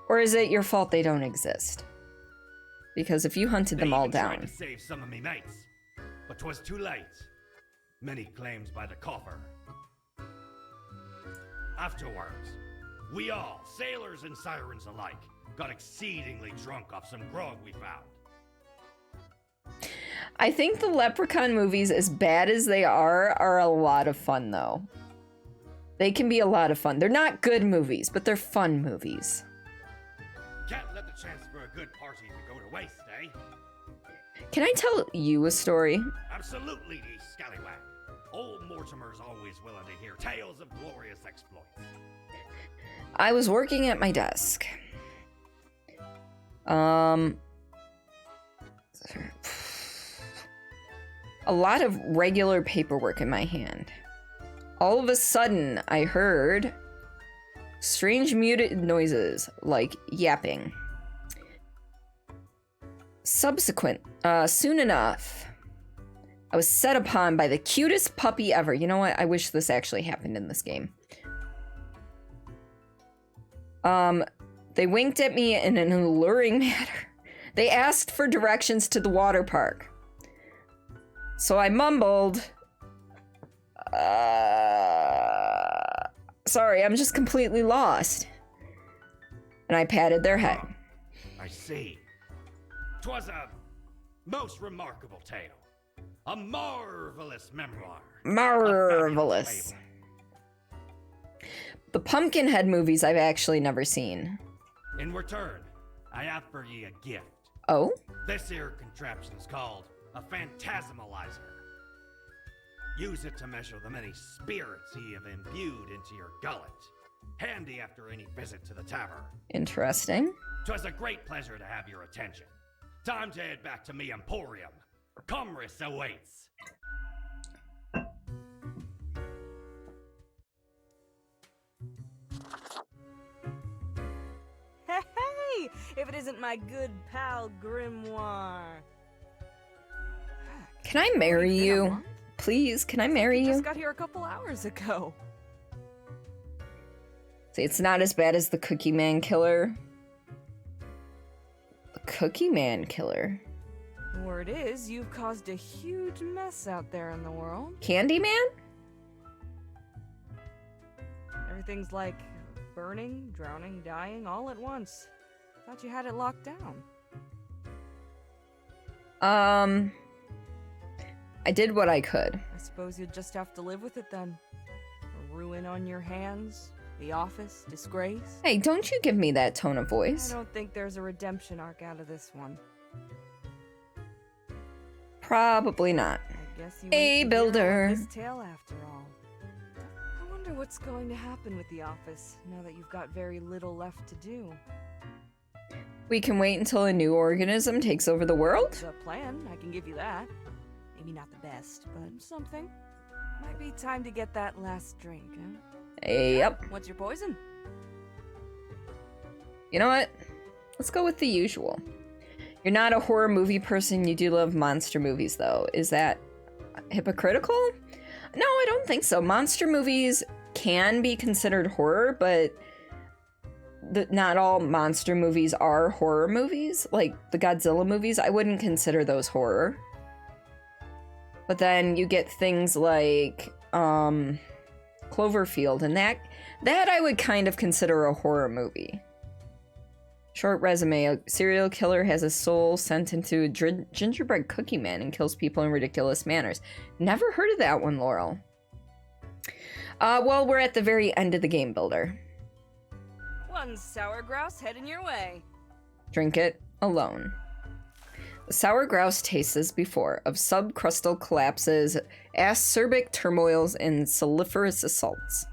Or is it your fault they don't exist? Because if you hunted them all down... Tried to save some of me mates, but 'twas too late. Many claims by the coffer. Afterwards, we all, sailors and sirens alike, got exceedingly drunk off some grog we found. I think the Leprechaun movies, as bad as they are a lot of fun, though. They can be a lot of fun. They're not good movies, but they're fun movies. Can't let the chance for a good party to go to waste, eh? Can I tell you a story? Absolutely, ye scallywag. Old Mortimer's always willing to hear tales of glorious exploits. I was working at my desk. A lot of regular paperwork in my hand. All of a sudden, I heard strange muted noises, like yapping. Soon enough, I was set upon by the cutest puppy ever. You know what? I wish this actually happened in this game. They winked at me in an alluring manner. They asked for directions to the water park. So I mumbled, sorry, I'm just completely lost. And I patted their head. I see. 'Twas a most remarkable tale. A marvelous memoir. Marvelous. The Pumpkinhead movies I've actually never seen. In return, I have for ye a gift. Oh? This here contraption's called a phantasmalizer. Use it to measure the many spirits ye have imbued into your gullet. Handy after any visit to the tavern. Interesting. 'Twas a great pleasure to have your attention. Time to head back to me emporium. Commerce awaits. Hey, if it isn't my good pal Grimoire. Can I marry you? Please, can I marry you? Just got here a couple hours ago. See, it's not as bad as the Cookie Man Killer. The Cookie Man Killer? Word is, you've caused a huge mess out there in the world. Candyman? Everything's like burning, drowning, dying all at once. Thought you had it locked down. I did what I could. I suppose you'll just have to live with it then. A ruin on your hands, The office, disgrace. Hey, don't you give me that tone of voice. I don't think there's a redemption arc out of this one. Probably not. I guess you Hey, ain't the hero builder. of this tale after all. I wonder what's going to happen with the office now that you've got very little left to do. We can wait until a new organism takes over the world? The plan, I can give you that. Maybe not the best, but something. Might be time to get that last drink, huh? Yep. What's your poison? You know what? Let's go with the usual. You're not a horror movie person, you do love monster movies though. Is that hypocritical? No, I don't think so. Monster movies can be considered horror, but not all monster movies are horror movies. Like the Godzilla movies, I wouldn't consider those horror. But then you get things like Cloverfield, and that I would kind of consider a horror movie. Short resume: a serial killer has a soul sent into a gingerbread cookie man and kills people in ridiculous manners. Never heard of that one, Laurel. Well, we're at the very end of the game, builder. One sour grouse heading your way. Drink it alone. The sour grouse tastes as before, of subcrustal collapses, acerbic turmoils, and sulfurous assaults.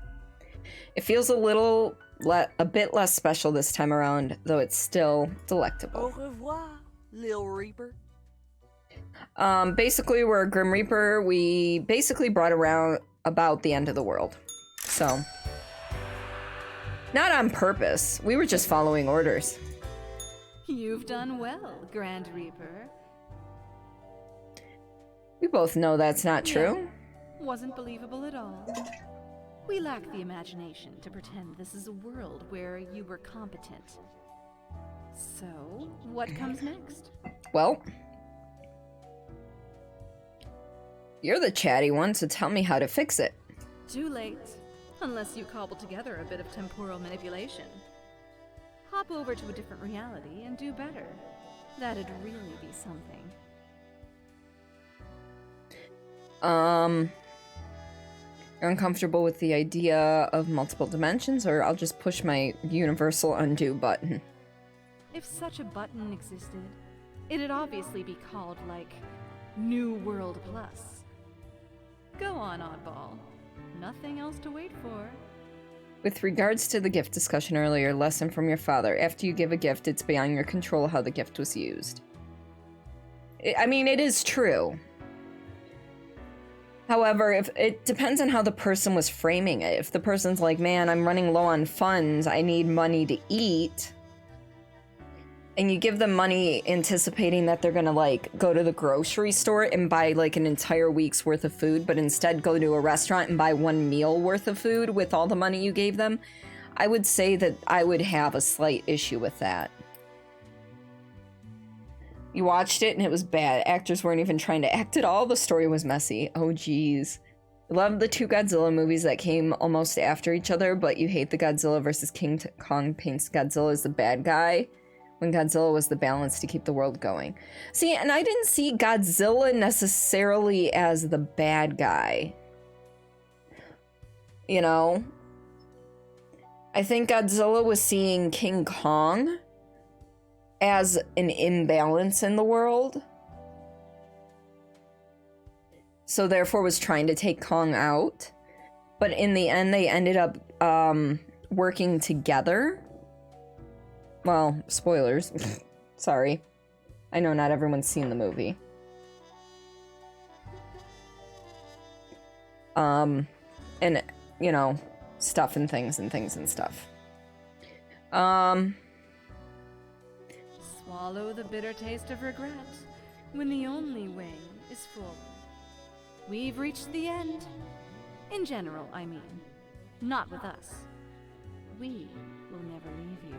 It feels a bit less special this time around, though it's still delectable. Au revoir, Lil Reaper. Basically, we're a Grim Reaper. We basically brought around about the end of the world. So, not on purpose. We were just following orders. You've done well, Grand Reaper. We both know that's not true. Yeah, wasn't believable at all. We lack the imagination to pretend this is a world where you were competent. So, what comes next? Well, you're the chatty one, so tell me how to fix it. Too late, unless you cobble together a bit of temporal manipulation. Hop over to a different reality and do better. That'd really be something. You're uncomfortable with the idea of multiple dimensions, or I'll just push my universal undo button. If such a button existed, it'd obviously be called, like, New World Plus. Go on, oddball. Nothing else to wait for. With regards to the gift discussion earlier, lesson from your father. After you give a gift, it's beyond your control how the gift was used. I mean, it is true. However, if it depends on how the person was framing it. If the person's like, man, I'm running low on funds, I need money to eat, and you give them money anticipating that they're gonna, like, go to the grocery store and buy, like, an entire week's worth of food, but instead go to a restaurant and buy one meal worth of food with all the money you gave them, I would say that I would have a slight issue with that. You watched it and it was bad. Actors weren't even trying to act at all. The story was messy. Oh, geez. I love the two Godzilla movies that came almost after each other, but you hate the Godzilla vs. King Kong paints Godzilla as the bad guy, when Godzilla was the balance to keep the world going. See, and I didn't see Godzilla necessarily as the bad guy. You know? I think Godzilla was seeing King Kong as an imbalance in the world. So therefore was trying to take Kong out. But in the end, they ended up working together. Well, spoilers. Sorry. I know not everyone's seen the movie. And, you know, stuff and things and things and stuff. Swallow the bitter taste of regret when the only way is forward. We've reached the end. In general, I mean. Not with us. We will never leave you.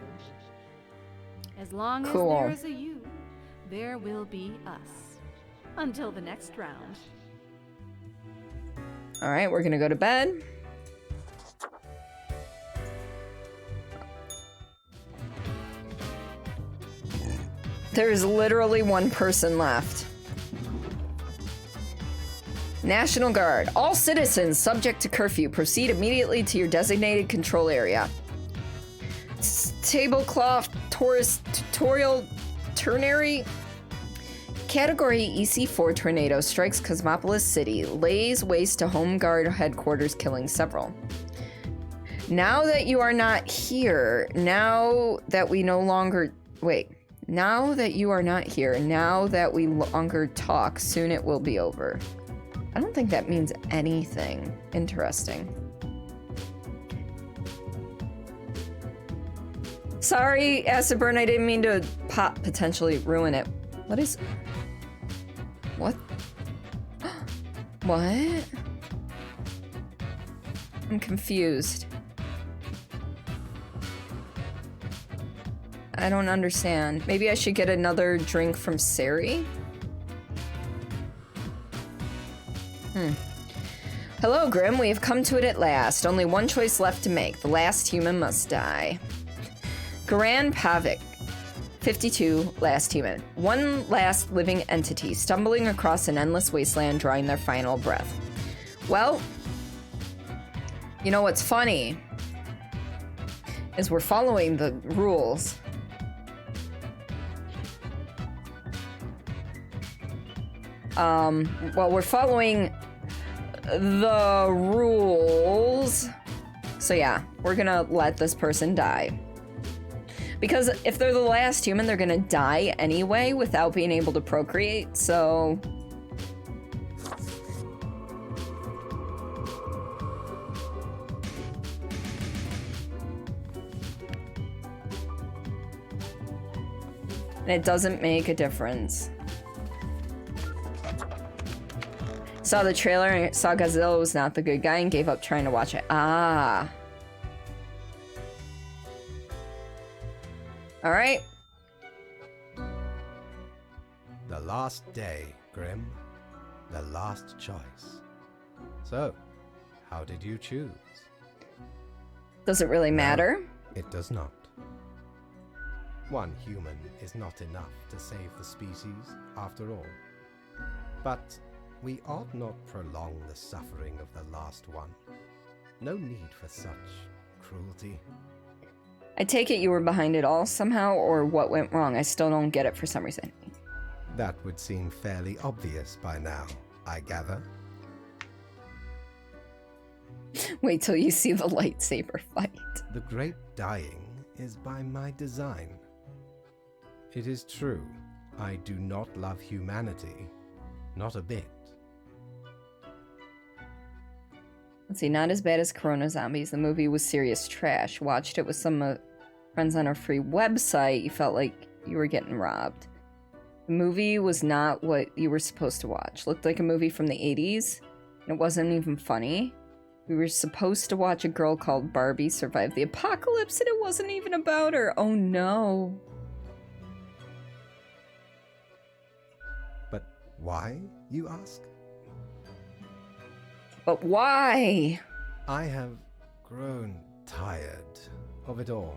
As long as there is a you, there will be us. Until the next round. Alright, we're gonna go to bed. There's literally one person left. National Guard. All citizens subject to curfew proceed immediately to your designated control area. Tablecloth Taurus tutorial ternary. Category EC4 tornado strikes Cosmopolis City, lays waste to Home Guard headquarters, killing several. Now that you are not here, now that we no longer... Wait. Now that you are not here, now that we longer talk, soon it will be over. I don't think that means anything. Interesting. Sorry, Acid Burn, I didn't mean to potentially ruin it. What is... What? What? I'm confused. I don't understand. Maybe I should get another drink from Sari? Hello, Grim. We have come to it at last. Only one choice left to make. The last human must die. Garan Pavik, 52, last human. One last living entity, stumbling across an endless wasteland, drawing their final breath. Well, you know what's funny is we're following the rules. Well, we're following the rules. So yeah, we're gonna let this person die. Because if they're the last human, they're gonna die anyway without being able to procreate, so... And it doesn't make a difference. Saw the trailer and saw Godzilla was not the good guy and gave up trying to watch it. Ah. All right. The last day, Grim. The last choice. So, how did you choose? Does it really matter? No, it does not. One human is not enough to save the species, after all. But we ought not prolong the suffering of the last one. No need for such cruelty. I take it you were behind it all somehow, or what went wrong? I still don't get it for some reason. That would seem fairly obvious by now, I gather. Wait till you see the lightsaber fight. The great dying is by my design. It is true, I do not love humanity. Not a bit. Let's see, not as bad as Corona Zombies. The movie was serious trash. Watched it with some friends on our free website. You felt like you were getting robbed. The movie was not what you were supposed to watch. Looked like a movie from the 80s. And it wasn't even funny. We were supposed to watch a girl called Barbie survive the apocalypse, and it wasn't even about her. Oh no. But why, you ask? But why? I have grown tired of it all.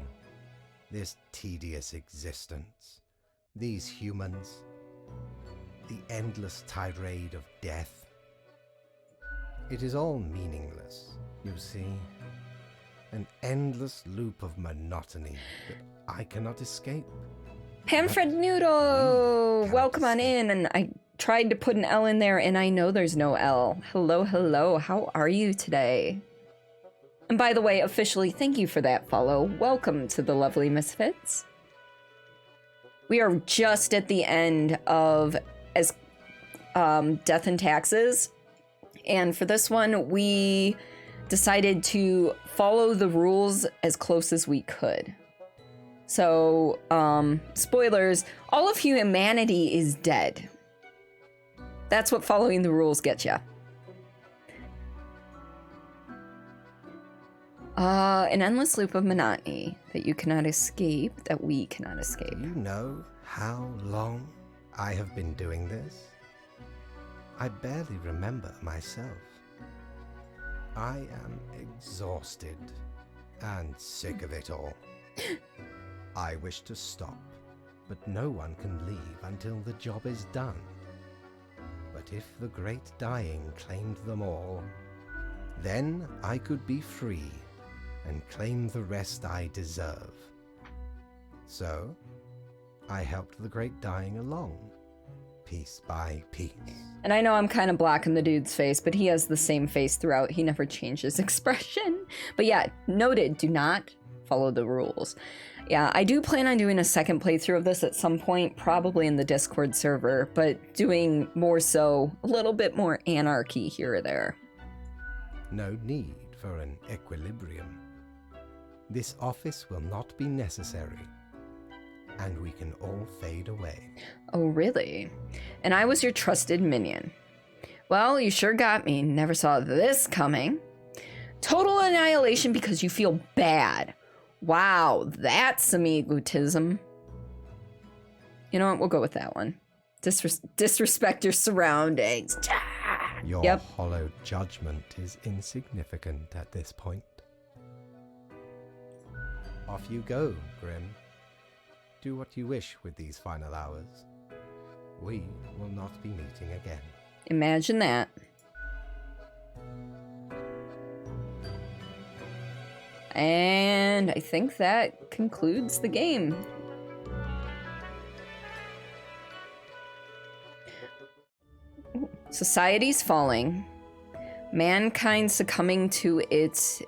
This tedious existence. These humans. The endless tirade of death. It is all meaningless, you see. An endless loop of monotony that I cannot escape. Panfred Noodle! Welcome on in, and I tried to put an L in there, and I know there's no L. Hello, hello, how are you today? And by the way, officially, thank you for that follow. Welcome to the Lovely Misfits. We are just at the end of Death and Taxes, and for this one, we decided to follow the rules as close as we could. So, spoilers, all of humanity is dead. That's what following the rules gets you. An endless loop of monotony that you cannot escape, that we cannot escape. You know how long I have been doing this? I barely remember myself. I am exhausted and sick of it all. I wish to stop, but no one can leave until the job is done. But But if the great dying claimed them all, then I could be free and claim the rest I deserve. So, I helped the great dying along, piece by piece. And I know I'm kind of blocking the dude's face, but he has the same face throughout. He never changes expression. But yeah, noted, do not follow the rules. Yeah, I do plan on doing a second playthrough of this at some point, probably in the Discord server, but doing more so, a little bit more anarchy here or there. No need for an equilibrium. This office will not be necessary, and we can all fade away. Oh, really? And I was your trusted minion. Well, you sure got me. Never saw this coming. Total annihilation because you feel bad. Wow, that's some egotism. You know what? We'll go with that one. Disrespect your surroundings. Your Yep. hollow judgment is insignificant at this point. Off you go, Grim. Do what you wish with these final hours. We will not be meeting again. Imagine that. And I think that concludes the game. Society's falling. Mankind succumbing to its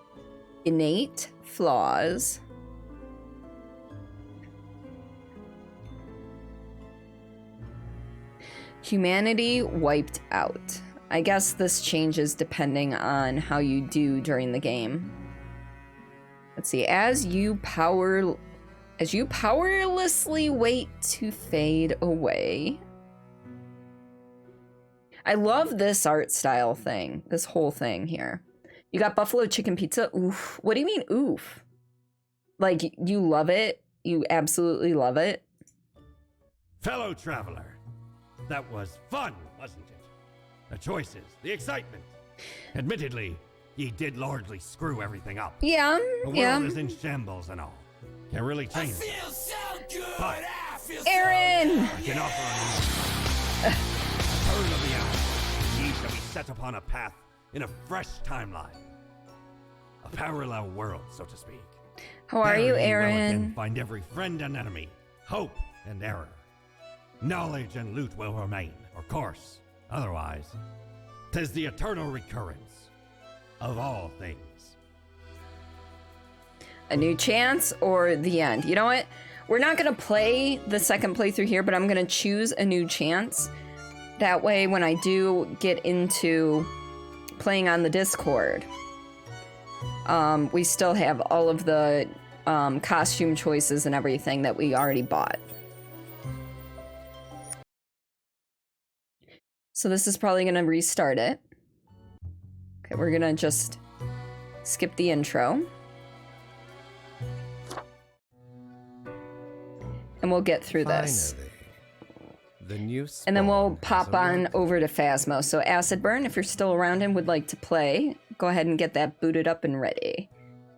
innate flaws. Humanity wiped out. I guess this changes depending on how you do during the game. Let's see, as you powerlessly wait to fade away. I love this art style thing, this whole thing here. You got buffalo chicken pizza. Oof. What do you mean, oof? Like, you love it? You absolutely love it? Fellow traveler, that was fun, wasn't it? The choices, the excitement. Admittedly, ye did largely screw everything up. Yeah, The yeah. world is in shambles and all. Can't really change it. so good. But Aaron! I can offer a turn of the eye. Ye shall be set upon a path in a fresh timeline. A parallel world, so to speak. How are you, There ye will again Aaron? find every friend and enemy, hope and error. Knowledge and loot will remain, of course. Otherwise, 'tis the eternal recurrence of all things. A new chance or the end? You know what? We're not gonna play the second playthrough here, but I'm gonna choose a new chance. That way, when I do get into playing on the Discord, we still have all of the costume choices and everything that we already bought. So this is probably gonna restart it. Okay, we're gonna just skip the intro. And we'll get through this. Finally, the new And then we'll spawn has pop on arrived. over to Phasmo. So Acid Burn, if you're still around and would like to play, go ahead and get that booted up and ready.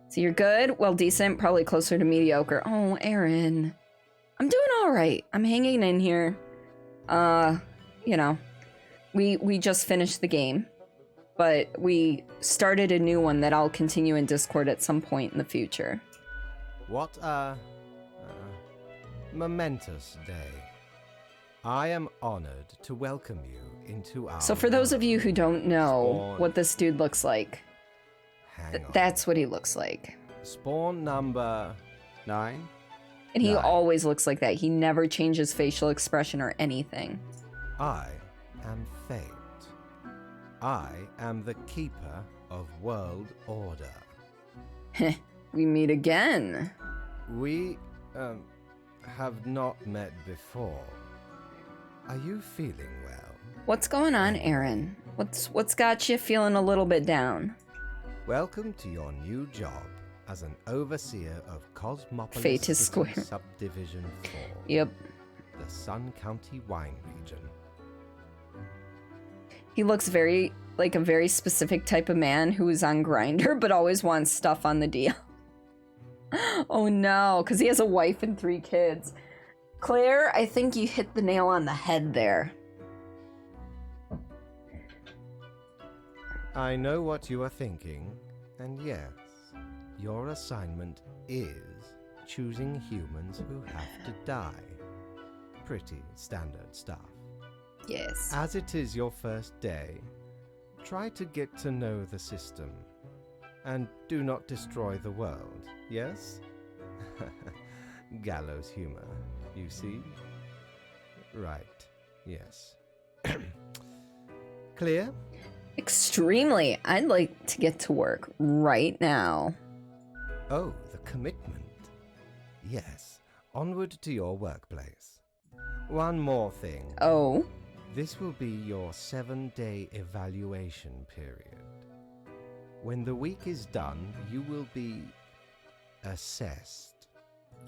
So you're good? Well, decent, probably closer to mediocre. Oh, Aaron. I'm doing all right. I'm hanging in here. You know, we just finished the game, but we started a new one that I'll continue in Discord at some point in the future. What a momentous day. I am honored to welcome you into our So for those of you who don't know Spawn. what this dude looks like, Hang on. that's what he looks like. Spawn number 9? And he Nine. always looks like that. He never changes facial expression or anything. I am Fate. I am the keeper of world order. We meet again. We have not met before. Are you feeling well? What's going on, Aaron? What's got you feeling a little bit down? Welcome to your new job as an overseer of Cosmopolis Fate is City square. Subdivision 4. Yep. The Sun County wine region. He looks like a very specific type of man who is on Grindr but always wants stuff on the deal. Oh no, because he has a wife and 3 kids. Claire, I think you hit the nail on the head there. I know what you are thinking, and yes, your assignment is choosing humans who have to die. Pretty standard stuff. Yes. As it is your first day, try to get to know the system. And do not destroy the world, yes? Gallows humor, you see? Right, yes. Clear? Extremely. I'd like to get to work right now. Oh, the commitment. Yes, onward to your workplace. One more thing. Oh? This will be your 7-day evaluation period. When the week is done, you will be assessed.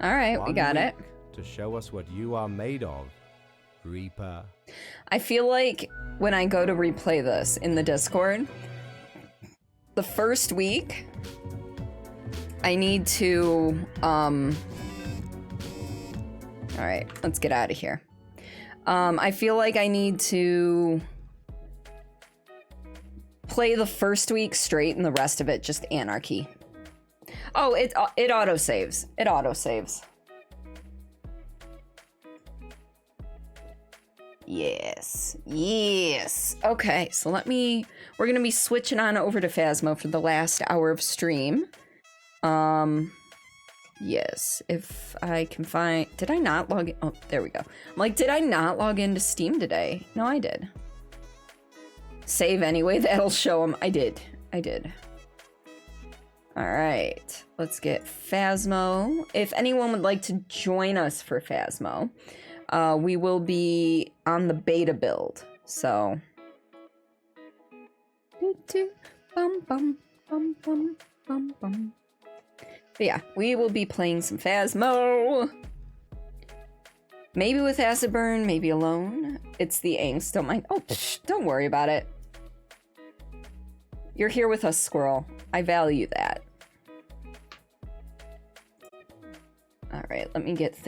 All right, we got it. To show us what you are made of, Reaper. I feel like when I go to replay this in the Discord, the first week, I need to, all right, let's get out of here. I feel like I need to play the first week straight and the rest of it just anarchy. Oh, it autosaves. It autosaves. Yes. Yes. Okay, so we're gonna be switching on over to Phasmo for the last hour of stream. Yes, if I can find, did I not log in? Oh, there we go. I'm like, did I not log into Steam today? No, I did. Save anyway, that'll show them. I did. All right, let's get Phasmo. If anyone would like to join us for Phasmo, we will be on the beta build, so. Bum, bum, bum, bum, bum, bum. But yeah, we will be playing some Phasmo. Maybe with Acid Burn, maybe alone. It's the angst, don't mind. Oh, don't worry about it. You're here with us, Squirrel. I value that. All right, let me get